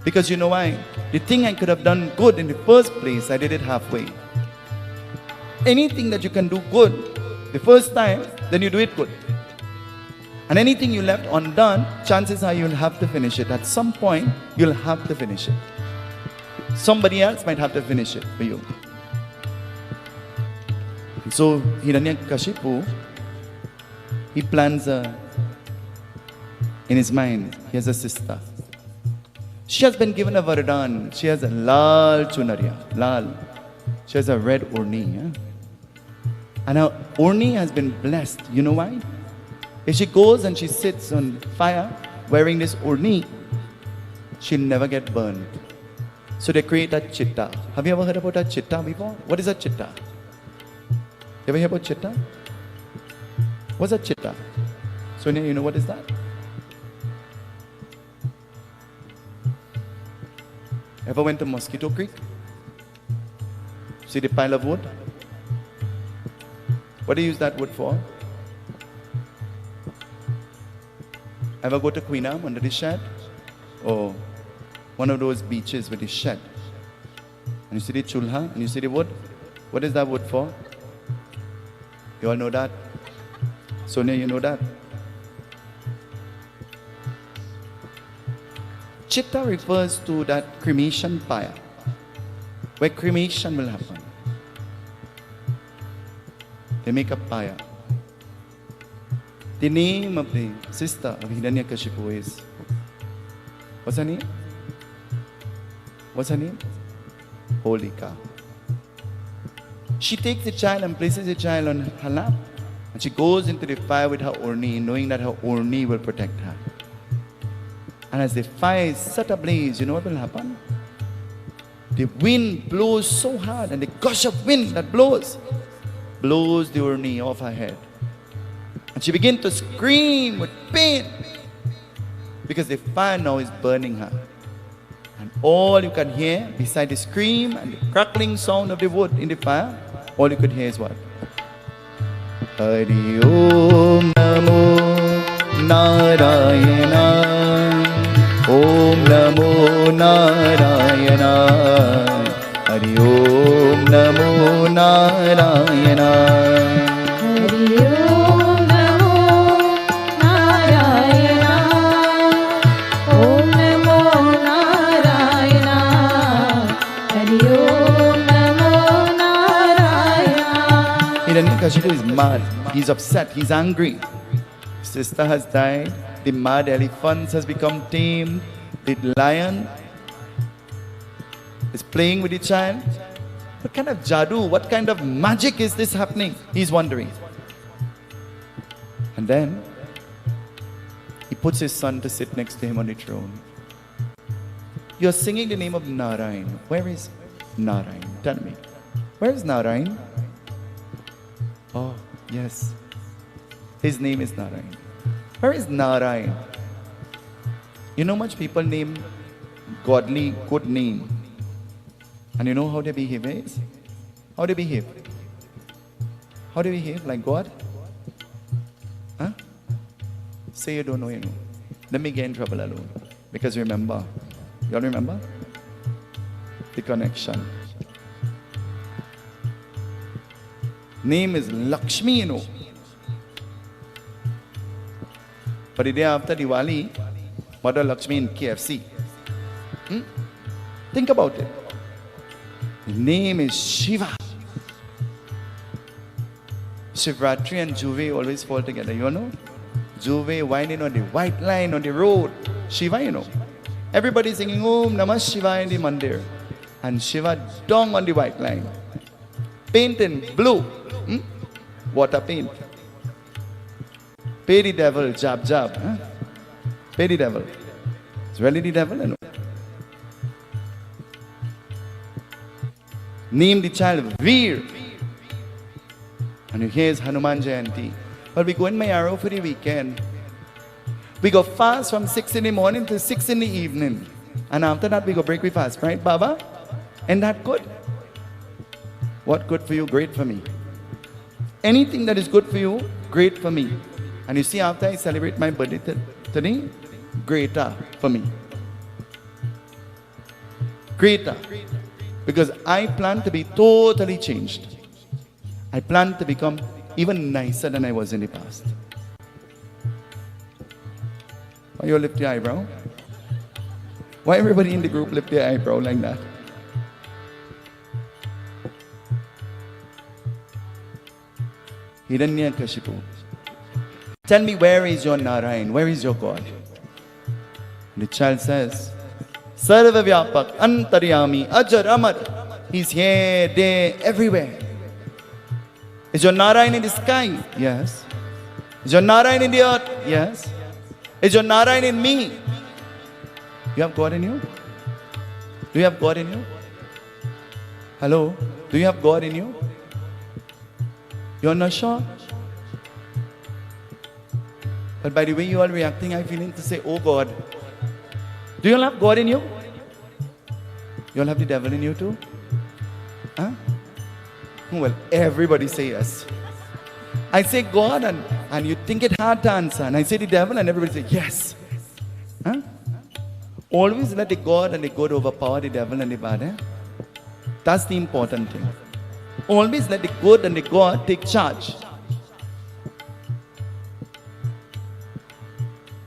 Because you know why? The thing I could have done good in the first place, I did it halfway. Anything that you can do good the first time, then you do it good. And anything you left undone, chances are you'll have to finish it. At some point, you'll have to finish it. Somebody else might have to finish it for you. So Hiranyakashipu, he plans in his mind, he has a sister. She has been given a vardhan. She has a lal chunarya, lal. She has a red urni. Yeah? And her urni has been blessed. You know why? If she goes and she sits on fire wearing this urni, she'll never get burned. So they create a chitta. Have you ever heard about a chitta before? What is a chitta? You ever hear about chitta? What's a chitta? Sonia, you know what is that? Ever went to Mosquito Creek? See the pile of wood? What do you use that wood for? Ever go to Queenam under the shed? Or one of those beaches with the shed? And you see the chulha and you see the wood? What is that wood for? You all know that? Sonia, you know that? Chitta refers to that cremation pyre, where cremation will happen. They make a pyre. The name of the sister of Hiranyakashipu is, what's her name? What's her name? Holika. She takes the child and places the child on her lap, and she goes into the fire with her orni, knowing that her orni will protect her. And as the fire is set ablaze, you know what will happen? The wind blows so hard, and the gush of wind that blows the urni off her head. And she begins to scream with pain because the fire now is burning her. And all you can hear, beside the scream and the crackling sound of the wood in the fire, all you could hear is what? Hari Om Namo Narayana. Om Namo Narayana. Hari Om Namo Narayana. Hari Om Namo Narayana. Om Namo Narayana. Hari Om Namo Narayana. Hiranyakashipu is mad. He's upset. He's angry. Sister has died. The mad elephant has become tame. The lion is playing with the child. What kind of jadoo, what kind of magic is this happening? He's wondering. And then he puts his son to sit next to him on the throne. You're singing the name of Narayan. Where is Narayan? Tell me. Where is Narayan? Oh, yes. His name is Narayan. Where is Narayan? You know much people name godly, good name. And you know how they behave is? How they behave? How they behave? Like God? Huh? Say you don't know, you know. Let me get in trouble alone. Because remember, you all remember? The connection. Name is Lakshmi, you know. But the day after Diwali, Mother Lakshmi in KFC. Think about it. The name is Shiva. Shivratri and Juve always fall together, you know? Juve winding on the white line on the road. Shiva, you know. Everybody singing Om Namah Shiva in the mandir. And Shiva dong on the white line. Paint in blue. Water paint. Pay the devil, jab, jab. Huh? Pay the devil. It's really the devil, you know. Name the child Veer. And you hear Hanuman Jayanti. But we go in Mayaro for the weekend. We go fast from 6 in the morning to 6 in the evening. And after that we go break we fast, right, Baba? Ain't that good? What good for you? Great for me. Anything that is good for you, great for me. And you see, after I celebrate my birthday today, greater for me. Greater. Because I plan to be totally changed. I plan to become even nicer than I was in the past. Why you lift your eyebrow? Why everybody in the group lift their eyebrow like that? Hiranyakashipu. Tell me, where is your Narayan? Where is your God? And the child says, Sarva Vyapak, Antaryami, Ajar Amar. He's here, there, everywhere. Is your Narayan in the sky? Yes. Is your Narayan in the earth? Yes. Is your Narayan in me? You have God in you? Do you have God in you? Hello? Do you have God in you? You're not sure? But by the way you are reacting, I feel to say, oh God. Do you all have God in you? You all have the devil in you too? Huh? Well, everybody say yes. I say God and you think it hard to answer. And I say the devil and everybody say yes. Huh? Always let the God and the good overpower the devil and the bad. Eh? That's the important thing. Always let the good and the God take charge.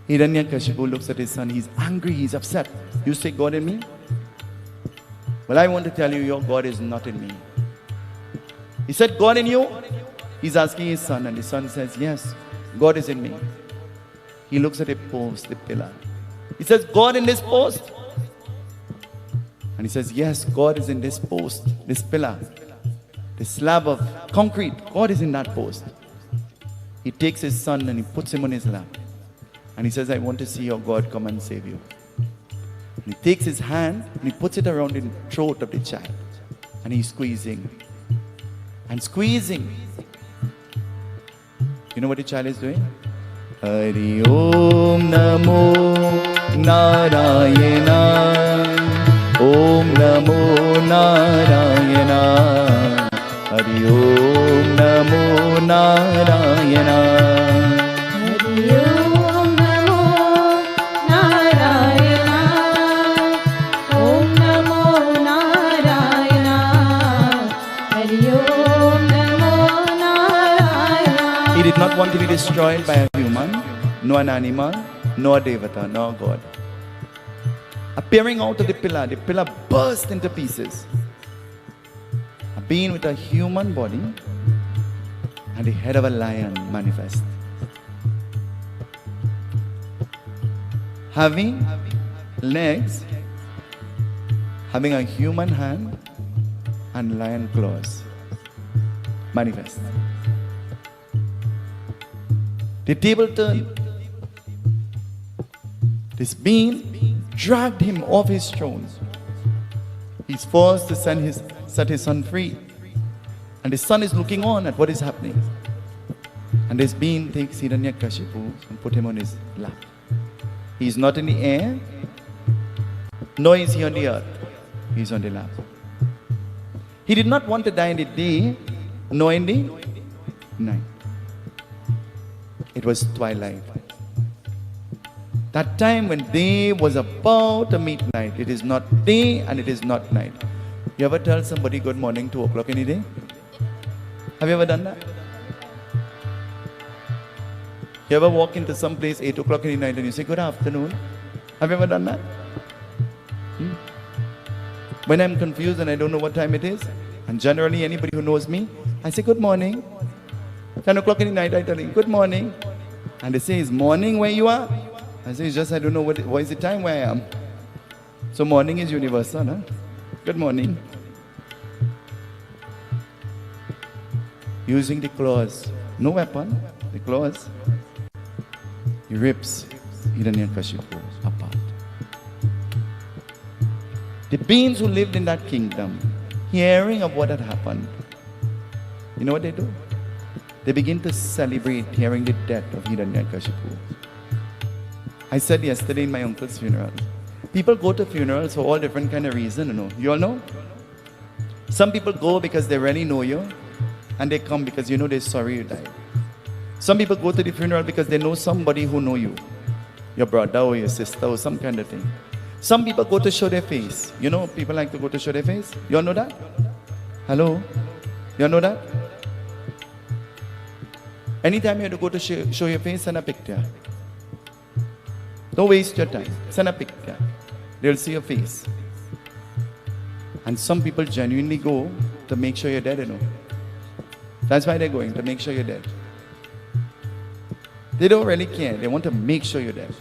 Hiranyakashipu looks at his son. He's angry. He's upset. You say God in me? Well, I want to tell you, your God is not in me. He said, God in you? He's asking his son, and the son says, yes, God is in me. He looks at a post, the pillar. He says, God in this post? And he says, yes, God is in this post, this pillar, this slab of concrete. God is in that post. He takes his son and he puts him on his lap. And he says, I want to see your God come and save you. And he takes his hand and he puts it around the throat of the child. And he's squeezing. And squeezing. You know what the child is doing? Hari Om Namo Narayana. Om Namo Narayana. Hari Om Namo Narayana. Hari Om Namo Narayana. Om Namo Narayana. Hari Om Namo Narayana. He did not want to be destroyed by a human, no an animal, no a devata, no a God. Appearing out of the pillar burst into pieces. A being with a human body and the head of a lion manifest. Having legs, having a human hand and lion claws manifest. The table turned. This being dragged him off his throne. He's forced to set his son free. And the son is looking on at what is happening. And this being takes Hiranyakashipu and put him on his lap. He's not in the air, nor is he on the earth. He's on the lap. He did not want to die in the day, nor in the night. It was twilight. That time when day was about to meet night. It is not day and it is not night. You ever tell somebody good morning 2 o'clock in the day? Have you ever done that? You ever walk into some place 8 o'clock in the night and you say good afternoon? Have you ever done that? When I'm confused and I don't know what time it is, and generally anybody who knows me, I say good morning. 10 o'clock in the night I tell you good morning. And they say, is morning where you are? I say, it's just I don't know what is the time where I am. So morning is universal, huh? Good morning. Using the claws, no weapon, the claws. He rips Hiranyakashipu apart. The beings who lived in that kingdom, hearing of what had happened, you know what they do? They begin to celebrate hearing the death of Hiranyakashipu. I said yesterday in my uncle's funeral, people go to funerals for all different kind of reasons, you know. You all know? Some people go because they really know you, and they come because you know they're sorry you died. Some people go to the funeral because they know somebody who know you, your brother or your sister or some kind of thing. Some people go to show their face. You know, people like to go to show their face. You all know that? Hello? You all know that? Anytime you have to go to show your face, send a picture. Don't waste your time. Send a picture. They'll see your face. And some people genuinely go to make sure you're dead, you know. That's why they're going, to make sure you're dead. They don't really care. They want to make sure you're dead.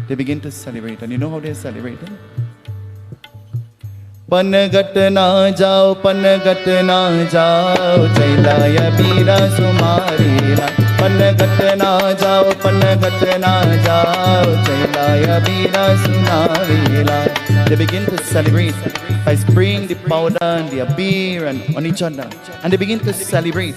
They begin to celebrate. And you know how they're celebrating? Panagat na jao, Chailaya Bira Sumarila. पनगत ना जाओ, पनगत ना जाओ, चैलाया बीरा सुनावेला. They begin to celebrate by spraying the powder and the abir and on each other. And they begin to celebrate.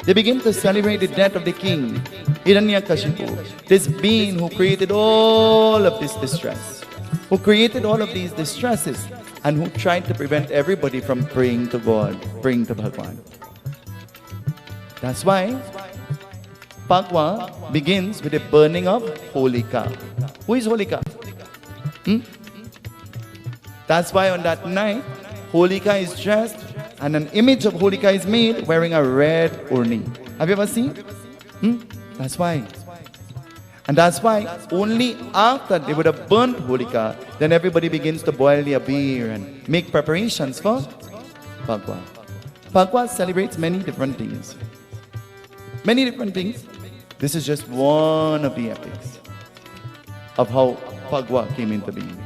They begin to celebrate the death of the king, Hiranyakashipu, this being who created all of this distress, who created all of these distresses, and who tried to prevent everybody from praying to God, praying to Bhagwan. That's why Phagwa begins with the burning of Holika. Who is Holika? That's why on that night, Holika is dressed and an image of Holika is made wearing a red urni. Have you ever seen? That's why. And that's why only after they would have burnt Holika, then everybody begins to boil the abir and make preparations for Phagwa. Phagwa celebrates many different things. Many different things. This is just one of the epics of how Phagwa came into being.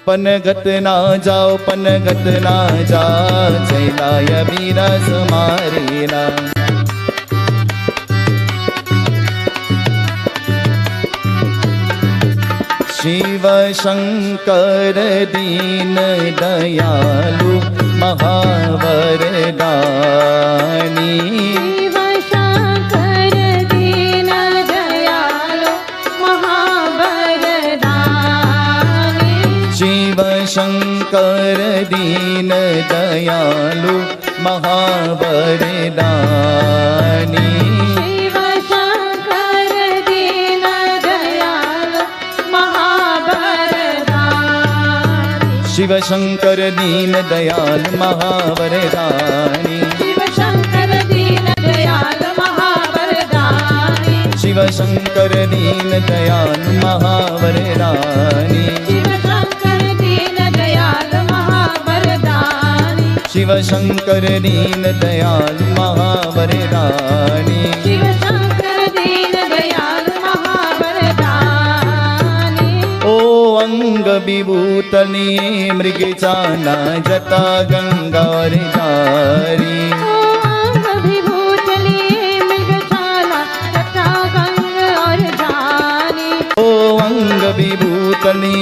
पनगत ना जाओ, पनगत ना जाओ, चैलाया बीरा समारेला. शिव शंकर दीन दयालु महावरदानी. शिव शंकर दीन दयालु महावरदानी. शिव शंकर दीन दयालु महावरदानी. शिव शंकर दीन दयालु महावरदानी. शिव शंकर दीन दयाल महावरदानी. शिव शंकर दीन दयाल महावरदानी. शिव शंकर दीन दयाल महावरदानी. शिव शंकर दीन दयाल महावरदानी. शिव शंकर दीन दयाल महावरदानी. शिव शंकर दीन दयाल महावरदानी. ओ अंग विभूतने मृगचाना जटा गंगार जारी. अंग विभूतले मृगशाला जटा गंग और जानी. ओ अंग विभूतने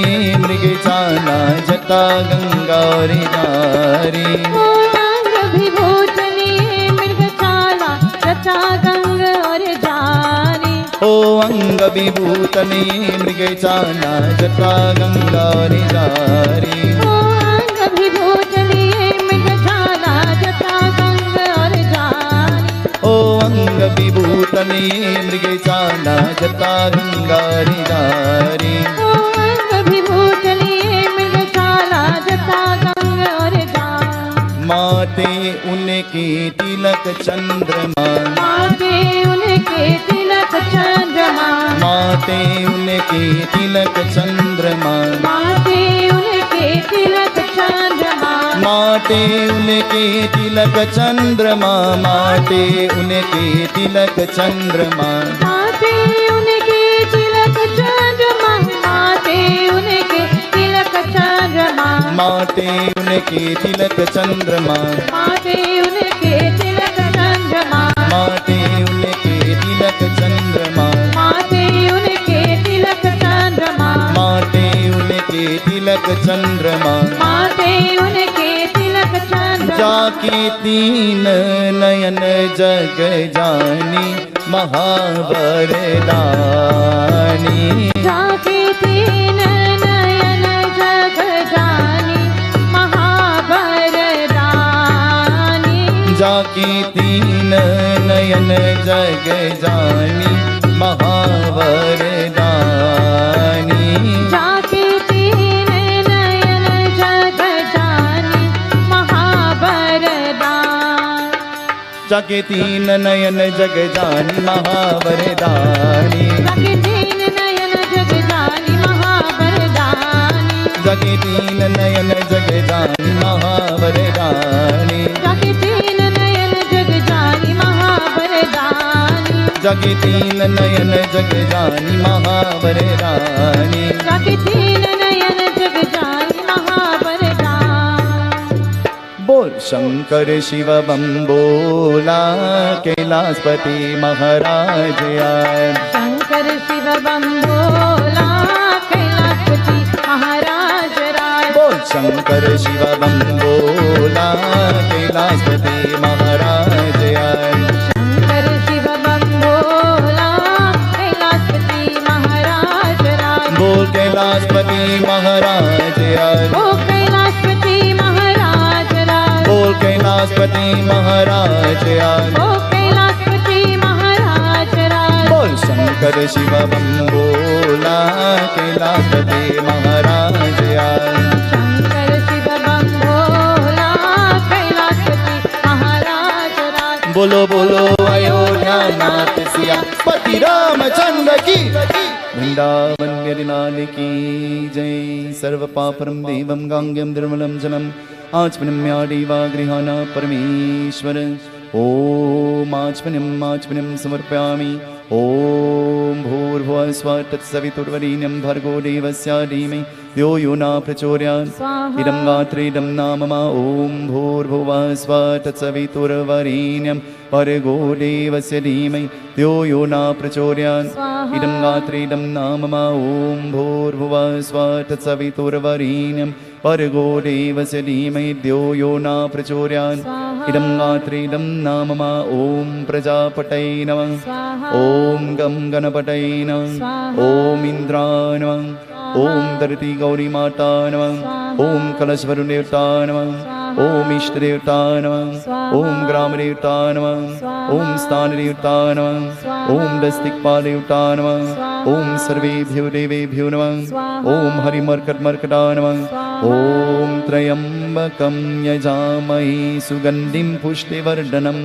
मृगचाना जटा गंगार जारी. ओ अंग विभूतले मृगशाला जटा गंग और जानी. ओ अंग विभूतने मृगचाना जटा गंगार जारी. ओ अंग विभूतले मृगशाला जटा गंग और जानी. ओ अंग विभूतने मृगचाना जटा गंगार जारी. ओ अंग विभूतले मृगशाला जटा गंग और जानी. माते उनके तिलक चंद्रमा. माथे उनके तिलक चंद्रमा. माते उनके तिलक चंद्रमा. माथे उनके तिलक चंद्रमा. माते उनके तिलक चंद्रमा. माते उनके तिलक चंद्रमा. माथे उनके तिलक चंद्रमा. माथे उनके तिलक चंद्रमा. माते उनके तिलक चंद्रमा. माथे उनके तिलक चंद्रमा. माते उनके तिलक चंद्रमा. माथे उनके तिलक चंद्रमा. माते उनके तिलक चंद्रमा. माथे उनके तिलक चंद्रमा. जाके तीन नयन जग जानी महावरदानी. जाके तीन नयन जग जानी महावरदानी. जाके तीन नयन जग जानी महावरदानी. जाके तीन नयन जग जानी महावरदानी. जाके तीन नयन जग जानी महावरदानी. जाके तीन नयन जग जानी महावरदानी. जाके तीन नयन जग जानी महावरदानी. जाके तीन नयन जग जानी महावरदानी. जाके तीन नयन जग जानी महावरदानी. जाके तीन नयन जग जानी महावरदानी. बोल शंकर शिव बम बोला कैलाशपति महाराज आए। शंकर शिव बम बोला कैलाशपति महाराज राय। बोल शंकर शिव बम बोला कैलाशपति महाराज आए। शंकर शिव बम बोला कैलाशपति महाराज राय। बोल कैलाशपति महाराज आए। ओ कैलाशपति महाराज राय। बोल कैलाशपति महाराज आए। ओ कैलाशपति महाराज राय। बोल शंकर शिव बम बोला कैलाशपति महाराज आए। शंकर शिव बम बोला कैलाशपति महाराज राय। बोलो बोलो अयोध्या नाथ सिया पति रामचंद्र की। वृंदावन गिरिनाथ की जय। सर्व पापरम देवम गांग्यम निर्मलम जलम आचमनम्यादेवा गृहाणा परमेश्वर। ओम आचमनम समर्पयामि। ओम भूर्भुवः स्वः तत्सवितुर्वरेण्यं भर्गो देवस्य धीमहि यो यो न प्रचोदयात्। स्वाहा। इदं गात्रे इदं नाम मा। ओम भूर्भुवः स्वः तत्सवितुर्वरेण्यं भर्गो देवस्य धीमहि यो यो न प्रचोदयात्। स्वाहा। इदं गात्रे इदं नाम मा। ओम भूर्भुवः स्वः तत्सवितुर्वरेण्यं भर्गो देवस्य धीमहि यो यो न प्रचोदयात्। स्वाहा। इदं गात्रे इदं नाम मा। ओम प्रजापतये नमः। स्वाहा। ओम गं गणपतये नमः। स्वाहा। ओम इंद्राय नमः। ओम धरती गौरी माता नमः। स्वाहा। ओम कलशवरु देवता नमः। स्वाहा। ओम इष्ट देवता नमः। स्वाहा। ओम ग्राम देवता नमः। स्वाहा। ओम स्थान देवता नमः। स्वाहा। ओम दस्तिकपाल देवता नमः। स्वाहा। ओम सर्वेभ्यो देवेभ्यो नमः। स्वाहा। ओम हरिमर्कटमर्कटा नमः। स्वाहा। ओम त्र्यंबकं यजामहे सुगंधिं पुष्टिवर्धनम्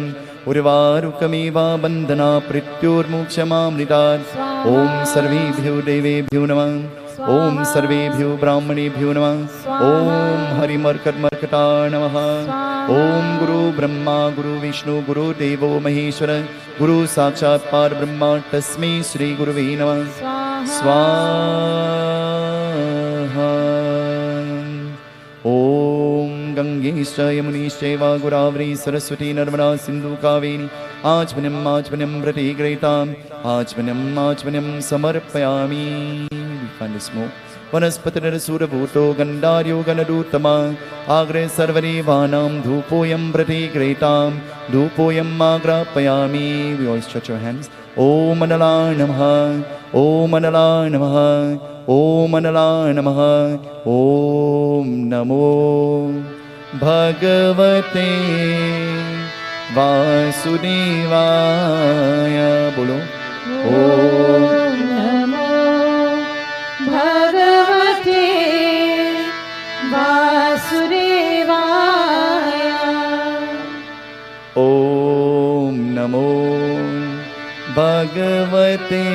उर्वारुकमेव बन्धना मृत्योर्मोक्षमामृतात्। स्वाहा। ओम सर्वेभ्यो देवेभ्यो नमः। स्वाहा। ओम सर्वेभ्यो ब्राह्मणेभ्यो नमः। स्वाहा। ओम हरिमर्कटमर्कटा नमः। स्वाहा। ओम गुरु ब्रह्मा गुरु विष्णु गुरु देवो महेश्वर गुरु साक्षात् परब्रह्म तस्मै श्री गुरुवे नमः। स्वाहा। स्वाहा। ओम गंगेश्च यमुनेश्चैव गोदावरी सरस्वती नर्मदा सिंधु कावेरी आचमनम प्रतिग्रहीताम् आचमनम समर्पयामि। वनस्पतिरसूरभूतो गन्धार्यो गणदूतमा agro सर्वदेवानां धूपोऽयं प्रतिगृहीतां धूपोऽयं आग्रापयामि। We all stretch our hands. Om Anala Namaः. Om Anala Namaः. Om Anala Namaः. Om Namo Bhagavate Vasudevaya. बोलो ओम नमो भगवते वासुदेवाय। ओम नमो भगवते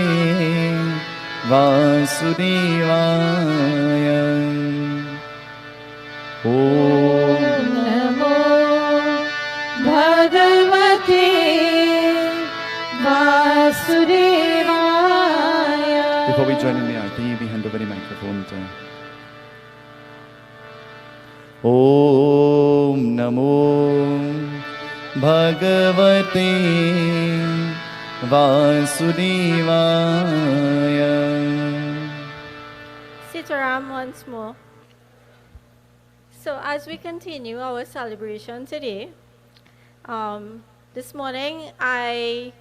वासुदेवाय। ओम नमो भगवते वासुदेवाय। Before we join in the arti, we hand over the microphone to Om Namo Bhagavate Vasudevaya. Sitaram once more. So as we continue our celebration today, this morning I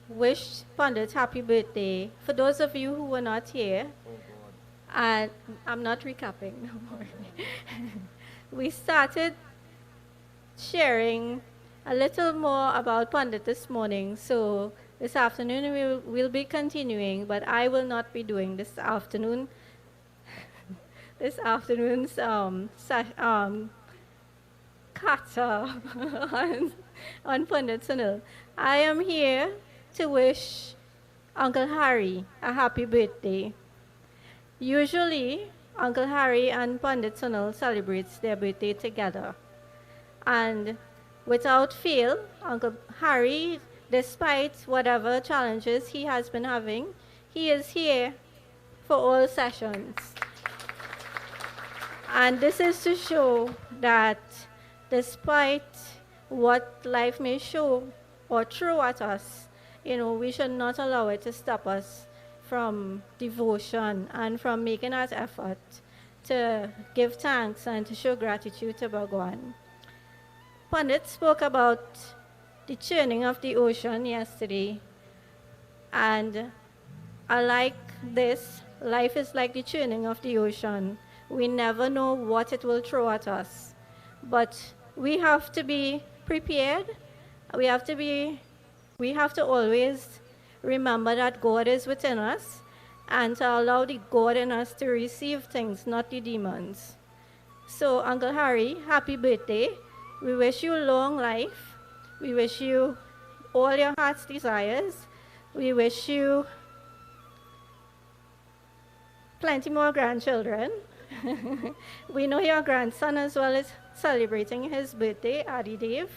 wished Pandit happy birthday. For those of you who were not here, and I'm not recapping, don't worry. We started sharing a little more about Pandit this morning. So this afternoon we'll be continuing, but I will not be doing this afternoon. This afternoon's kata on Pandit Sunil. I am here to wish Uncle Harry a happy birthday. Usually, Uncle Harry and Pandit Sunil celebrates their birthday together. And without fail, Uncle Harry, despite whatever challenges he has been having, he is here for all sessions. And this is to show that despite what life may show or throw at us, we should not allow it to stop us from devotion and from making that effort to give thanks and to show gratitude to Bhagwan. Pandit spoke about the churning of the ocean yesterday, and I like this. Life is like the churning of the ocean. We never know what it will throw at us, but we have to be prepared. We have to always remember that God is within us and to allow the God in us to receive things, not the demons. So, Uncle Harry, happy birthday. We wish you long life. We wish you all your heart's desires. We wish you plenty more grandchildren. We know your grandson as well is celebrating his birthday, Adi Dev.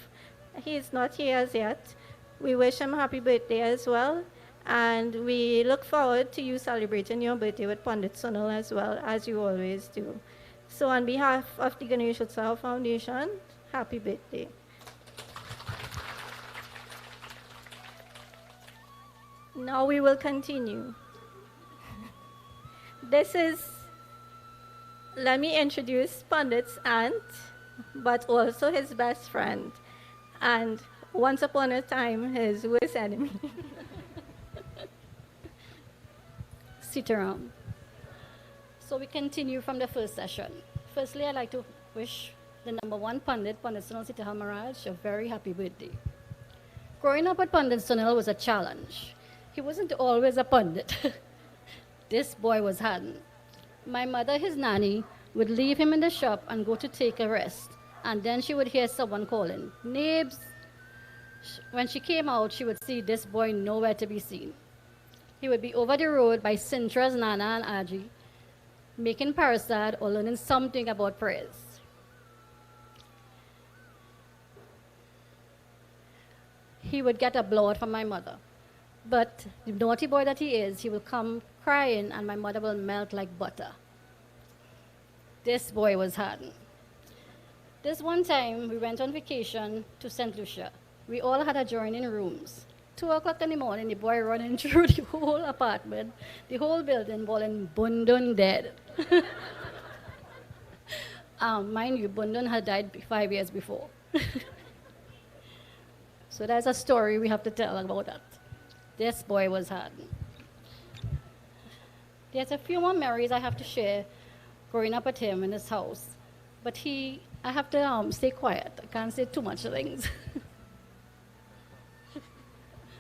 He is not here as yet. We wish him happy birthday as well. And we look forward to you celebrating your birthday with Pandit Sunil as well, as you always do. So on behalf of the Ganesh Utsav Foundation, happy birthday. Now we will continue. Let me introduce Pandit's aunt, but also his best friend, and once upon a time, his worst enemy. Sitaram. So we continue from the first session. Firstly, I'd like to wish the number one Pandit, Pandit Sunil Seetahal Maharaj, a very happy birthday. Growing up with Pandit Sunil was a challenge. He wasn't always a Pandit. This boy was hardened. My mother, his nanny, would leave him in the shop and go to take a rest. And then she would hear someone calling, "Nibs." When she came out, she would see this boy nowhere to be seen. He would be over the road by Sintra's Nana and Aji, making parasad or learning something about prayers. He would get a blowout from my mother. But the naughty boy that he is, he will come crying and my mother will melt like butter. This boy was hardened. This one time, we went on vacation to St. Lucia. We all had adjoining rooms. 2 o'clock in the morning, the boy running through the whole apartment, the whole building, bawling, "Bundun dead." Mind you, Bundun had died 5 years before. So there's a story we have to tell about that. This boy was hardened. There's a few more memories I have to share growing up with him in his house. But I have to stay quiet. I can't say too much things.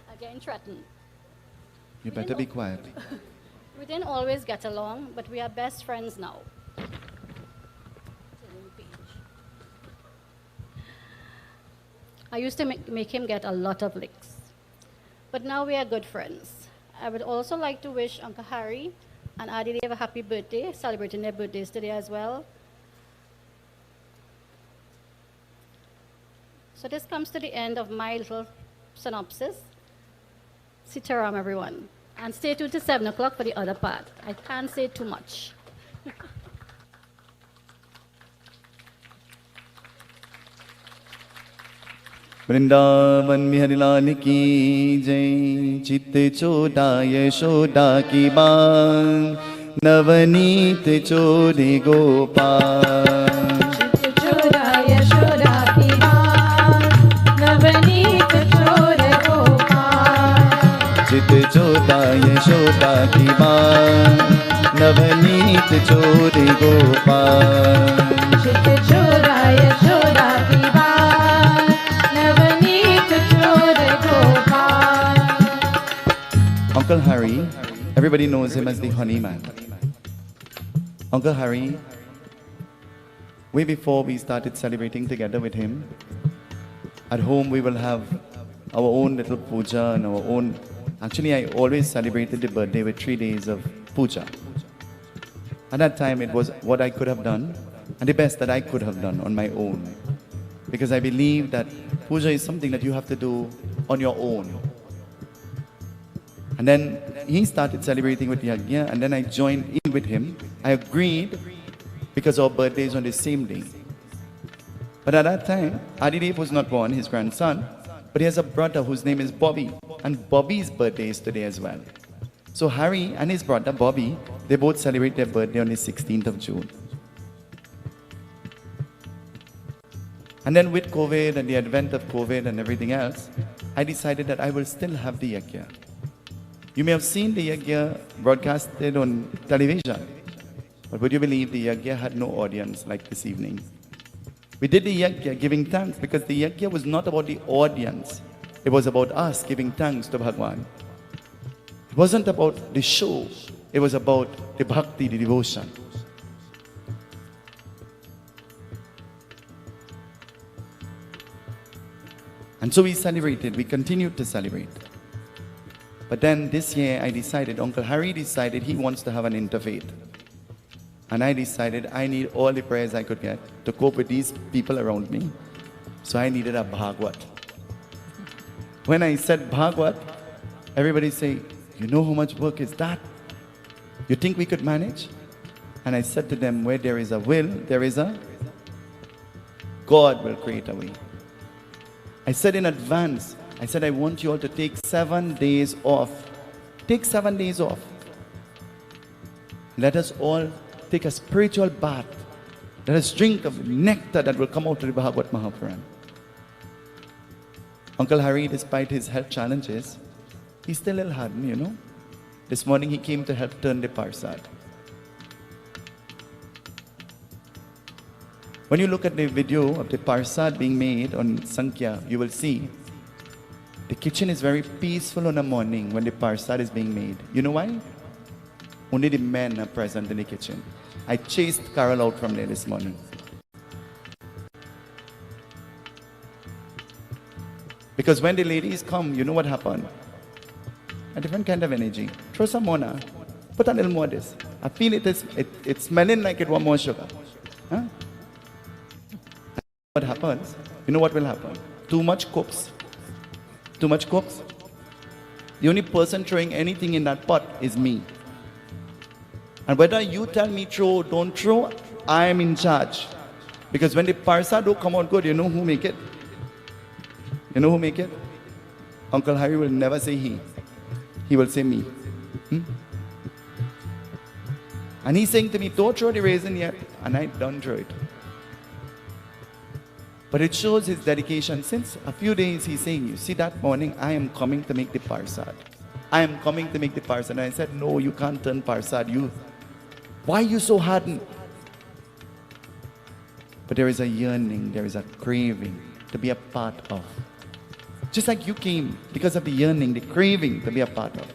I'm getting threatened. You better be quiet. We didn't always get along, but we are best friends now. I used to make him get a lot of licks. But now we are good friends. I would also like to wish Uncle Harry and Adi Dev a happy birthday, celebrating their birthdays today as well. So this comes to the end of my little synopsis. Sitaram, everyone. And stay tuned to 7 o'clock for the other part. I can't say too much. Vrindavan Bihari लाल की जय। चित्त चोदा यशोदा की बान, नवनीत चोरे गोपाल। चित्त चोरा यशोदा की बान, नवनीत चोर गोपाल। चित्त चोदा यशोदा की बान, नवनीत चोरे गोपाल। चित्त चोरा यशोदा की बान, नवनीत चोर Gopal. Uncle Harry, everybody knows him as the honey man. Uncle Harry, way before we started celebrating together with him, at home we will have our own little puja and our own. Actually, I always celebrated the birthday with 3 days of puja. At that time, it was what I could have done and the best that I could have done on my own. Because I believe that puja is something that you have to do on your own. And then he started celebrating with Yagna, and then I joined in with him. I agreed because our birthdays on the same day. But at that time, Adidev was not born, his grandson, but he has a brother whose name is Bobby. And Bobby's birthday is today as well. So Harry and his brother Bobby, they both celebrate their birthday on the 16th of June. And then with COVID and the advent of COVID and everything else, I decided that I will still have the Yagya. You may have seen the Yagya broadcasted on television, but would you believe the Yagya had no audience like this evening? We did the Yagya giving thanks because the Yagya was not about the audience. It was about us giving thanks to Bhagwan. It wasn't about the show. It was about the bhakti, the devotion. And so we celebrated, we continued to celebrate. But then this year I decided, Uncle Harry decided he wants to have an interfaith. And I decided I need all the prayers I could get to cope with these people around me. So I needed a Bhagwat. When I said Bhagwat, everybody say, you know how much work is that? You think we could manage? And I said to them, where there is a will, there is a God will create a way. I said in advance, I said I want you all to take 7 days off. Take 7 days off. Let us all take a spiritual bath. Let us drink of nectar that will come out of the Bhagwat Mahapuran. Uncle Harry, despite his health challenges, he still had me, you know. This morning he came to help turn the parsad. When you look at the video of the parsad being made on Sankhya, you will see the kitchen is very peaceful on a morning when the parsad is being made. You know why? Only the men are present in the kitchen. I chased Carol out from there this morning. Because when the ladies come, you know what happened? A different kind of energy. Throw some more now. Put a little more of this. I feel it's smelling like it want more sugar. Huh? What happens? You know what will happen? Too much cooks. Too much cooks. The only person throwing anything in that pot is me. And whether you tell me throw, don't throw, I am in charge. Because when the parsad don't come out good, you know who make it? You know who make it? Uncle Harry will never say he. He will say me. And he's saying to me, don't throw the raisin yet. And I don't throw it. But it shows his dedication. Since a few days he's saying, you see that morning, I am coming to make the parsad. I am coming to make the parsad. And I said, no, you can't turn parsad. Why are you so hardened? But there is a yearning, there is a craving to be a part of. Just like you came because of the yearning, the craving to be a part of.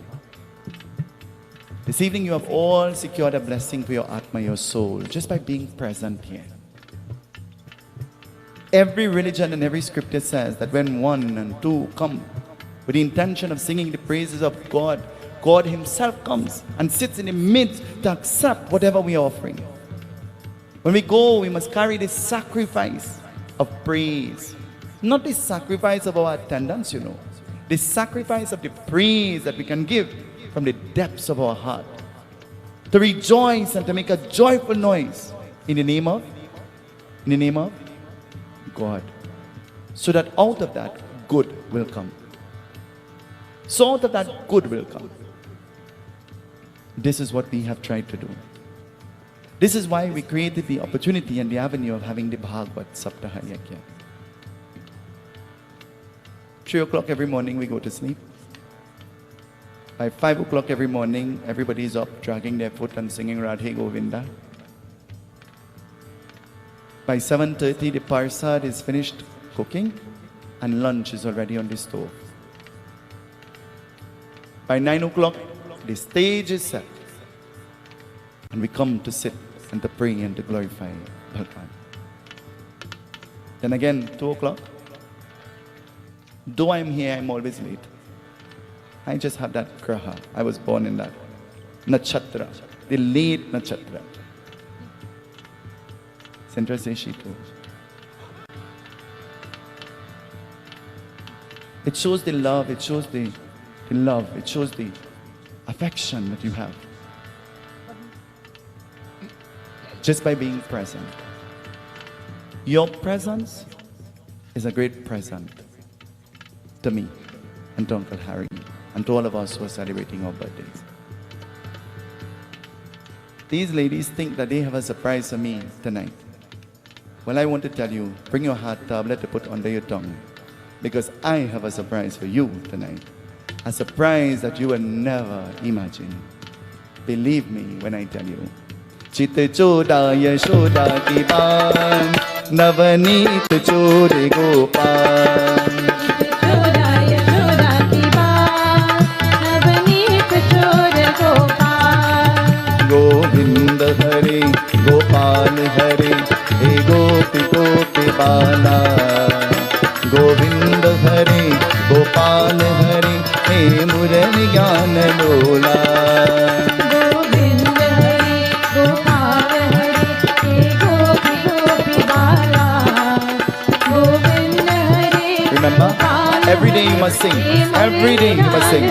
This evening you have all secured a blessing for your Atma, your soul, just by being present here. Every religion and every scripture says that when 1 and 2 come with the intention of singing the praises of God, God himself comes and sits in the midst to accept whatever we are offering. When we go, we must carry this sacrifice of praise. Not the sacrifice of our attendance, you know. The sacrifice of the praise that we can give from the depths of our heart. To rejoice and to make a joyful noise in the name of God. So that out of that, good will come. So out of that, good will come. This is what we have tried to do. This is why we created the opportunity and the avenue of having the Bhagwat Saptaha Yagna. 3 o'clock every morning we go to sleep. By 5 o'clock every morning, everybody is up dragging their foot and singing Radhe Govinda. By 7:30, the parsad is finished cooking and lunch is already on the stove. By 9 o'clock, the stage is set. And we come to sit and to pray and to glorify Bhagwan. Then again, 2 o'clock. Though I am here, I am always late. I just have that graha. I was born in that. Nachatra. The late Nachatra. Center says she too. It shows the love, it shows the love, it shows the affection that you have. Just by being present. Your presence is a great present to me and to Uncle Harry and to all of us who are celebrating our birthdays. These ladies think that they have a surprise for me tonight. Well, I want to tell you, bring your heart tablet to put under your tongue, because I have a surprise for you tonight. A surprise that you will never imagine. Believe me when I tell you. Chit choda yashoda ki baan, navneet chode gopal. Choda yashoda ki baan, navneet chode gopal. Govind Hare, Gopal Hare, He Gopi Gopi Bala. Govind Hare, Gopal Hare, He Murali Gyan Lola. Govind Hare, Gopal Hare, He Gopi Gopi Bala. Govind Hare, Remember, every day you must sing. Every day you must sing.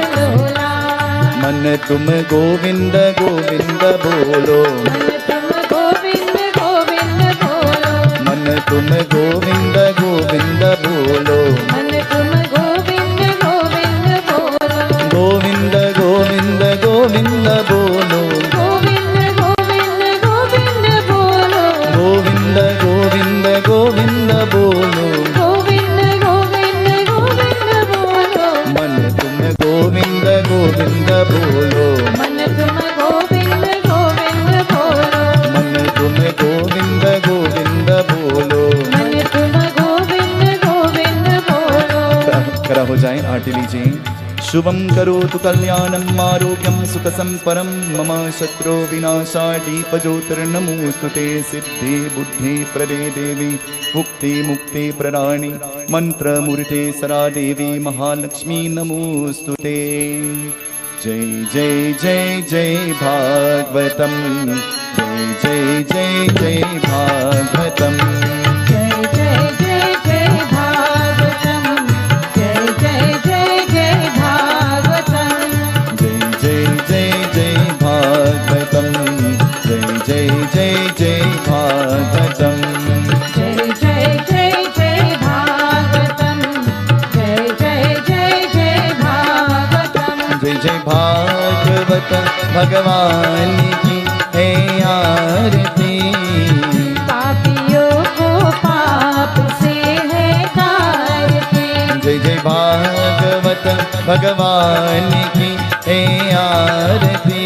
मन तुम गोविंद गोविंद बोलो, मन तुम गोविंद गोविंद बोलो, मन तुम गोविंद गोविंद बोलो, मन तुम गोविंद गोविंद गोविंद बोलो, गोविंद गोविंद गोविंद बोलो, गोविंद गोविंद गोविंद बोलो, मन तुम गोविंद गोविंद बोलो, मन तुम गोविंद गोविंद बोलो, मन तुम गोविंद गोविंद बोलो। मन तुम गोविंद गोविंद बोलो। खड़ा हो जाए, आरती लीजिए। शुभम करोतु कल्याणम आरोग्यम सुख संपरम मम शत्रु विनाशादीपज्योतिर्नमोस्तुते सिद्धि बुद्धि प्रदे देवी मुक्ति मुक्ति प्रदानी मंत्र मूर्ते सदा देवी महालक्ष्मी नमोस्तुते। जय जय जय जय भागवतम, जय जय जय जय भागवतम। जय जय जय जय भागवतम, जय जय जय जय भागवतम, जय जय जय जय भागवतम, जय जय जय जय भागवतम। जय जय जय जय भागवतम, जय जय जय जय भागवतम। जय जय भागवत भगवान की है आरती, पापियों को पाप से है तारती। जय जय भागवत भगवान की है आरती,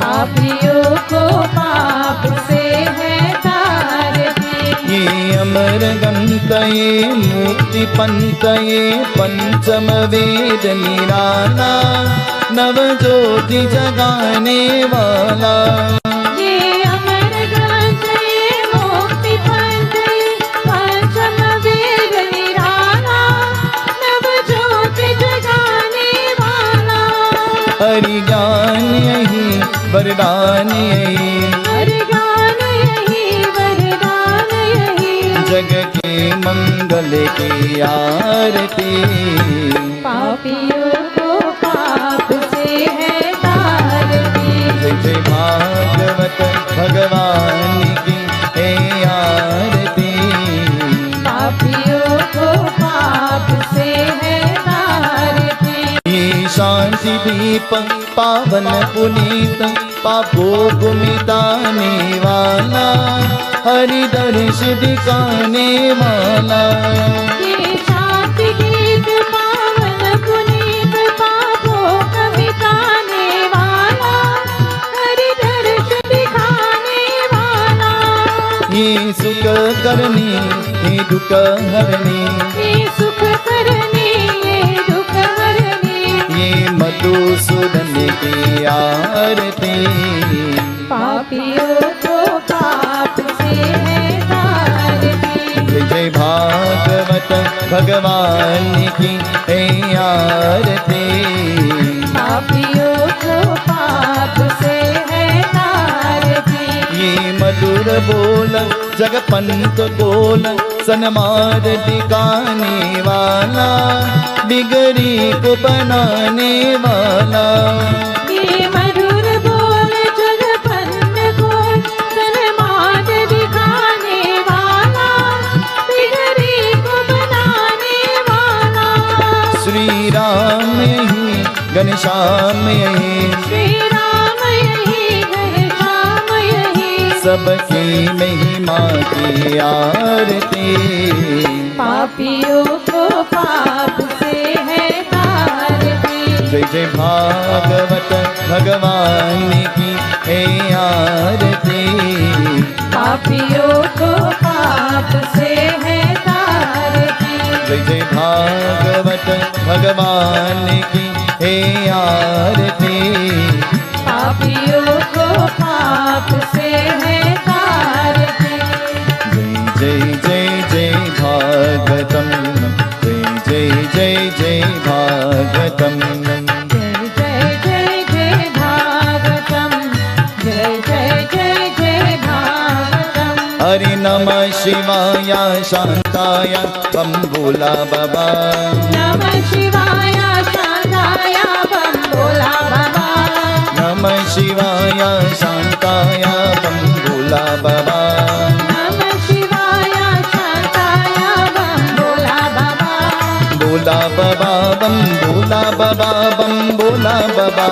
पापियों को पाप से है तारती। ये अमर गंतये मुक्ति पंतये पंचम वेद निराला नव ज्योति जगाने वाला। ये अमर ग्रंथ ये मुक्ति पंथ ये पंचम वेद निराला नव ज्योति जगाने वाला। हरि ज्ञान यही वरदान यही, हरि ज्ञान यही वरदान यही। जग के मंगल की आरती, पापियों को पाप से है तारती। जय जय भागवत भगवान की है आरती, पापियों को पाप से है तारती। ये शांति दीप पावन पुनीत पापों को मिटाने वाला, हरि दर्श दिखाने वाला। ये शांति गीत पावन पुनीत पापों को मिटाने वाला, हरि दर्श दिखाने वाला। ये सुख करनी ये दुख हरनी, ये सुख करनी ये दुख हरनी। ये मधुसूदन की आरती, पापियों को पाप से है तारती। जय जय भागवत भगवान की है आरती, पापियों को पाप से है तारती। ये मधुर बोल जगपंत बोल सनमार दिखाने वाला, बिगड़ी को बनाने वाला। ये मधुर बोल जगपंत बोल सनमार्ग दिखाने वाला, श्री राम यही घनश्याम यही, श्री राम यही घनश्याम यही, सबकी महिमा की आरती। पापियों को पाप से है तारती। जय जय भागवत भगवान की है आरती, पापियों को पाप से है तारती। जय जय भागवत भगवान की है आरती, पापियों को पाप से है तारती। जय जय जय जय भागवतम, जय जय जय जय भागवतम, जय जय जय जय भागवतम, जय जय जय जय भागवतम। हरि नमः शिवाय शांताय बम भोला बाबा, नमः शिवाय शांताय बम भोला बाबा, नमः शिवाय शांताय बम भोला बाबा, नमः शिवाय शांताय बम भोला बाबा, भोला बाबा बम भोला बाबा बम भोला बाबा,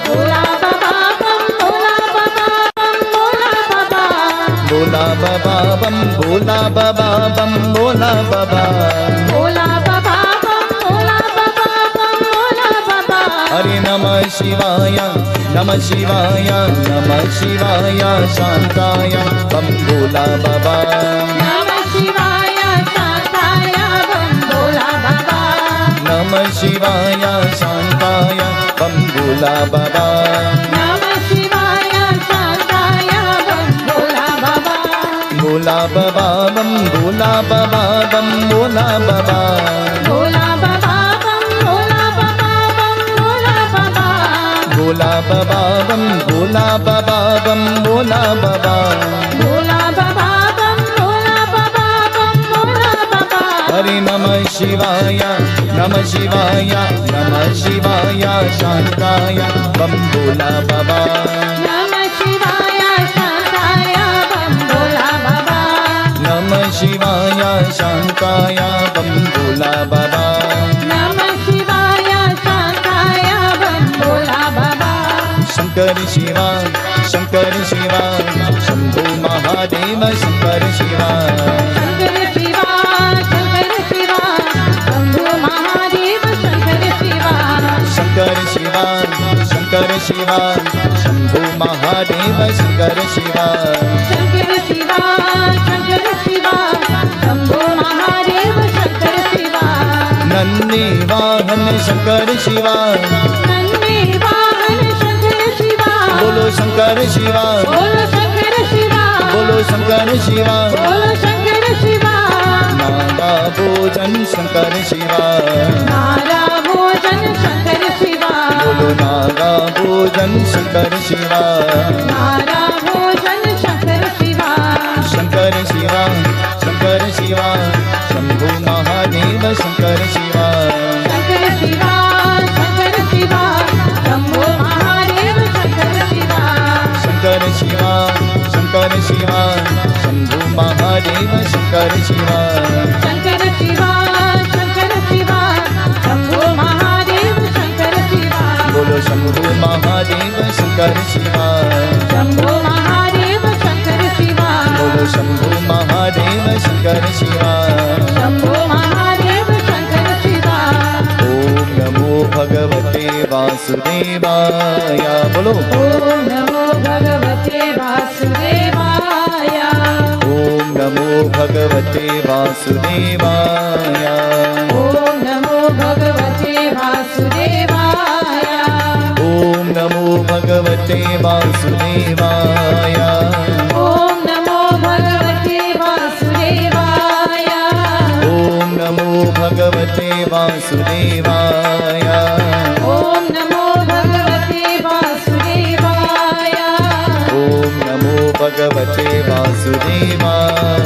भोला बाबा बम भोला बाबा बम भोला बाबा, भोला बाबा बम भोला बाबा बम भोला बाबा, भोला बाबा बम भोला बाबा बम भोला बाबा। हरि नमः शिवाय नमः शिवाय नमः शिवाय शांताय बम भोला बाबा, नमः शिवाय शांताय बम भोला बाबा, नमः शिवाय शांताय बम भोला बाबा, नमः शिवाय शांताय बम भोला बाबा, भोला बाबा बम भोला बाबा बम भोला बाबा, भोला बाबा बम भोला बाबा बम भोला बाबा, भोला बाबा बम भोला बाबा बम भोला बाबा, भोला बाबा बम भोला बाबा बम भोला बाबा। हरि नमः शिवाय नमः शिवाय नमः शिवाय शांताय बम भोला बाबा, नमः शिवाय शांताय बम भोला बाबा, नमः शिवाय शांताय बम भोला बाबा, नमः शिवाय शांताय बम भोला बाबा। शंकर शिवा शंकर शिवा शंभो महादेव शंकर शिवा, शंकर शिवा शंकर शिवा शंभो महादेव शंकर शिवा, शंकर शिवा शंकर शिवा शंभो महादेव शंकर शिवा, शंकर शिवा शंकर शिवा शंभो महादेव शंकर शिवा, नन्हे वाहन शंकर शिवा, नन्हे वाहन शंकर शिवा, बोलो शंकर शिवा, बोलो शंकर शिवा, बोलो शंकर शिवा, बोलो शंकर शिवा। नागा भोजन शंकर शिवा, नारा भोजन शंकर शिवा, बोलो नागा भोजन शंकर शिवा, नारा भोजन शंकर शिवा, शंकर शिवा शंकर शिवा शंभो महादेव शंकर शिवा, शंकर शिवा शंकर शिवा शंभो महादेव शंकर शिवा, शंकर शिवा शंकर शिवा शंभो महादेव शंकर शिवा, शंकर शिवा शंकर शिवा शंभो महादेव शंकर शिवा, बोलो शंभो महादेव शंकर शिवा, शंभो महादेव शंकर शिवा, बोलो शंभो महादेव शंकर शिवा, शंभो महादेव शंकर शिवा। ओम नमो भगवते वासुदेवाय, बोलो ओम नमो भगवते वासुदेवाय, ओम नमो भगवते वासुदेवाय, ओम नमो भगवते वासुदेवाय, ओम नमो भगवते वासुदेवाय, ओम नमो भगवते वासुदेवाय, ओम नमो भगवते वासुदेवाय, ओम नमो भगवते वासुदेवाय, ओम नमो भगवते वासुदेवाय,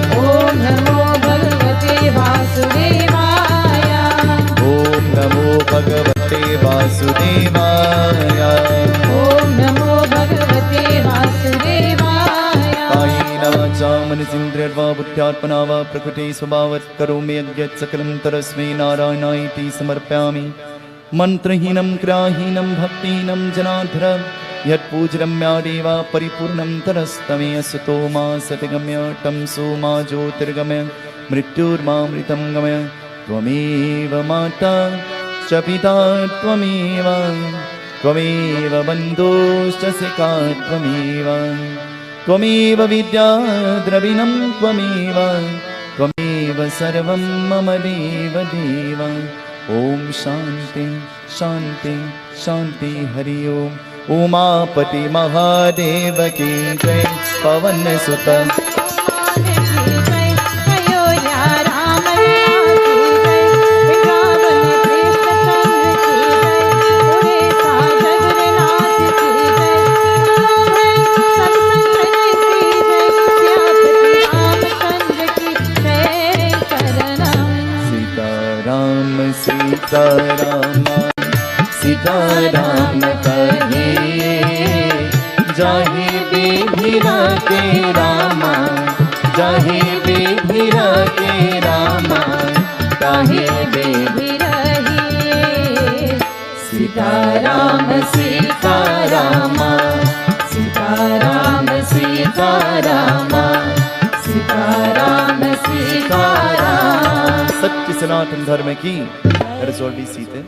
ओम नमो भगवते वासुदेवाय, ओम नमो भगवते वासुदेवाय, ओम नमो भगवते वासुदेवाय। कायेन वाचा मनसेन्द्रियर्वा बुद्ध्या नित्यात्मना वा प्रकृते स्वभावत् करोमि यज्ञत् सकलं तरस्मै नारायणायेति समर्पयामि। मन्त्रहीनं क्रियाहीनं भक्तिहीनं जनार्दन यत्पूजरम्यादेव परिपूर्णं तरस्तमे असतो मा सतिगम्य तमसो मा ज्योतिर्गमय मृत्युर्मामृतं गमय। त्वमेव माता च पिता त्वमेव त्वमेव बन्धुश्च सखा त्वमेव त्वमेव विद्या द्रविणं त्वमेव त्वमेव सर्वं मम देव देव। ओम शांति शांति शांति हरि ओम। उमापति महादेव की जय। पवन सुत सीताराम सीताराम कहे जाहे बेभिरा के रामा जाहे बेभिरा के रामा काहे बेभिरही। सीताराम सीताराम सीताराम सीताराम सीताराम सीताराम। सत्य सनातन धर्म की। Let us all be seated.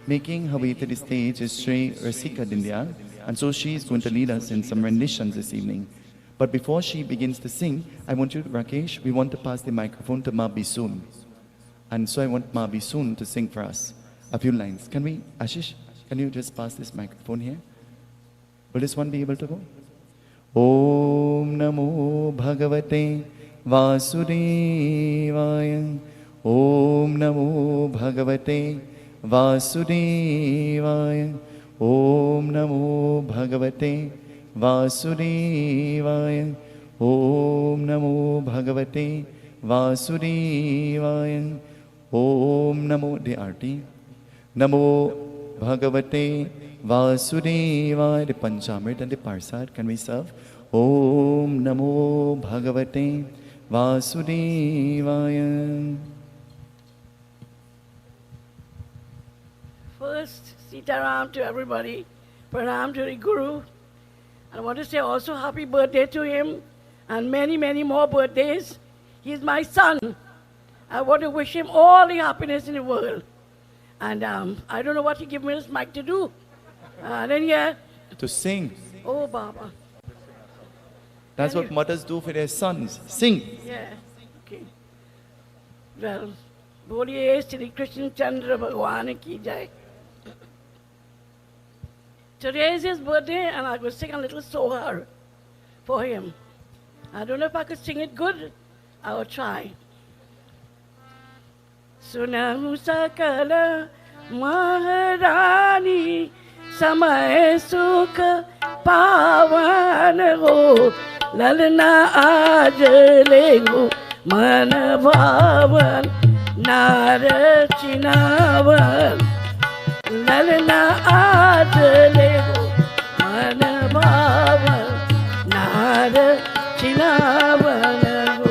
Making her way to the stage is Sri Rasika Dindya, and so she is going to lead us in some renditions this evening. But before she begins to sing, I want you, Rakesh, we want to pass the microphone to Ma Bisoon. And so I want Ma Bisoon to sing for us a few lines. Can we, Ashish, can you just pass this microphone here? Will this one be able to go? Om Namo Bhagavate Vasudevaya. Om Namo Bhagavate Vasudevaya. Om Namo Bhagavate Vasudevaya. Om Namo Bhagavate Vasudevaya. Om Namo the Arti. Namo Bhagavate Vasudevaya. The Panchamrit and the Parsad can we serve? Om Namo Bhagavate Vasudevaya. First, Sitaram to everybody, Pranam to the Guru. And I want to say also happy birthday to him and many, many more birthdays. He's my son. I want to wish him all the happiness in the world. And I don't know what he gave me this mic to do. Then yeah. To sing. Oh, Baba. That's what mothers do for their sons. Sing. Yeah. Okay. Well, Boliye Sri Krishna Chandra Bhagwan ki jai. Today is his birthday and I will sing a little sohar for him. I don't know if I could sing it good. I will try. Sunam sakala maharani samay sukha pavan ho lalna aaj lego man bhavan nar chinavan lalna aaj lego man bhavan nar chinavan ho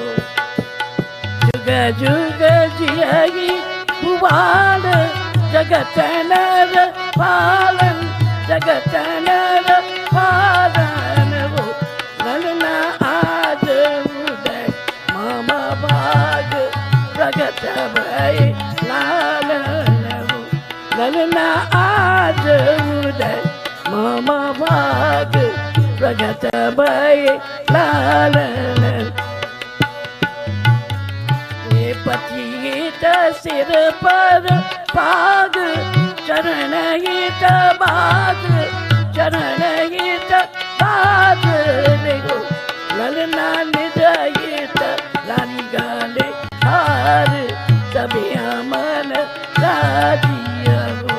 juga juga jiyagi bhuvan jagatanar palan jagatanar palan ho lalna aaj uday mama bhag pragat bhai lalan ho lalna aaj uday mama bhag pragat bhai lalan पतिता सिर पर पाग चरण हित बाग चरण हित बाग देखो ललना निदयित रानी गाले हार सभी मन राजिया हो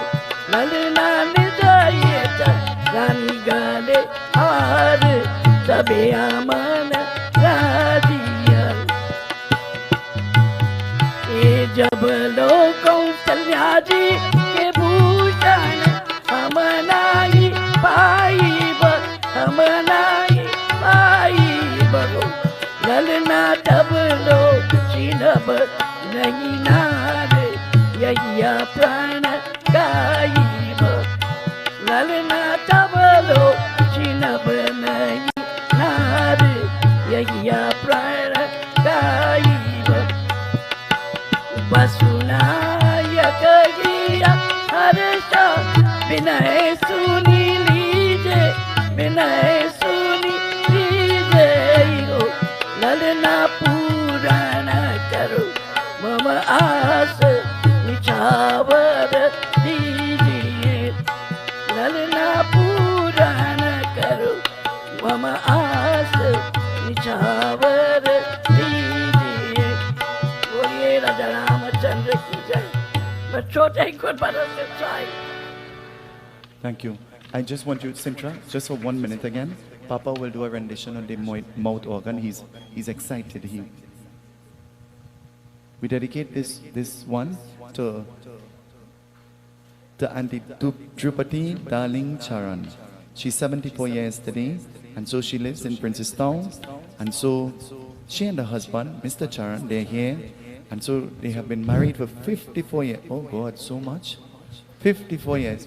ललना निदयित रानी गाले हार सभी मन राजिया। जब लोग कौशल्या जी के भूषण हम नाही पाई हम नाही पाई बगो ललना तब nahi naare yaya prana gaiba lalna tabalo chinab nahi naare yaya prana gaiba basunaya kagiya harsha binay suni lije binay suni lije yo lalna purana karo mama aas nichhavar dijiye lalna purana karo mama aas nichhavar dijiye बोलिए राजा रामचंद्र की जय but छोटे को बड़ा से try. Thank you. I just want you, Sintra, just for 1 minute again. Papa will do a rendition on the mouth organ. He's excited. We dedicate this one to Auntie Drupati Darling Charan. She's 74 years today, and so she lives in Princess Town. And so she and her husband, Mr. Charan, they're here. And so they have been married for 54 years. Oh God, so much. 54 years.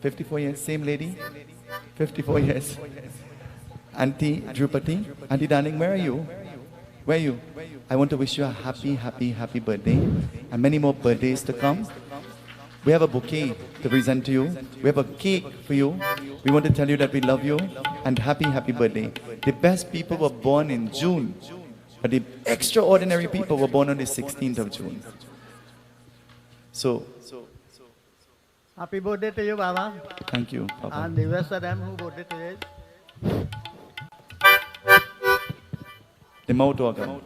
54 years, same lady? 54 years. Auntie Drupati, Auntie darling, where are you? Where are you? I want to wish you a happy, happy, happy birthday and many more birthdays to come. We have a bouquet to present to you. We have a cake for you. We want to tell you that we love you and happy, happy birthday. The best people were born in June, but the extraordinary people were born on the 16th of June. So, happy birthday to you, Baba. thank you, Papa. And the rest of them who birthday today. The mouth organ.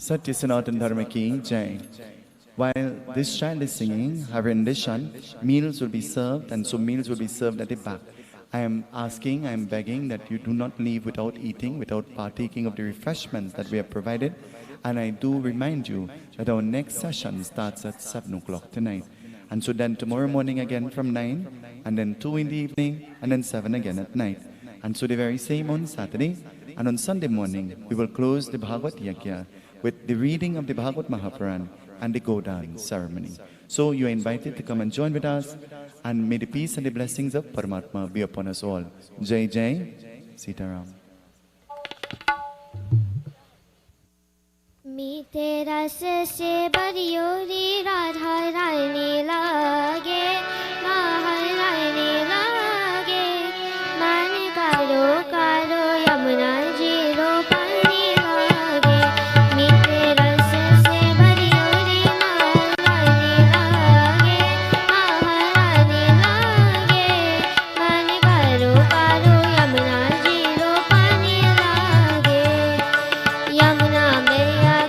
Satya Sanatan Dharma ki Jai. While this child is singing her rendition, meals will be served, and so meals will be served at the back. I am begging that you do not leave without eating, without partaking of the refreshments that we have provided. And I do remind you that our next session starts at 7 o'clock tonight. And so then tomorrow morning again from 9, and then 2 in the evening, and then 7 again at night. And so the very same on Saturday, and on Sunday morning, we will close the Bhagwat Yagna with the reading of the Bhagwat Mahapuran and the Godan ceremony. So you are invited to come and join with us, and may the peace and the blessings of Paramatma be upon us all. Jai Jai Sitaram. मीठे रस से बरियोरी राधा रानी लागे माहर रानी लागे मन करो करो यमुना जी रो पानी लागे मीठे रस से बरियोरी राधा रानी लागे माहर रानी लागे मन करो करो यमुना जी रो पानी लागे यमुना मैया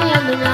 Yamuna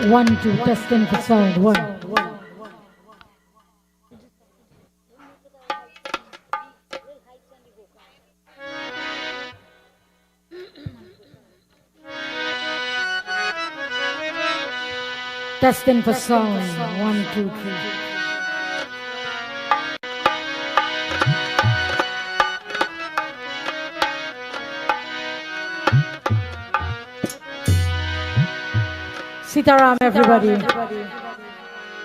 1, 2, testing for sound. 1. Testing for sound. 1, 2, 3. Sitaram, everybody.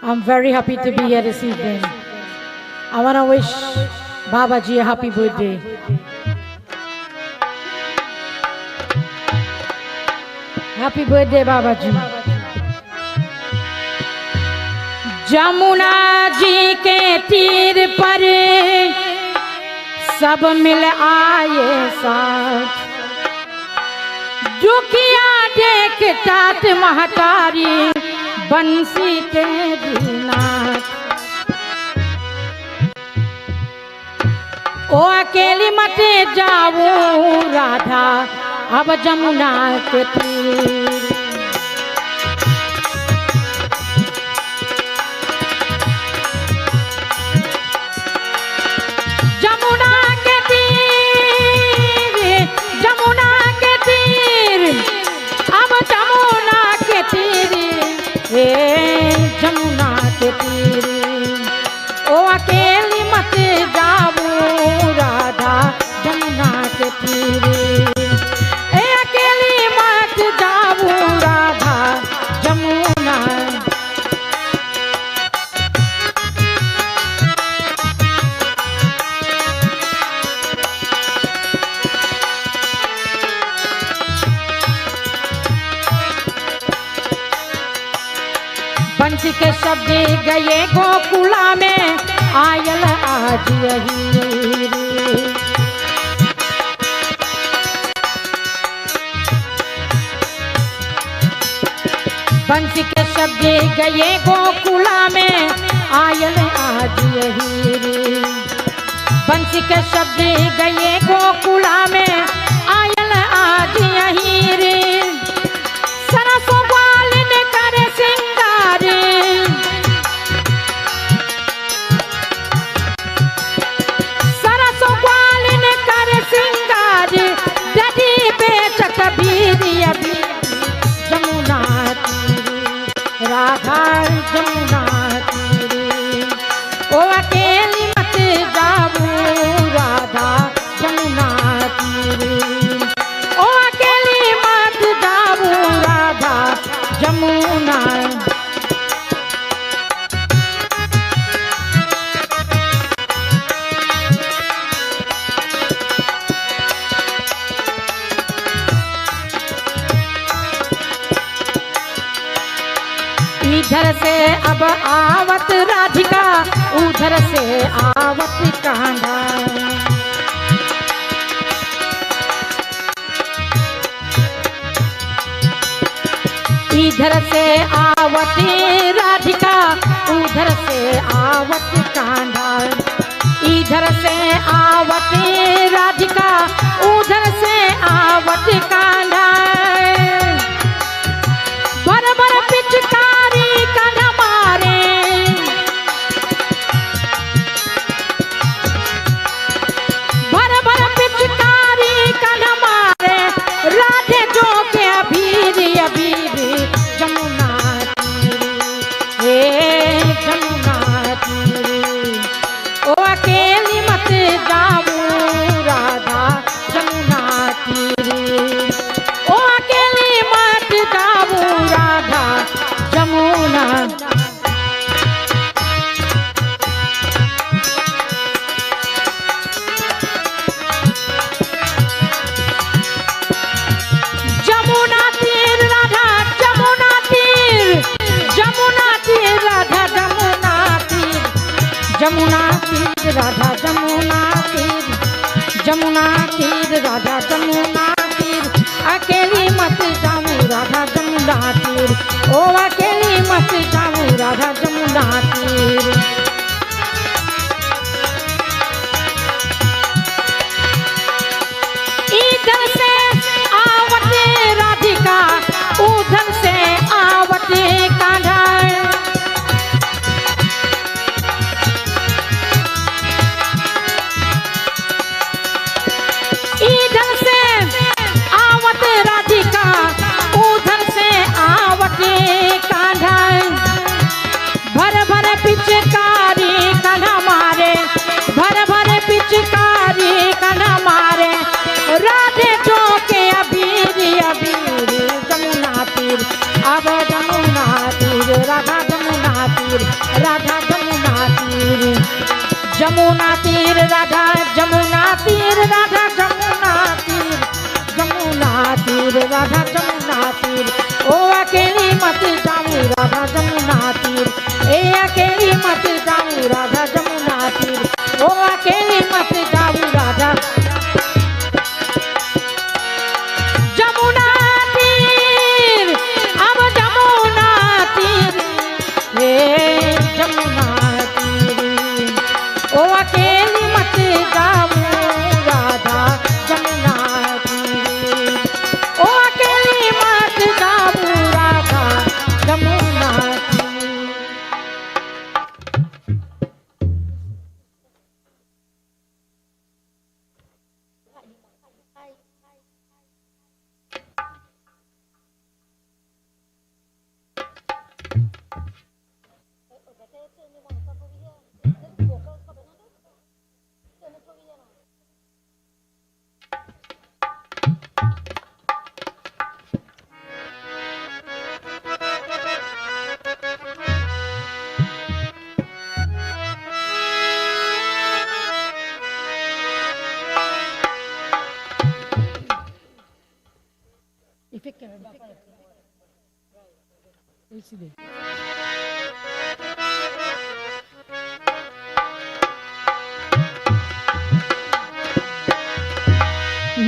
I'm very happy to be here this evening. I want to wish Babaji a happy birthday. Happy birthday, Babaji. Jamuna ji के तीर पर सब मिल आए साथ, दुखिया देख तात महतारी बंसी तेरी नाथ। ओ अकेली मत जाऊं राधा अब जमुना के तीर। जमुना के तीर ओ अकेली मत जाऊं राधा जमुना के तीर। ए अकेली मत जाऊं राधा जमुना। बंसी के शब्द गए गोकुला में आयल आज यही। बंसी के शब्द गए गोकुला में आयल आज यही। बंसी के शब्द गए गोकुला में आयल आज यही रे। सरसों बाल ने करे सिंगार, सरसों बाल ने करे सिंगार, दधी बेचत बीरी अभी जमुना तीरी राधा जमुना तीरी। ओ अकेली मत जाऊं राधा जमुना तीरी। ओ अकेली मत जाऊं राधा जमुना। इधर से अब आवत राधिका, उधर से आवत कान्हा। इधर से आवत राधिका, उधर से आवत कान्हा। इधर से आवत राधिका, उधर से आवत कान्हा। बर बर पिचकारी कान्हा मारे, बर बर पिचकारी कान्हा मारे। राधे जो के अभीरी अभीरी जमुना तीरी जमुना तीरी। ओ अकेली मत जाऊं राधा जमुना तीरी। ओ अकेली मत जाऊं राधा जमुना। जमुना तीर राधा जमुना तीर, जमुना तीर राधा जमुना तीर, जमुना तीर राधा जमुना तीर, जमुना तीर राधा जमुना तीर। अकेली मत जाऊं राधा जमुना तीर। ओ अकेली मत जाऊं राधा जमुना तीर। इधर से आवत राधिका, उधर से आवत अब जमुना तीर राधा जमुना तीर राधा जमुना तीर जमुना तीर राधा जमुना तीर राधा जमुना तीर जमुना तीर राधा जमुना तीर ओ अकेली मत जाऊं राधा जमुना तीर ए अकेली मत जाऊं राधा जमुना तीर ओ अकेली मत जाऊं राधा जमुना तीर अब जमुना तीर हे जमुना तीर ओ अकेली मत जाऊं राधा जमुना तीर ओ अकेली मत जाऊं राधा जमुना तीर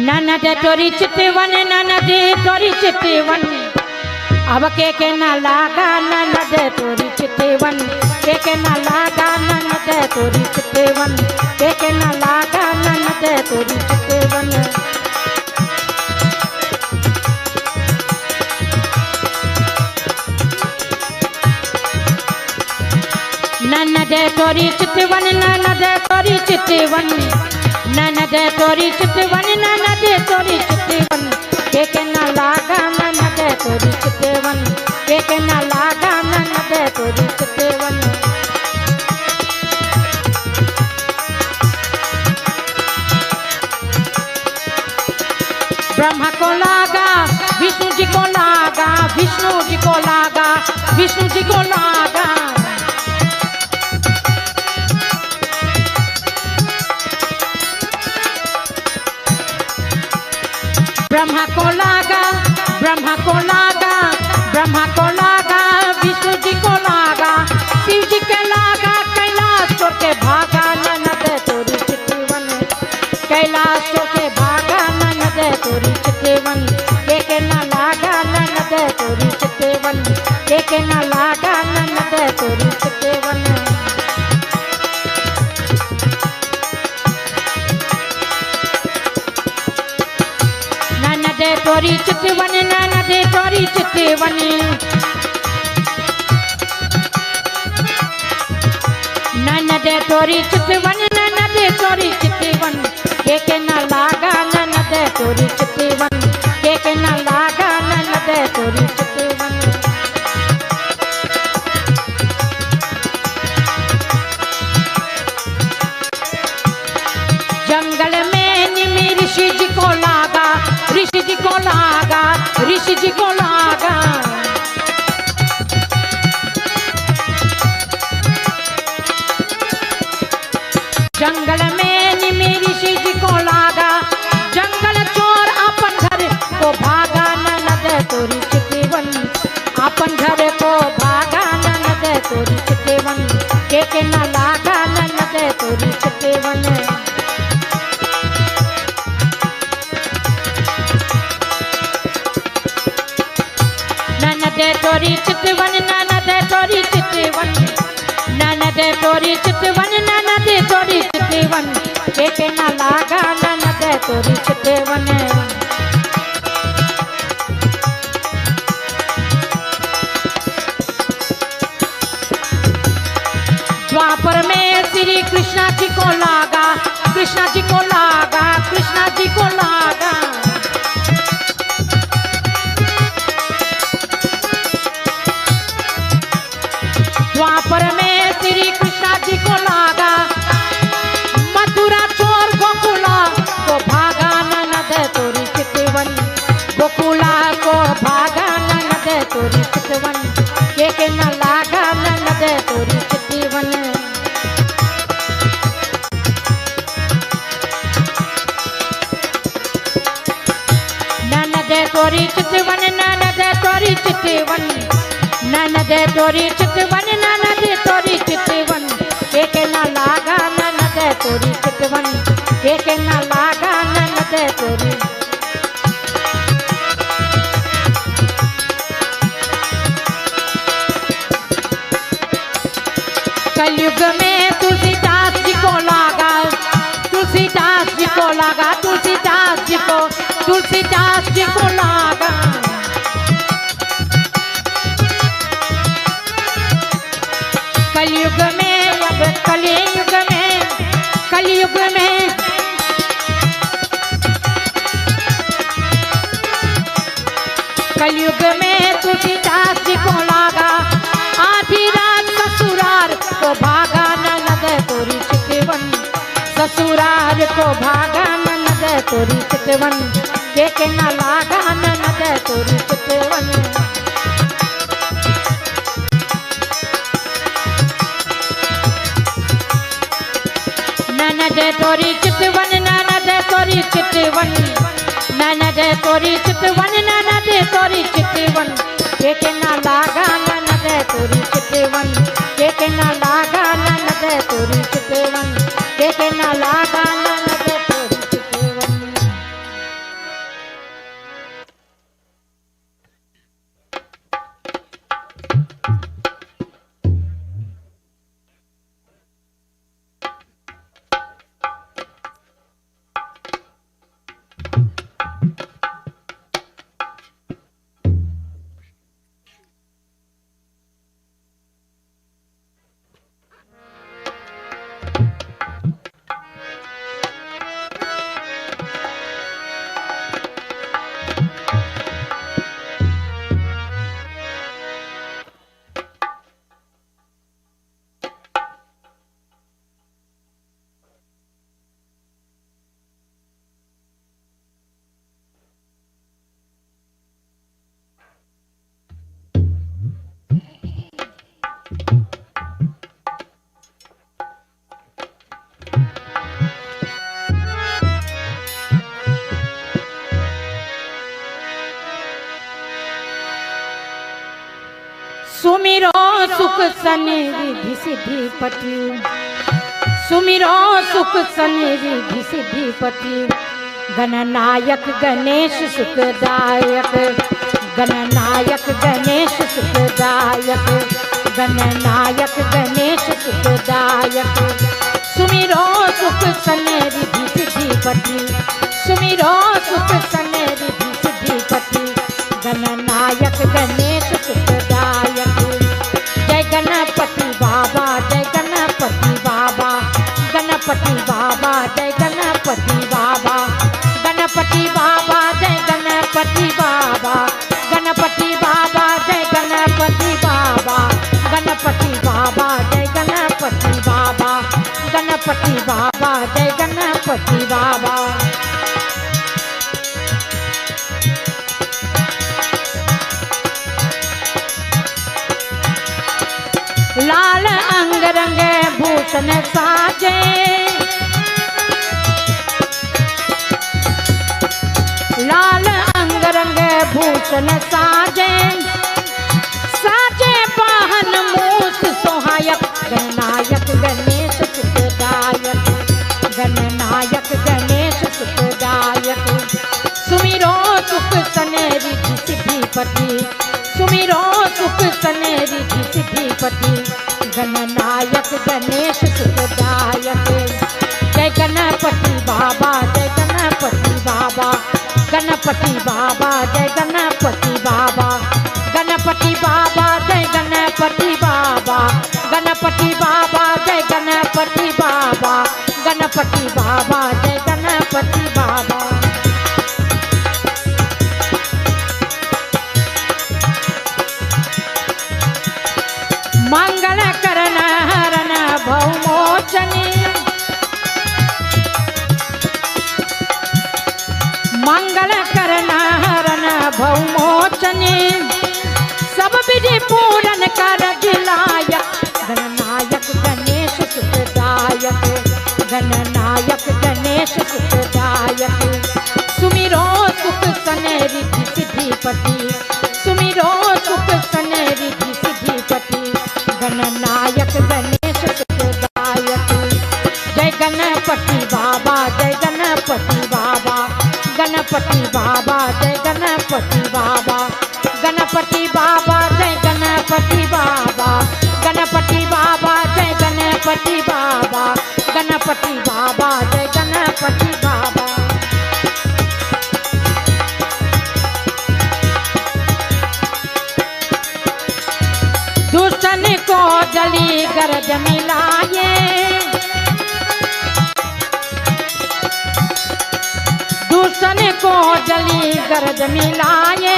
ननद तोरी चितवन ननद तोरी चितवन अब के न लागा ननद तोरी चितवन के न लागा ननद तोरी चितवन के न लागा ननद तोरी चितवन ननद तोरी चितवन ननद तोरी चितवन ननद तोरी चितवन ननद तोरी चितवन के न लागा ननद तोरी चितवन के न लागा ननद तोरी चितवन ब्रह्मा को लागा विष्णु जी को लागा विष्णु जी को लागा विष्णु जी को लागा ब्रह्मा को लागा ब्रह्मा को लागा ब्रह्मा को लागा विष्णु जी को लागा शिव जी के लागा कैलाश छोड़ के भागा ननद तोरी चितवन कैलाश छोड़ के भागा ननद तोरी चितवन के न लागा ननद तोरी चितवन के न लागा ननद तोरी चितवन तोरी चितवन ननद तोरी चितवन ननद तोरी चितवन ननद तोरी चितवन के न लागा ननद तोरी चितवन के न लागा ननद तोरी चितवन जंगल में निमि ऋषि जी को लागा ऋषि जी को लागा ऋषि जी को लागा जंगल में निमि ऋषि जी को लागा जंगल चोर अपन घर को भागा ननद तोरी चितवन अपन घर को भागा ननद तोरी चितवन के न लागा ननद तोरी चितवन ननद तोरी चितवन ननद तोरी चितवन ननद तोरी चितवन ननद तोरी चितवन के न लागा ननद तोरी चितवन द्वापर में श्री कृष्णा जी को लागा कृष्णा जी को लागा कृष्णा जी को लागा द्वापर में श्री कृष्णा जी को लागा मथुरा चोर गोकुला को भागा ननद तोरी चितवन गोकुला को भागा ननद तोरी चितवन के न लागा ननद तोरी चितवन ननद तोरी चितवन ननद तोरी चितवन ननद तोरी चितवन ननद तोरी चितवन के न लागा ननद तोरी चितवन के न लागा ननद तोरी कलयुग में तुलसीदास जी को लागा तुलसीदास जी को लागा तुलसीदास जी को तुलसीदास जी को लागा कलयुग में अब कलयुग में कलयुग में कलयुग में तुलसीदास जी को लागा आधी रात ससुराल को भागा ननद तोरी चितवन ससुराल को भागा ननद तोरी चितवन के न लागा ननद तोरी चितवन ननद तोरी चितवन ननद तोरी चितवन ननद तोरी चितवन ननद तोरी चितवन के न लागा ननद तोरी चितवन के न लागा ननद तोरी चितवन के न लागा ननद तोरी चितवन सुमिरो सुख सने रिधि सिद्धि पति सुमिरो सुख सने रिधि सिद्धि पति गणनायक गणेश सुखदायक गणनायक गणेश सुखदायक गणनायक गणेश सुखदायक सुमिरो सुख सने रिधि सिद्धि पति सुमिरो सुख सने रिधि सिद्धि पति गणनायक गणेश सुखदायक जय गणपति बाबा जय गणपति बाबा गणपति बाबा जय गणपति बाबा गणपति बाबा जय गणपति बाबा गणपति बाबा जय गणपति बाबा गणपति बाबा जय गणपति बाबा गणपति बाबा जय गणपति बाबा लाल अंग रंग भूषण साजे लाल अंग रंग भूषण साजे साजे पाहन मूस सोहायक गणनायक गणेश सुखदायक गणनायक गणेश सुखदायक सुमिरो सुख सने रिधि सिद्धि पति सुमिरो सुख सने रिधि सिद्धि पति गणनायक गणेश सुखदायक जय गणपति बाबा जय गणपति बाबा गणपति बाबा जय गणपति बाबा गणपति बाबा जय गणपति बाबा गणपति बाबा जय गणपति बाबा गणपति बाबा जय गणपति बाबा मंगल करण हरण भौमोचनी मंगल करण हरण भौमोचनी गणपति बाबा जय गणपति बाबा, गणपति बाबा जय गणपति बाबा, गणपति बाबा जय गणपति बाबा। दुष्टन को जली गरज मिलाए, दुष्टन को जली गरज मिलाए,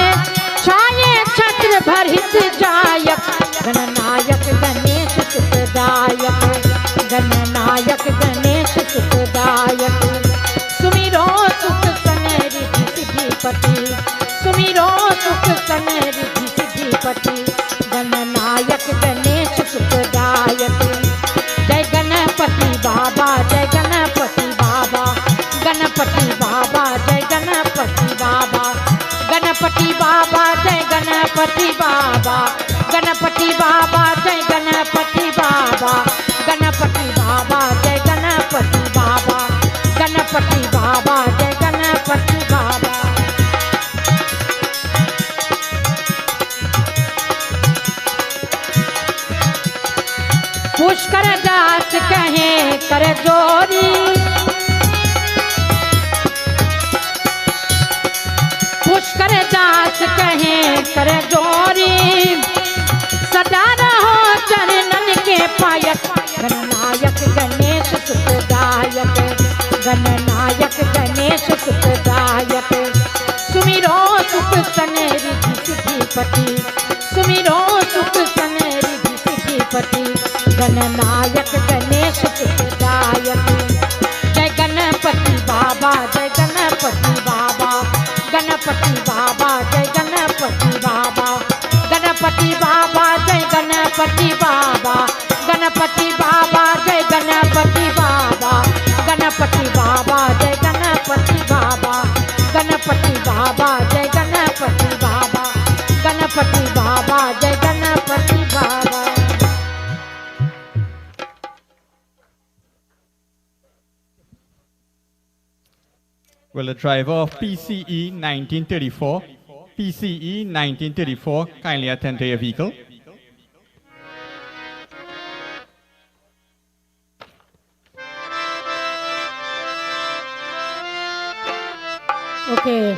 छाये छत्र भरित जायक, गणनायक गणेश सुखदायक, गणनायक गणेश सुखदायक। सुमिरो सुख सन रिद्धि सिद्धिपति, सुमिरो सुख सन रिद्धि सिद्धिपति, गणनायक गणेश सुखदायक। जय गणपति बाबा जय गणपति बाबा, गणपति बाबा जय गणपति बाबा, गणपति बाबा जय गणपति बाबा, गणपति बाबा जय गणपति बाबा, गणपति बाबा जय गणपति बाबा, गणपति बाबा जय गणपति बाबा। पुष्कर दास कहे कर जोरी, पुष्कर दास कहे कर जोरी, सदा रहो चरणन के पायक, गणनायक गणेश सुखदायक, गणनायक गणेश सुखदायक। सुमिरो सुख सन रिद्धि सिद्धिपति, सुमिरो सुख सन रिद्धि सिद्धिपति, गणनायक गणेश सुखदायक। जय गणपति बाबा जय गणपति बाबा, गणपति बाबा जय गणपति बाबा, गणपति बाबा जय गणपति बाबा, गणपति बाबा जय गणपति बाबा, गणपति बाबा जय गणपति बाबा, गणपति बाबा जय गणपति बाबा, गणपति बाबा जय गणपति बाबा। Will the driver of PCE 1934, PCE 1934 kindly attend to your vehicle? Okay,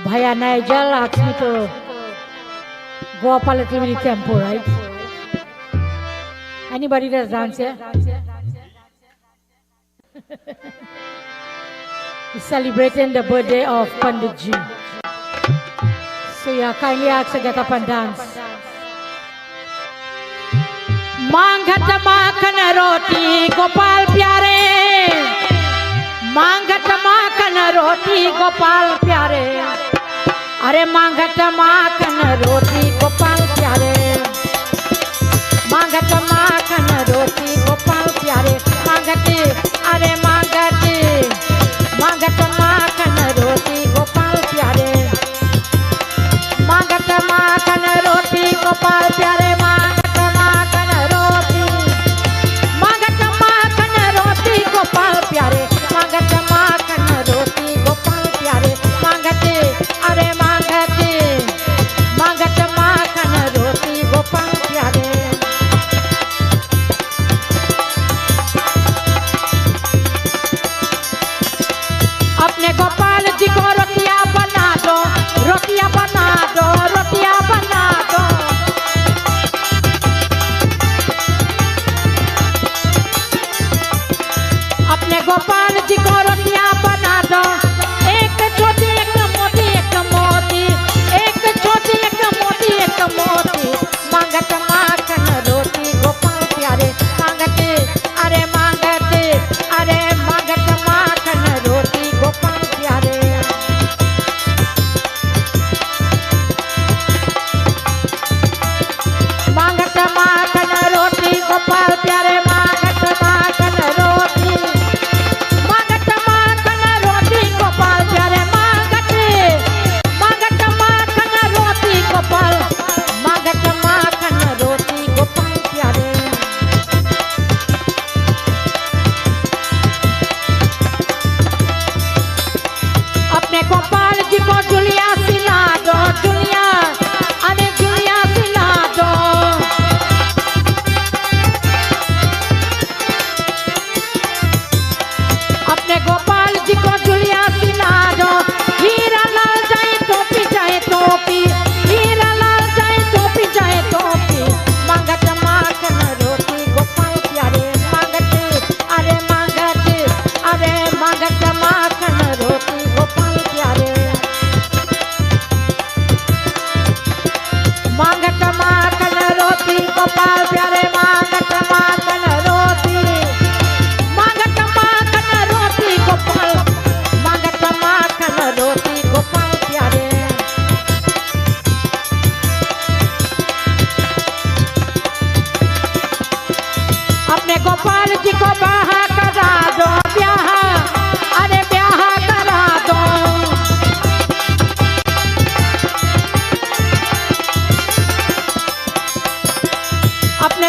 Bhaiya Nigel asked me to go up a little bit in tempo, right? Anybody does dance here? He's celebrating the birthday of Pandit Ji. So you are kindly asked to get up and dance. मांगत माखन रोटी गोपाल प्यारे, मांगत माखन रोटी गोपाल प्यारे, अरे मांगत माखन रोटी गोपाल प्यारे, मांगत माखन रोटी गोपाल प्यारे, मांगती अरे मांगती, मांगत माखन रोटी गोपाल प्यारे, मांगत माखन रोटी गोपाल प्यारे, मांगत माखन रोटी, मांगत माखन रोटी गोपाल प्यारे, मांगत माखन रोटी गोपाल प्यारे, मांगते अरे मांगते, मांगत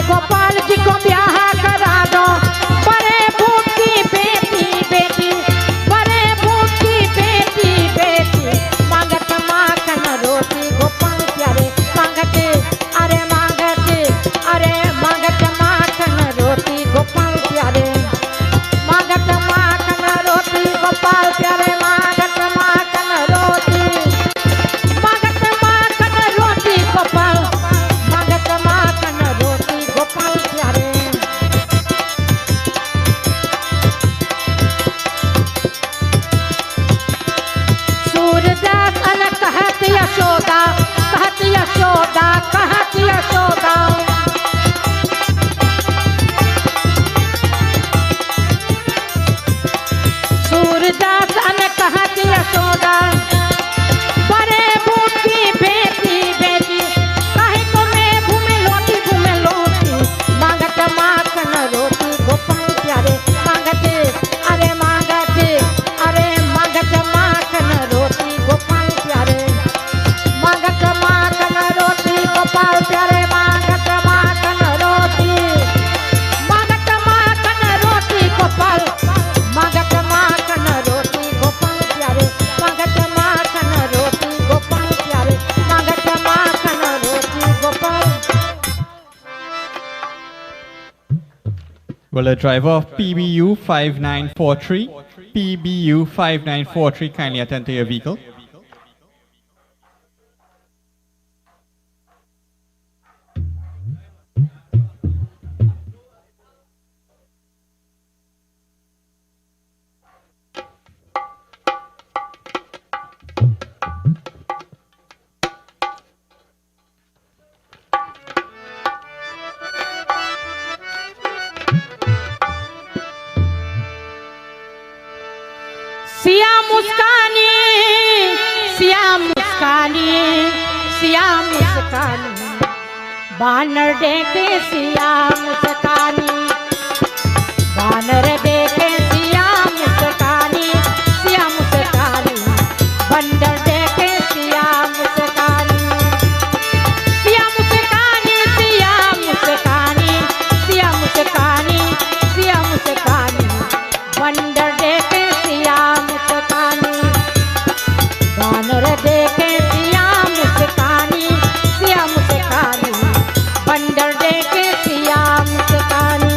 गोपाल जी को ब्याह करा दो, बड़े भूत की बेटी बेटी, बड़े भूत की बेटी बेटी, मांगत माखन रोटी गोपाल प्यारे, मांगत अरे मांगत, अरे मांगत माखन रोटी गोपाल प्यारे, मांगत माखन रोटी गोपाल प्यारे, मांगत माखन रोटी, मांगत माखन रोटी गोपाल, मांगत माखन रोटी गोपाल प्यारे। सूरदास अन कहत यशोदा, कहत यशोदा, कहत यशोदा, सूरदास अन कहत यशोदा, बड़े भूत की बेटी बेटी, काहे को मैं घूमे लोटी, मांगत माखन रोटी गोपाल प्यारे, मांगत अरे मांगत, अरे मांगत माखन रोटी गोपाल प्यारे, मांगत माखन रोटी गोपाल प्यारे, मांगत माखन रोटी, मांगत माखन रोटी गोपाल, मांगत माखन रोटी गोपाल प्यारे, मांगत माखन रोटी गोपाल प्यारे, मांगत माखन रोटी Gopal. Will the driver of PBU 5943, PBU 5943 kindly attend to your vehicle? Siya मुस्कानी, Siya मुस्कानी, Siya मुस्कानी, बानर देखे सिया मुस्कानी, बानर देखे सिया मुस्कानी, सिया मुस्कानी, बंदर देखे सिया मुस्कानी, सिया मुस्कानी, सिया मुस्कानी, सिया मुस्कानी, सिया मुस्कानी, बंदर देखे सिया मुस्कानी, बानर देखे सिया मुस्कानी, सिया मुस्कानी, बंदर देखे सिया मुस्कानी।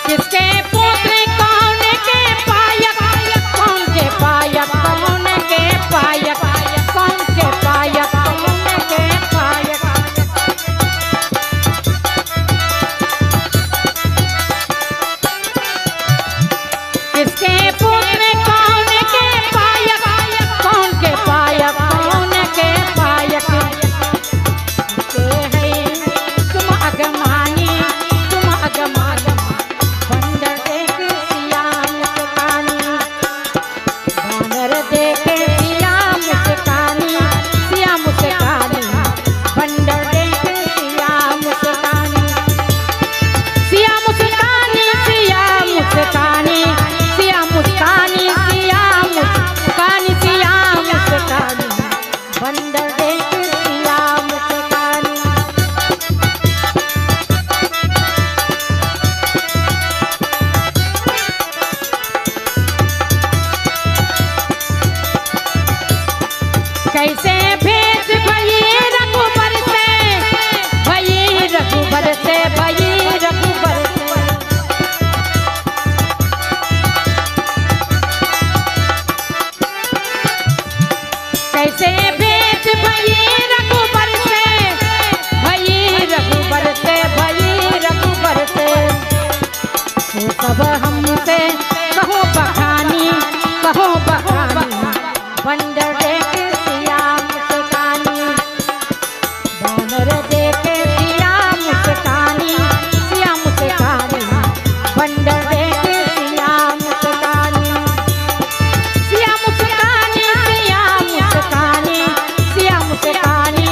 किसके पुत्र कौन के पायक, कौन के पायक, कौन के पायक, कौन के पायक, कौन के पायक, किसके पुत्र कौन के पायक, कौन के पायक, कौन के पायक, के है तुम अगमानी, तुम अगमानी, बंदर देखे सिया मुस्कानी, बानर देखे सिया मुस्कानी, सिया मुस्कानी, बंदर देखे सिया मुस्कानी, सिया मुस्कानी, सिया मुस्कानी, सिया मुस्कानी, सिया मुस्कानी, सिया मुस्कानी, बंदर देखे सिया मुस्कानी। कैसे भेद भई रघुबर से, भई रघुबर से, भई रघुबर से, कैसे भेद भई रघुबर से, भई रघुबर से, भई रघुबर से, तो सब हमसे कहो बखानी, कहो बखानी, बंदर देखे सिया मुस्कानी, बानर देखे सिया मुस्कानी, सिया मुस्कानी, बंदर देखे सिया मुस्कानी, सिया मुस्कानी, सिया मुस्कानी, सिया मुस्कानी,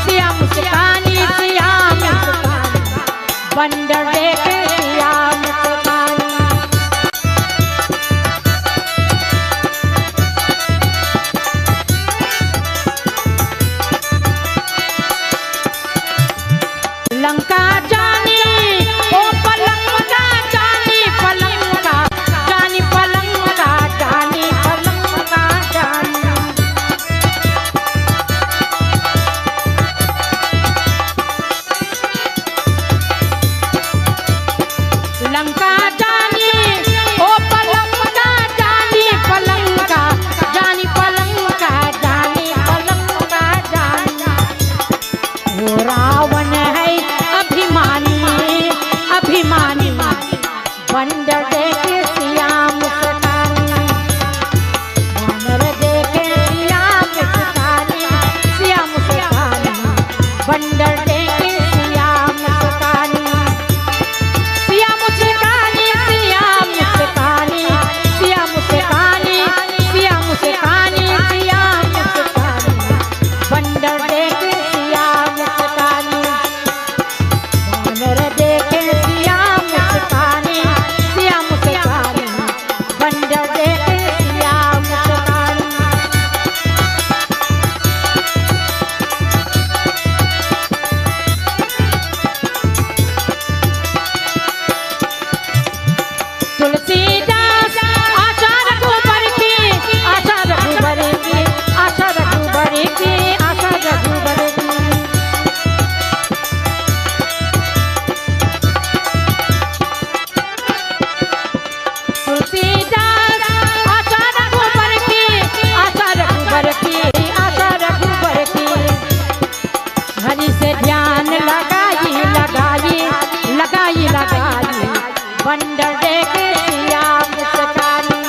सिया मुस्कानी, सिया मुस्कानी, बंदर देखे सिया मुस्कानी। पलंका जानी ओ पलंका जानी पलंका जानी पलंका जानी पलंका जानी वो रावण है अभिमानी अभिमानी बंदर देखे सिया मुस्कानी वानर देखे सिया मुस्कानी बंदर देखे सिया मुस्कानी सिया मुस्कानी सिया मुस्कानी सिया मुस्कानी सिया मुस्कानी सिया मुस्कानी बंदर देखे सिया मुस्कानी वानर देखे सिया मुस्कानी बंदर देखे सिया मुस्कानी तुलसीदास आशा रघुबर की आशा रघुबर की आशा रघुबर की आशा रघुबर की तुलसीदास आशा रघुबर की आशा रघुबर की आशा रघुबर की हरि से ध्यान लगाई लगाई लगाई लगाई बंदर देखे सिया मुस्कानी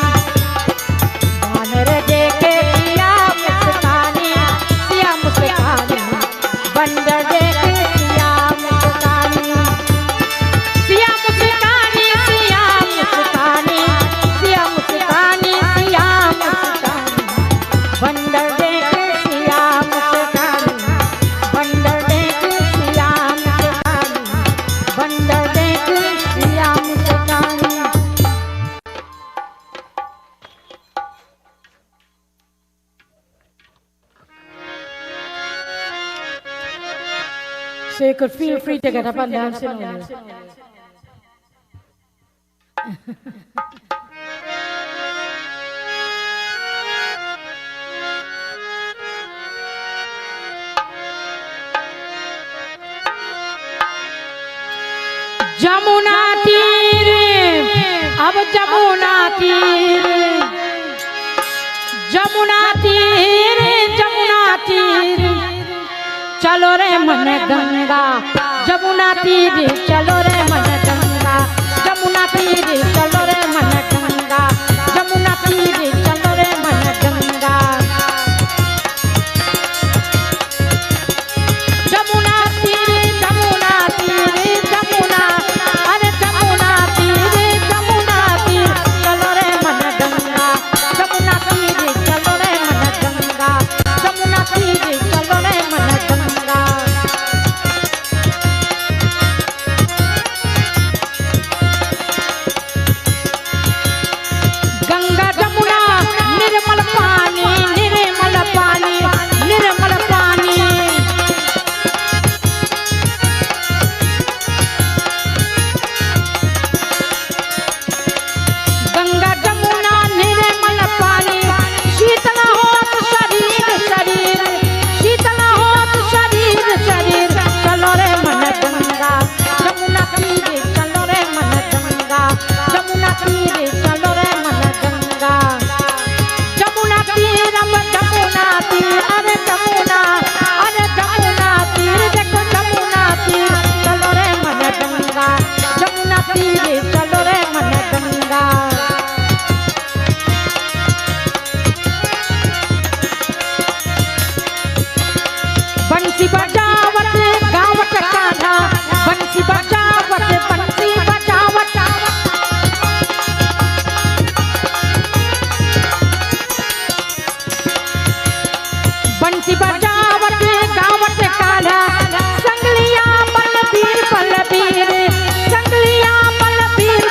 वानर देखे सिया मुस्कानी बंदर देखे सिया मुस्कानी सिया मुस्कानी सिया मुस्कानी सिया मुस्कानी सिया मुस्कानी बंदर देखे सिया मुस्कानी बंदर देखे सिया मुस्कानी बंदर देखे Siya मुस्कानी So you could feel free to get up and dance in all this. Jamuna तीर अब जमुना तीर जमुना तीर जमुना तीर चलो रे मन गंगा जमुना तीर चलो रे मन गंगा जमुना तीर चलो रे मन गंगा जमुना तीर चलो रे मन गंगा जमुना तीर जमुना तीर जमुना अरे जमुना तीर चलो रे मन गंगा जमुना तीर चलो रे मन गंगा जमुना तीर चलो रे मन गंगा गंगा जमुना निर्मल पानी निर्मल पानी निर्मल पानी गंगा जमुना निर्मल पानी शीतल होत शरीर शरीर शीतल होत शरीर शरीर चलो रे मन गंगा जमुना तीर चलो रे मन गंगा जमुना तीर चलो रे मन गंगा जमुना तीर अब जमुना तीर अरे जमुना तीर देखो जमुना तीर चलो रे मन गंगा जमुना तीर चलो रे मन गंगा बंसी बजावट गावट कान्हा बंसी बजावट बंसी बजावट बंसी बजावट गावट Kanha संगलिया Balbir Balbir संगलिया Balbir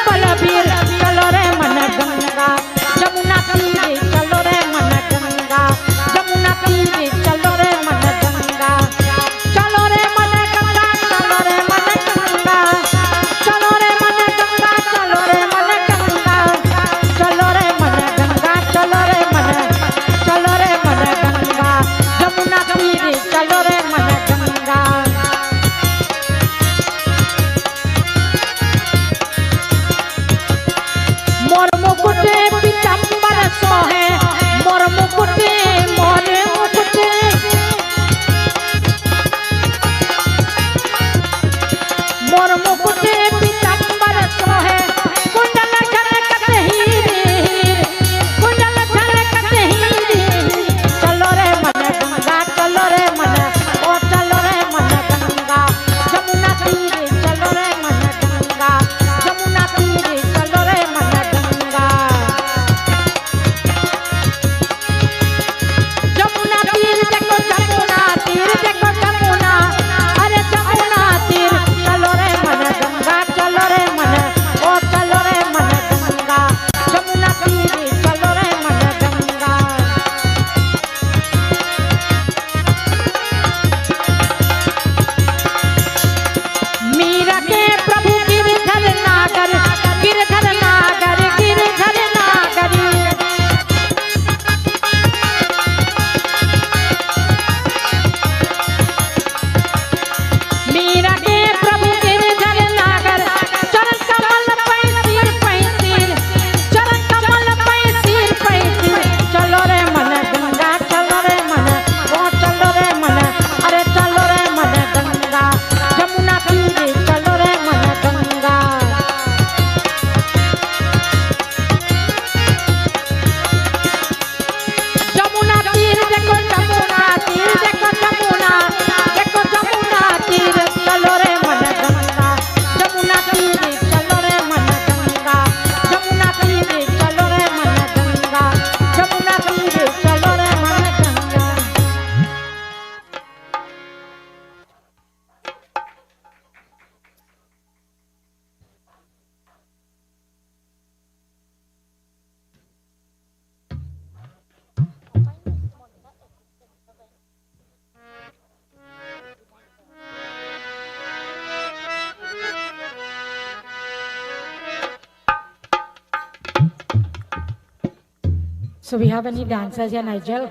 So we have any dancers here, Nigel?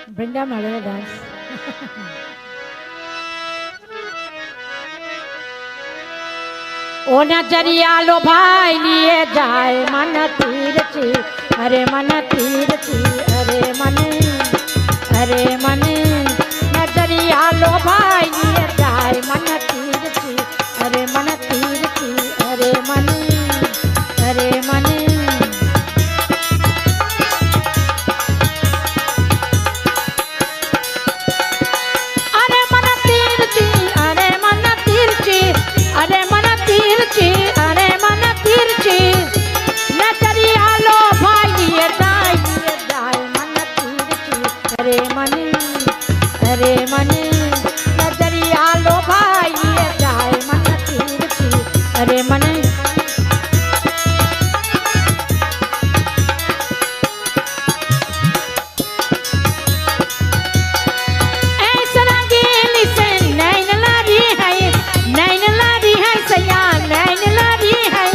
Bring them a little dance. ओ नजरिया लो भाई लिए जाए मन तीर ची, अरे मन तीर ची, अरे मन नजरिया लो भाई लिए जाए मन तीर ची, अरे मन तीर ची, अरे मन अरे मन तीर ची, अरे मन तीर ची, अरे मन तीर ची, अरे मन तीर ची, नजरिया लो भाई लिए जाए मन तीर ची, अरे मन नजरिया लो भाई लिए जाए मन तीर ची, अरे मन ऐसा रंगीली से नैन लारी है, नैन लारी है सैया, नैन लारी है।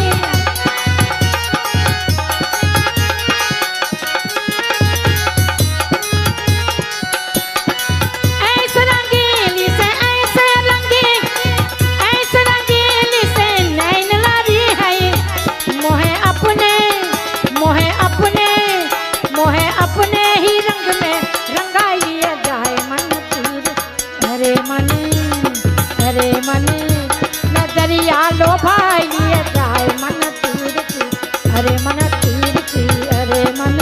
ऐसा रंगीली से ऐसे रंगीली से नैन लारी है, मोहे अपने ही रंग में रंगाइए जाए मन तीर, अरे मन नजरिया लो भाई लिए जाए मन तीर ची, अरे मन तीर ची, अरे मन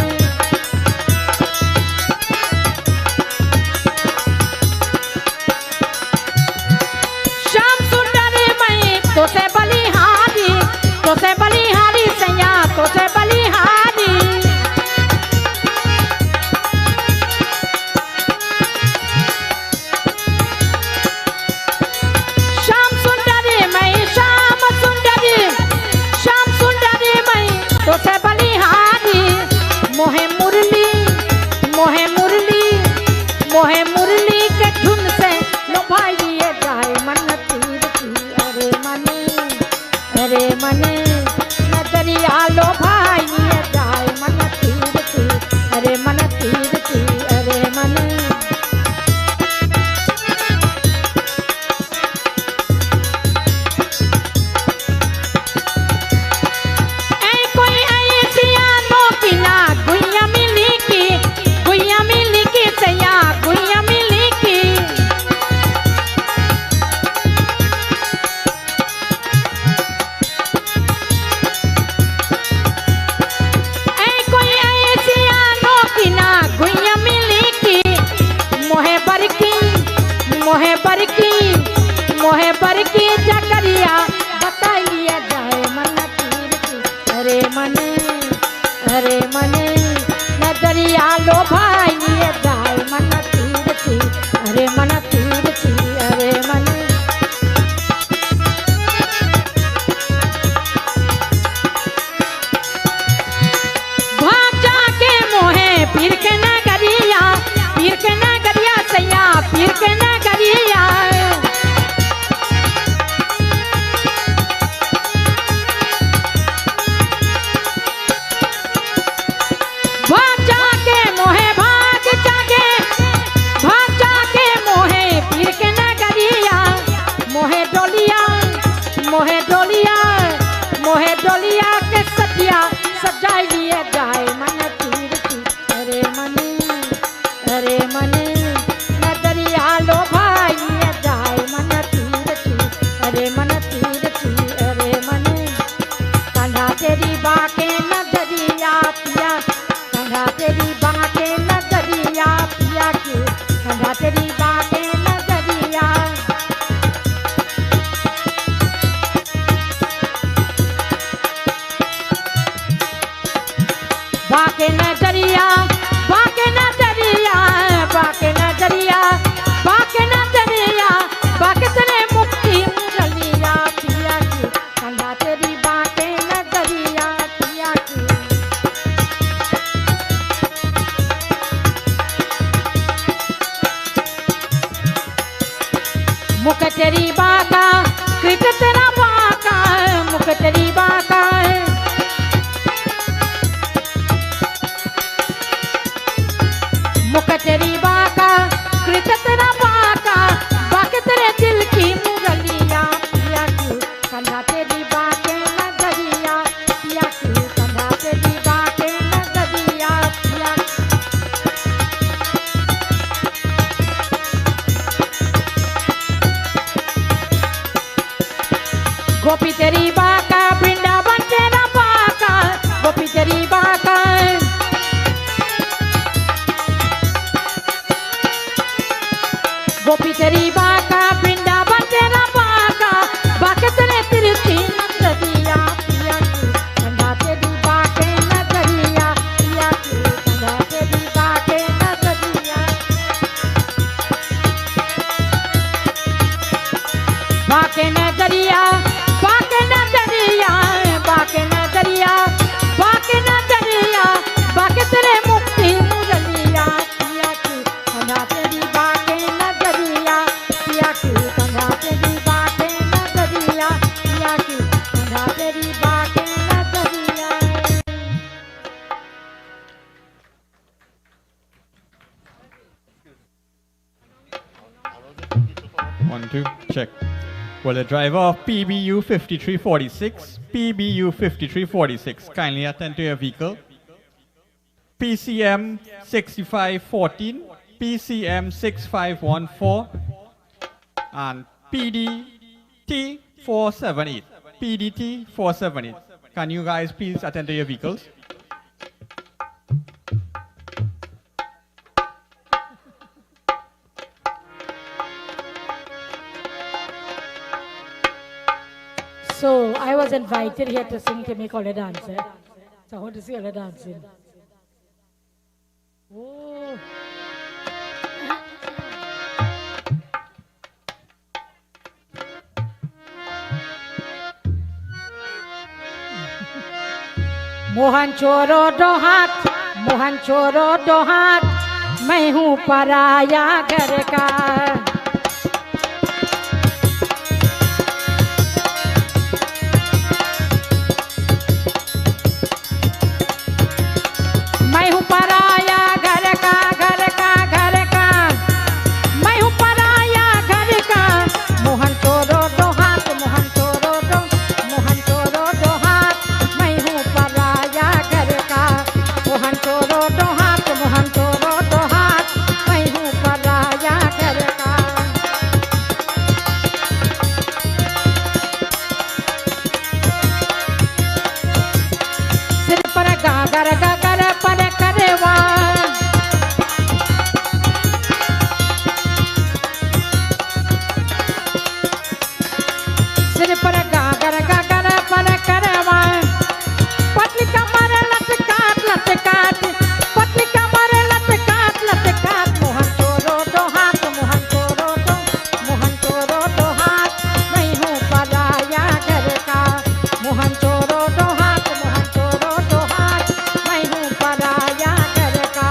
श्याम सुंदर मई तो से बलिहारी सैया, तो से बलिहारी श्याम सुंदरी मई तो से बलिहारी, मोहे मुरली के धुन से लो भाई लिए जाए मन तीर ची, अरे मन नजरिया लो भाई लिए जाए मन तीर ची, अरे मन तीर ची, अरे मन कोई ऐसी आनो की ना गुइया मिली की सैया, गुइया मिली की कोई ऐसी आनो की ना गुइया मिली की, मोहे बर की जकरिया बताइए जाए मन तीर ची, अरे मन नजरिया लो भाई लिए जाए मन तीर ची, अरे मन तीर ची, अरे मन भाजा के मोहे पीर के नगरिया सैया, पीर के नगरिया भाग जाके मोहे पीर के नगरिया, मोहे डोलिया के सतिया सजाई लिए जाए मन तीर ची, अरे मन नजरिया लो भाई लिए जाए मन तीर ची, अरे मन तीर ची, अरे मन कंधा तेरी बाके नजरिया पिया, कंधा तेरी बाके नजरिया पिया के, कंधा तेरी बाके नजरिया बाके नजरिया बाके नजरिया बाके तेरे मुक्ति मुरलिया पिया की कंधा तेरी बाके नजरिया पिया की कंधा तेरी बाके नजरिया पिया की कंधा तेरी बाके नजरिया 1, 2, check. Will the driver of PBU 5346, PBU 5346, kindly attend to your vehicle? PCM 6514, PCM 6514, and PDT 478, PDT 478. Can you guys please attend to your vehicles? So I was invited here to sing to make all the dancer. So I want to see all the dancing. Oh. Mohan छोरो दो हाथ मैं हूँ पराया घर का मैं हूँ पराया घर का मैं हूँ पराया घर का मोहन छोरो दो हाथ मैं हूँ पराया घर का मोहन छोरो दो हाथ मैं हूँ पराया घर का सिर पर गागर पर करवा सिर पर गागर पर करवा पतली कमर लटकाट पतली कमर लटकाट मोहन छोरो दो हाथ मैं हूँ पराया घर का मोहन छोरो दो हाथ मैं हूँ पराया घर का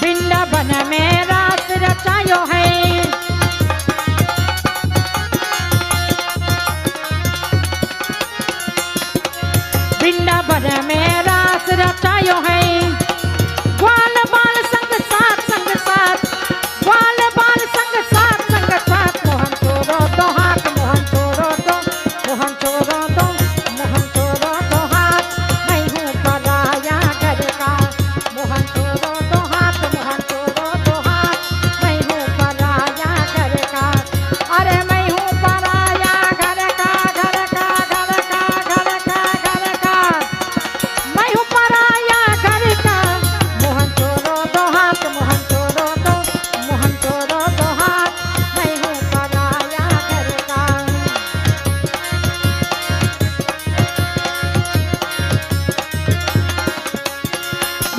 वृंदावन में रास रचायो है वृंदावन में रास रचायो है ग्वाल बाल संग साथ ग्वाल बाल संग साथ मोहन छोरो दो हाथ मोहन छोरो दो हाथ मैं हूँ पराया घर का मोहन छोरो दो हाथ मैं हूँ पराया घर का अरे मैं हूँ पराया घर का मैं हूँ पराया घर का मोहन छोरो दो हाथ मैं हूँ पराया घर का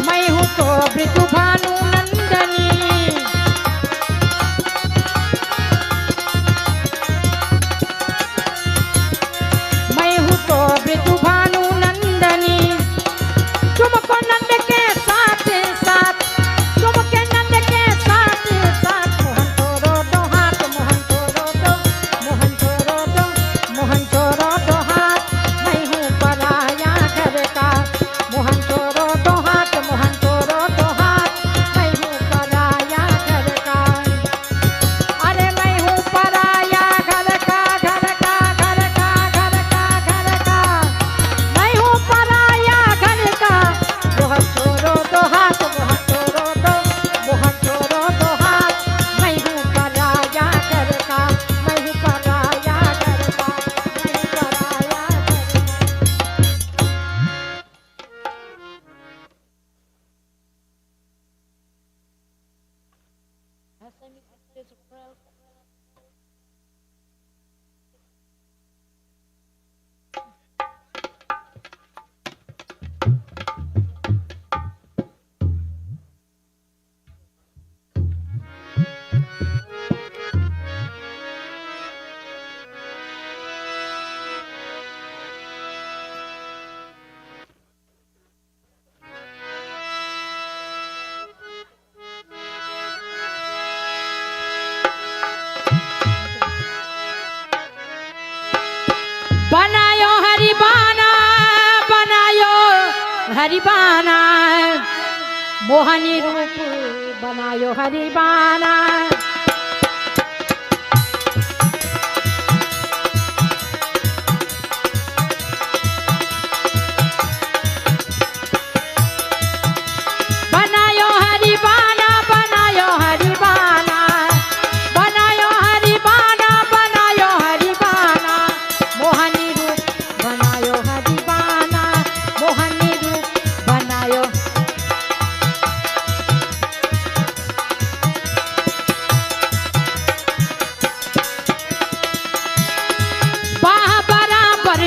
मैं हूँ तो मृदु भानु नंदनी मैं हूँ तो मृदु भानु नंदनी तुमको नंद के साथ तुमके नंद के साथ मोहन छोरो दो हाथ मोहन छोरो दो हाथ मैं हूँ पराया घर का मोहन छोरो दो हाथ मैं हूँ पराया घर का अरे मैं हूँ पराया घर का मैं हूँ पराया घर का मोहन छोरो दो हाथ मैं हूँ पराया घर का मैं हूँ पराया घर का हरिबाना मोहनी रूप बनायो हरिबाना बनायो हरिबाना बनायो हरिबाना बनायो हरिबाना बनायो हरिबाना मोहनी रूप बनायो हरिबाना मोहनी रूप बनायो बाह बराबर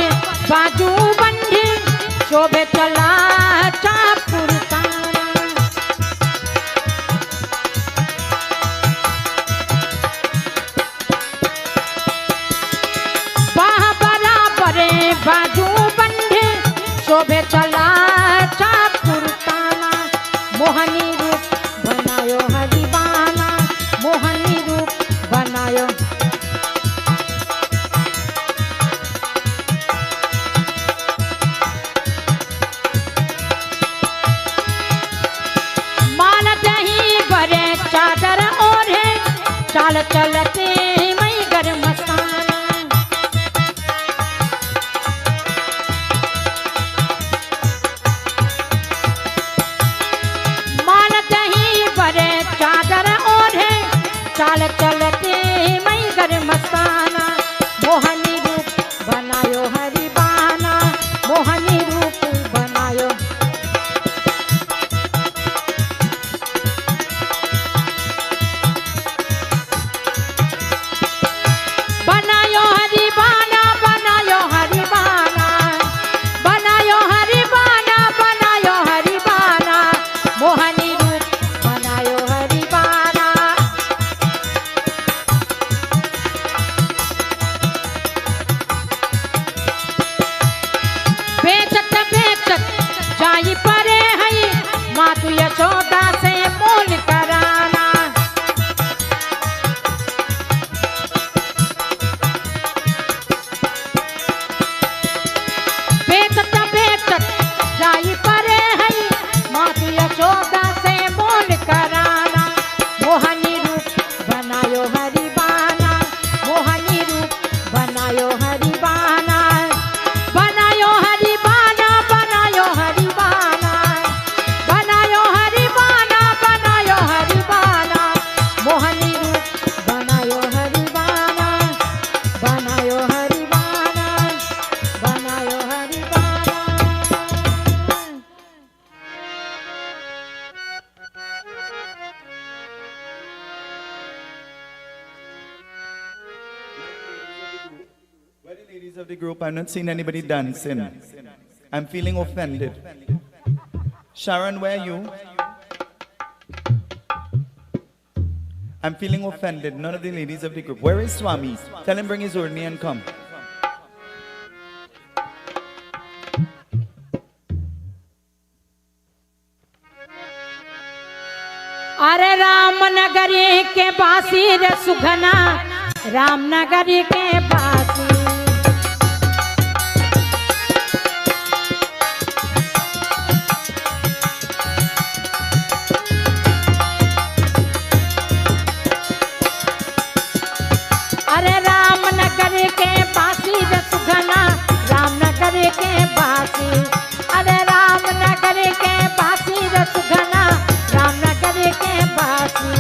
बाजू बंधी शोभे चला चापुर बाह बराबर बाजू बंधे शोभे चला चापुर ताना मोहनी रूप बनायो हरिबाना मोहनी रूप बनायो माल दही बरे चादर ओढ़े चाल चलते मई गर मस्ताना माल दही बरे चादर ओढ़े चाल चलते मई गर मस्ताना मोहनी रूप बनायो हरिबाना मोहनी रूप बनायो बनायो हरिबाना बनायो हरिबाना बनायो हरिबाना बनायो हरिबाना मोहनी रूप बनायो हरिबाना बेचत बेचत जाई परे हई मातु यशोदा से मोल कराना बेचत बेचत जाई परे हई मातु यशोदा से मोल कराना मोहनी रूप बनायो हरिबाना मोहनी रूप बनायो हरिबाना बनायो हरिबाना बनायो हरिबाना बनायो हरिबाना बनायो हरिबाना मोहनी रूप बनायो हरिबाना बनायो हरिबाना बनायो हरिबाना Well, ladies of the group, I'm not seeing anybody dancing. I'm feeling offended. Sharon, where are you? I'm feeling offended. None of the ladies of the group. Where is Swami? Tell him bring his urni and come. अरे रामनगरी के बासी रे सुघना रामनगरी के बासी अरे रामनगरी के बासी रे सुघना रामनगरी के बासी अरे रामनगरी के बासी रे सुघना रामनगरी के बासी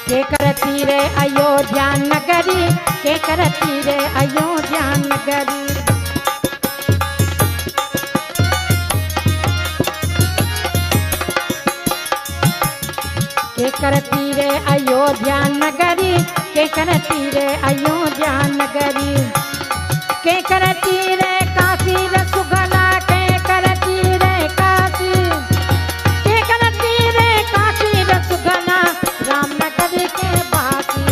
के करती रे अयोध्या नगरी के करती रे अयोध्या नगरी के करती रे अयोध्या नगरी के करती रे अयोध्या नगरी के करती रे काशी रे सुगना के करती रे काशी के करती रे काशी रे सुगना रामनगरी के बासी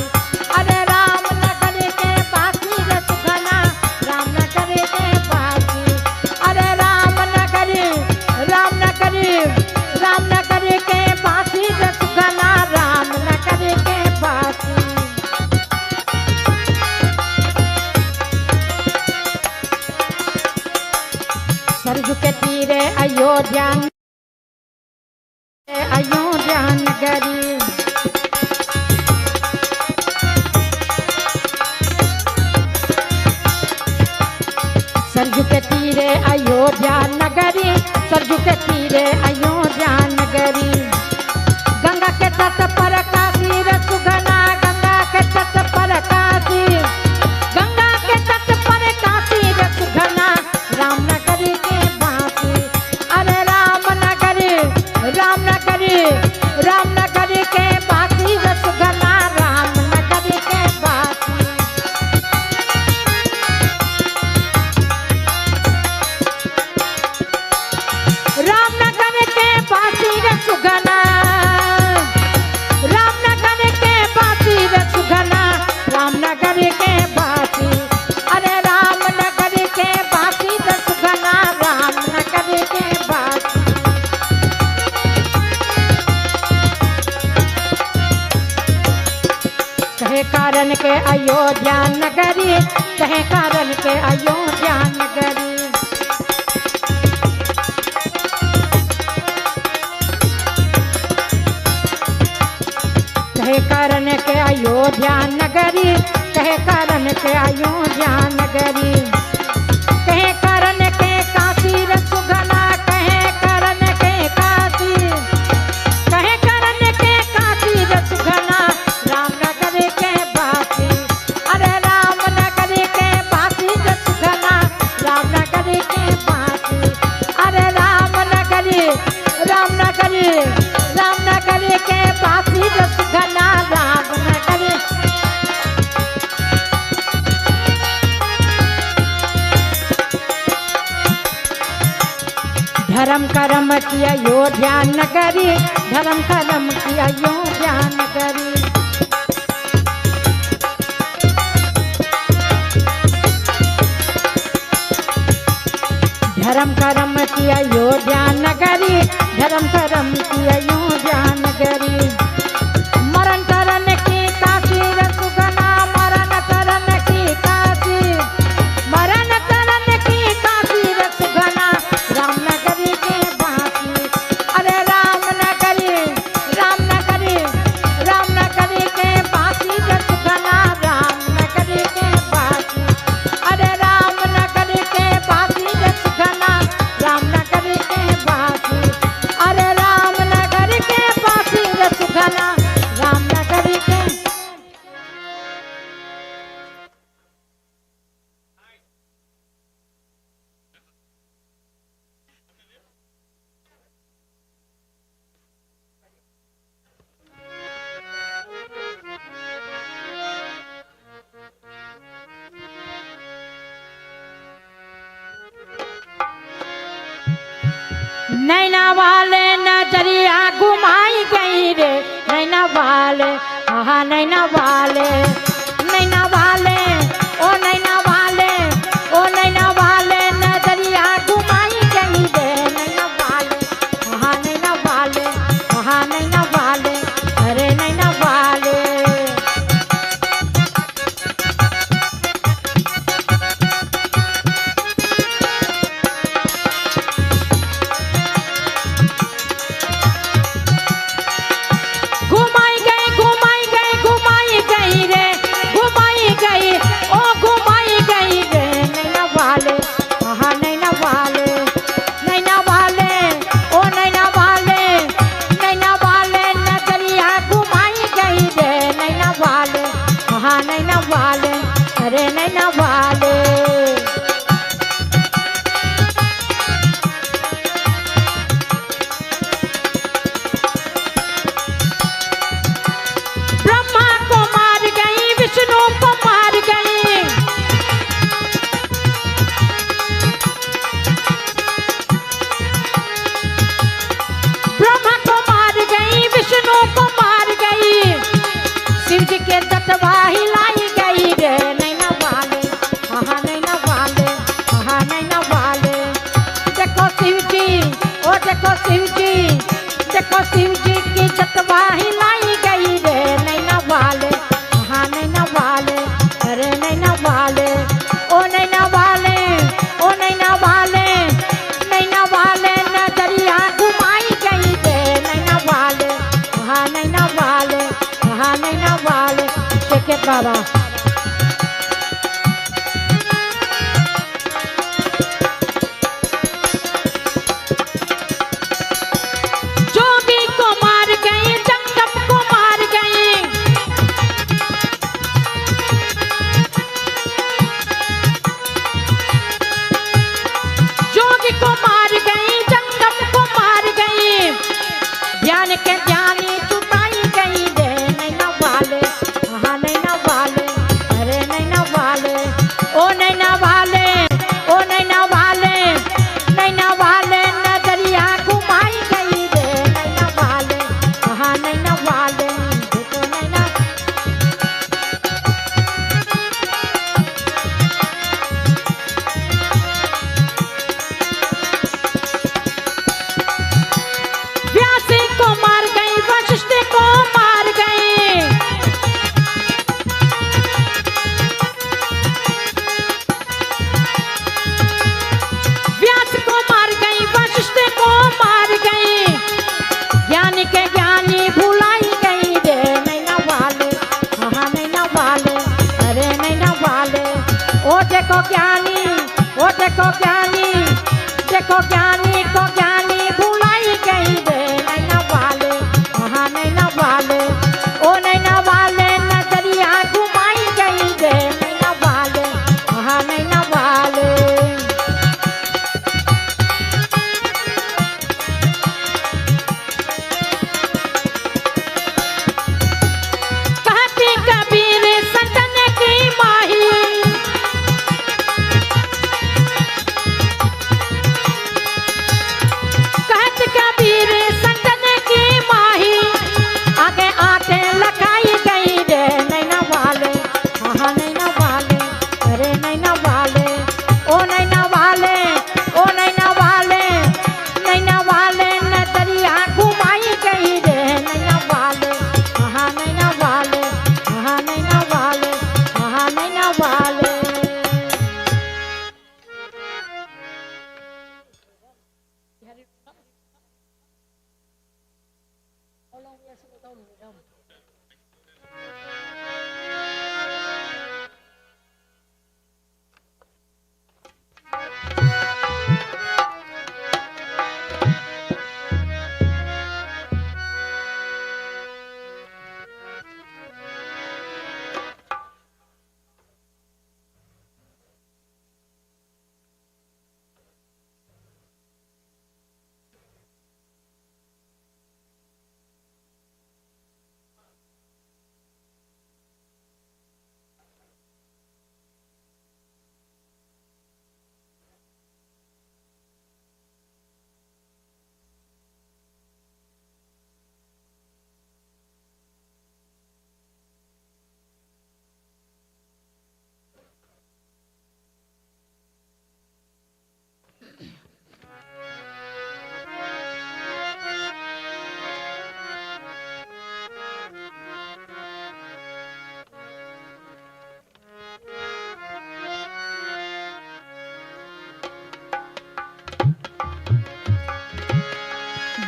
अरे रामनगरी के बासी रे सुगना रामनगरी के बासी अरे रामनगरी रामनगरी रामनगरी के बासी रे सुगना रामनगरी के बासी अयोध्या अयोध्या नगरी। सरजू के तीरे अयोध्या नगरी, सरजू के तीरे अयोध्या नगरी। गंगा के तट पर काशी रे सुगना, गंगा के तट पर काशी, गंगा के तट पर काशी रे सुगना। रामनगरी के बासी, अरे रामनगरी, रामनगरी, रामनगरी के बासी रे सुगना, रामनगरी के बासी। रामनगर के बासी रे सुगना, रामनगर के बासी रे सुगना, रामनगर के बासी, अरे रामनगर के बासी रे सुगना, रामनगर के बासी। कहे कारण के अयोध्या नगरी, कहे कारण के अयोध्या नगरी। कहे कारण के अयोध्या नगरी, कहे कारण के अयोध्या नगरी। कहे कारण के काशी रे सुगना, कहे कारण के काशी, कहे कारण के काशी रे सुगना, रामनगर के बासी, अरे रामनगर के बासी रे सुगना, रामनगर के बासी, अरे रामनगरी, रामनगरी, रामनगरी के बासी रे सुगना, रामनगरी। धर्म कर्म की अयोध्या नगरी, धर्म कर्म की अयोध्या नगरी। धर्म कर्म की अयोध्या नगरी, धर्म कर्म की अयोध्या नगरी। मरण तरन की काशी रे सुगना, मरण तरन की काशी, मरण तरन की काशी रे सुगना, रामनगरी के बासी, अरे रामनगरी, रामनगरी, रामनगरी के बासी रे सुगना, रामनगरी के बासी, अरे रामनगरी के बासी रे सुगना, रामनगरी के बासी, अरे रामनगरी के बासी रे सुगना, रामनगरी के। नैना वाले नजरिया घुमाई गई रे, नैना वाले, हाँ नैना वाले, नैना वाले, ओ नैना वाले, ओ नैना वाले नजरिया घुमाई गई रे, नैना वाले, हाँ नैना वाले, हाँ नैना वाले, अरे नैना वाले। घुमाई गई, घुमाई गई, घुमाई गई रे, घुमाई गई, ओ घुमाई गई रे, नैना वाले, हाँ नैना वाले, नैना वाले, ओ नैना वाले, नैना वाले नजरिया घुमाई गई रे, नैना वाले, हाँ नैना वाले, अरे नैना वाले। ब्रह्मा को मार गई, विष्णु को मार गई, ब्रह्मा को मार गई, विष्णु को मार गई, शिव जी के तटवा हिलाई गई रे, नैना वाले, हाँ नैना वाले, हाँ नैना वाले। देखो शिव जी, ओ देखो शिव जी, देखो शिव जी की तटवा हिलाई गई रे, नैना वाले, हाँ नैना वाले, अरे नैना वाले, ओ नैना वाले, ओ नैना वाले, नैना वाले बाबा। जोगी को मार गए, जंगम को मार गए, जोगी को मार गए, जंगम को मार गए, ज्ञान के ज्ञानी चुपाई गई रे नैना वाले, हाँ नैना वाले, अरे नैना वाले, ओ नैना वाले, ओ नैना वाले, नैना वाले नजरिया घुमाई गई रे नैना वाले, हाँ नैना वाले, देखो नैना। व्यास को मार गई, वशिष्ठ को मार गई, व्यास को मार गई, वशिष्ठ को मार गई, ज्ञानी के ज्ञानी भुलाई गई रे नैना वाले, हाँ नैना वाले, अरे नैना वाले, ओ देखो ज्ञानी, ओ देखो ज्ञानी, देखो ज्ञानी को ज्ञानी भुलाई गई रे नैना वाले, हाँ नैना वाले, ओ नैना वाले नजरिया घुमाई गई रे नैना वाले, हाँ नैना वाले। कहती कबीर संतन की माही, कहत कबीर संतन की माही, आगे आके लगाई गई रे नैना वाले, हाँ नैना वाले, अरे नैना वाले, ओ नैना वाले, ओ नैना वाले, नैना वाले नजरिया घुमाई गई रे नैना वाले, हाँ नैना वाले, हाँ नैना वाले, हाँ नैना वाले।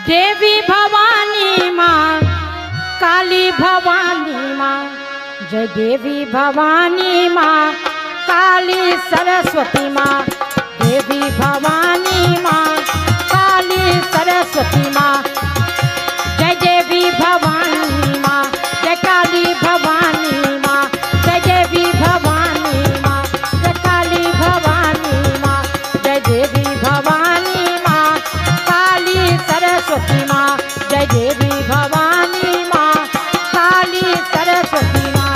देवी भवानी माँ, काली भवानी माँ, जय देवी भवानी माँ, काली सरस्वती माँ, देवी भवानी माँ, काली सरस्वती माँ, जय देवी भवानी माँ, जय काली भवानी माँ, जय देवी भवानी माँ, जय काली भवानी माँ, जय देवी भवानी माँ, काली सरस्वती माँ, जय देवी भवानी माँ, काली सरस्वती माँ।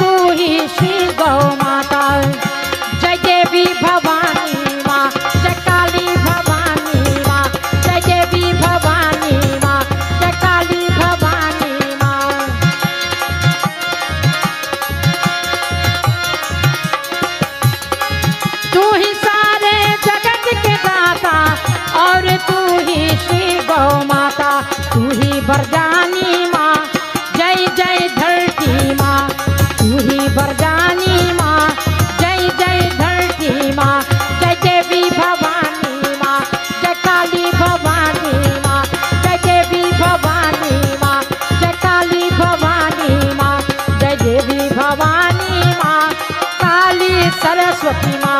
तू ही श्री गौ माता। जय देवी भवानी माँ, जय काली भवानी माँ, जय देवी भवानी माँ, जय काली भवानी माँ। तू ही सारे जगत के दाता और तू ही श्री गौ माता। तू ही वरदानी माँ, जय जय धरती माँ। तू ही वरदानी माँ, जय जय धरती माँ। जय देवी भवानी माँ, जय काली भवानी माँ, जय देवी भवानी माँ, जय काली भवानी माँ, जय देवी भवानी माँ, काली सरस्वती माँ।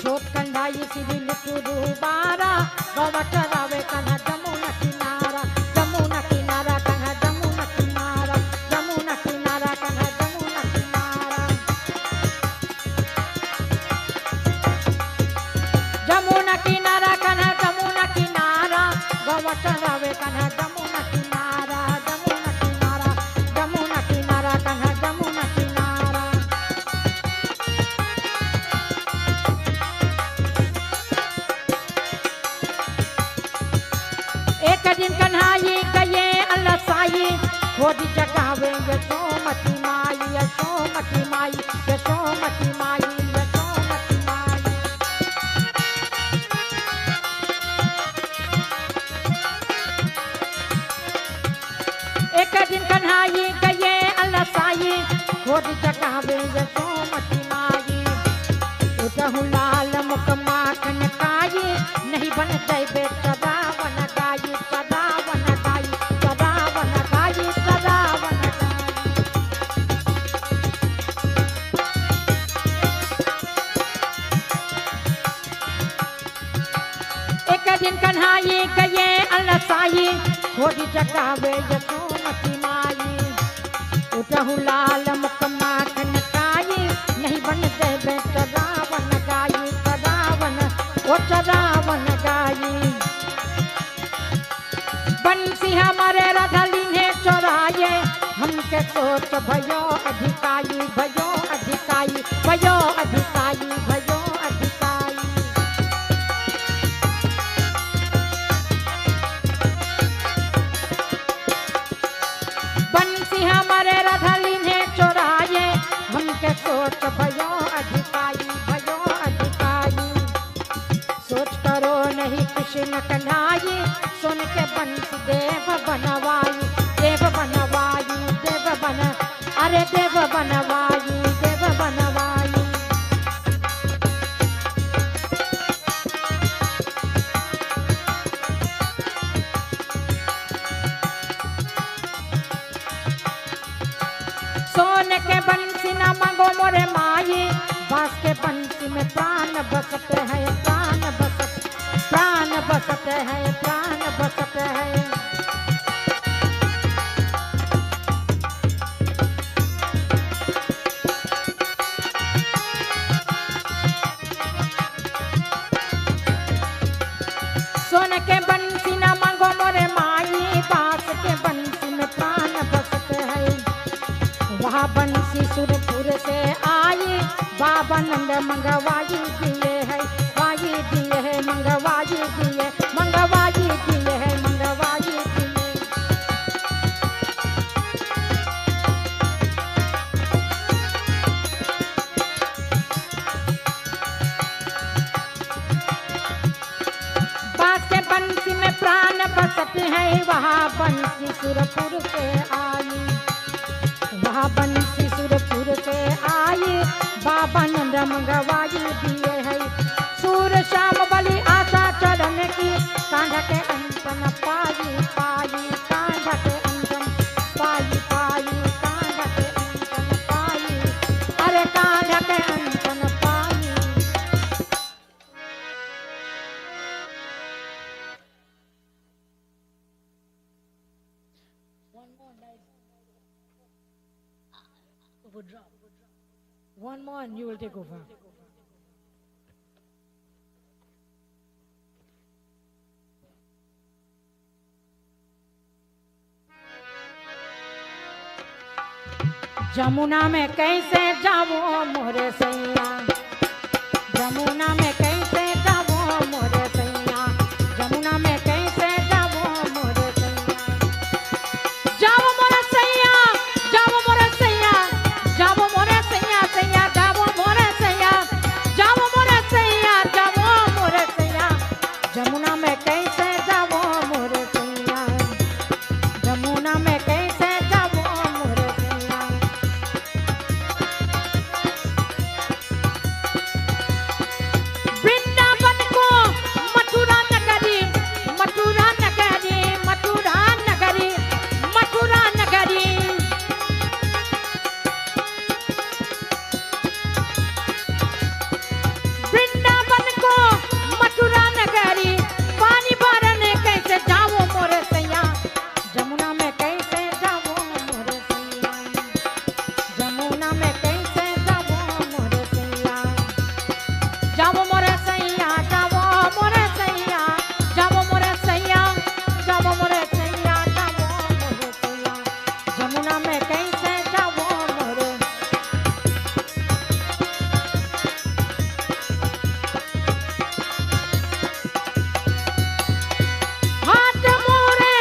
जोत कंडाई सिरी लिपुरु बारा गवट रावे कन्हा जमुना किनारा। जमुना किनारा कन्हा जमुना किनारा। जमुना किनारा कन्हा जमुना किनारा। जमुना किनारा कन्हा जमुना किनारा। गवट रावे कन्हा जमुना किनारा। जमुना किनारा जमुना किनारा कन्हा जमुना किनारा। एक दिन कन्हाई गए अलसाई खोज जगावे यशोमती माई। यशोमती माई यशोमती माई यशोमती माई। एक दिन कन्हाई गए अलसाई खोज जगावे यशोमती माई। उठहु लाल मुख माखन काई नहीं बन जैबे सदा वन गाई। सदा वन गाई सदा वन गाई सदा वन गाई। एक दिन कन्हाई गए अलसाई खोज जगावे यशोमती माई। उठहु लाल मुख माखन काई नहीं बन जैबे सदा वन गाई। सदा वन ओ सदा वन गाई। बंसी हमारे रधली ने चोराए हमके सोच भयो अधिकाई। भयो अधिकाई भयो अधिकाई भयो अधिकाई। सोच भयो अधिकारी भयो अधिकारी। सोच करो नहीं कृष्ण कन्हाई, सुन के बंस देव बनवायु देव बनवायु देव बन, अरे देव बनवायु देव बनवायु। सोने के बंसी न मांगो मोरे माई, बांस के बंसी में प्राण बसते हैं प्राण बसते, प्राण बसते हैं प्राण बसते हैं। सोने के बंसी न मांगो मोरे माई, बांस के बंसी में प्राण बसते हैं। वहाँ बंसी सुरपुर से आई, बाबा नंद मंगवाई दिए है वाई दिए है मंगवाई दिए मंगवाई दिए है मंगवाई दिए। बांस के बंसी में प्राण बसते हैं, वहाँ बंसी सुरपुर से आई, वहाँ बंसी सुरपुर से आई, बाबा नंद मंगवाई दिए है। सूर श्याम बलि आशा चरण की, कांध के अंतन पाई पाई कांध के अंतन पाई पाई कांध के अंतन पाई, अरे कांध के अंतन पाई। One more and you will take over. Jamuna में कैसे जाऊं मोरे सैया, जमुना में कैसे जाऊं मोरे सैया, जमुना में कैसे जाऊं मोरे सैया। जाओ मोरे सैया, जाओ मोरे सैया, जाओ मोरे सैया सैया, जाओ मोरे सैया, जाओ मोरे सैया, जाओ मोरे सैया। जमुना में कैसे जाऊं मोरे सैया, जमुना में कैसे जाऊं मोरे सैया। वृंदावन को मथुरा नगरी, मथुरा नगरी, मथुरा नगरी, मथुरा नगरी। वृंदावन को मथुरा नगरी, पानी भरने कैसे जाऊं मोरे सैया, जमुना में कैसे जाऊं मोरे सैया, जमुना में कैसे जाऊं मोरे सैया। जाओ मोरे सैया, जाओ मोरे सैया, जाओ मोरे सैया, जाओ मोरे सैया, जाओ मोरे सैया। जमुना में कैसे जाओ मोरे। हाथ मोरे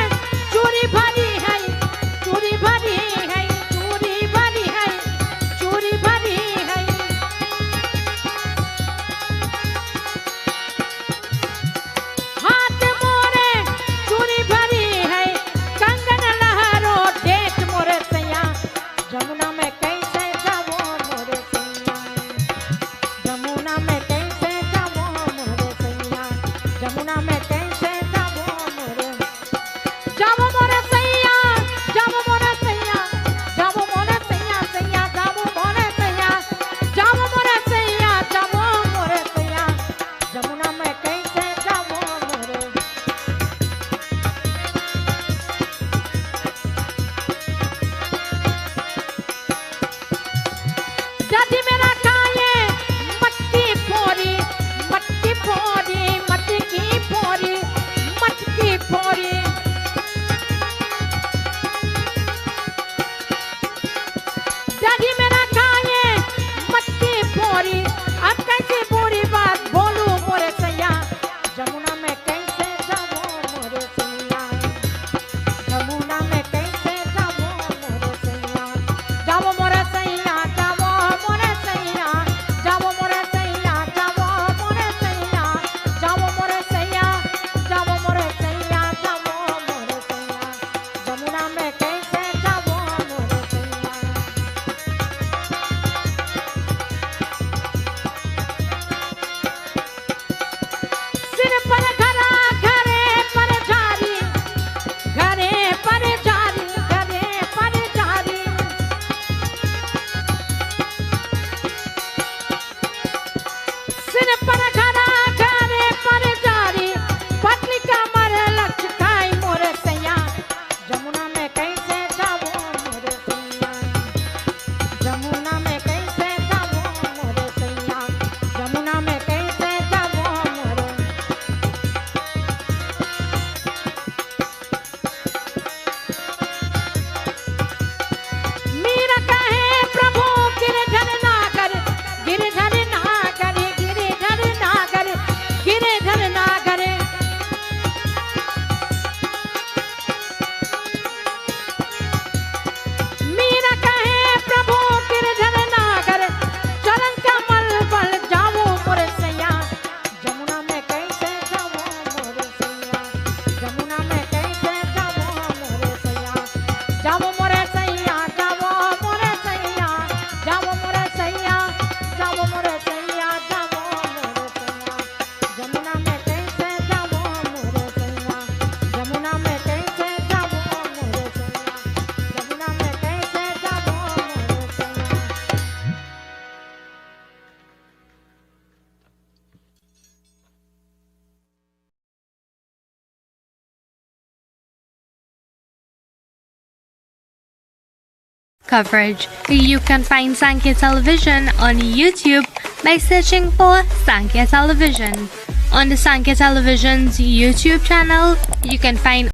चूड़ी भरी है, चूड़ी भरी है, चूड़ी भरी है, चूड़ी भरी है। हाथ मोरे चूड़ी भरी है, कंगन लहरो देख मोरे सैया, coverage. You can find Sankhya Television on YouTube by searching for Sankhya Television. On the Sankhya Television's YouTube channel, you can find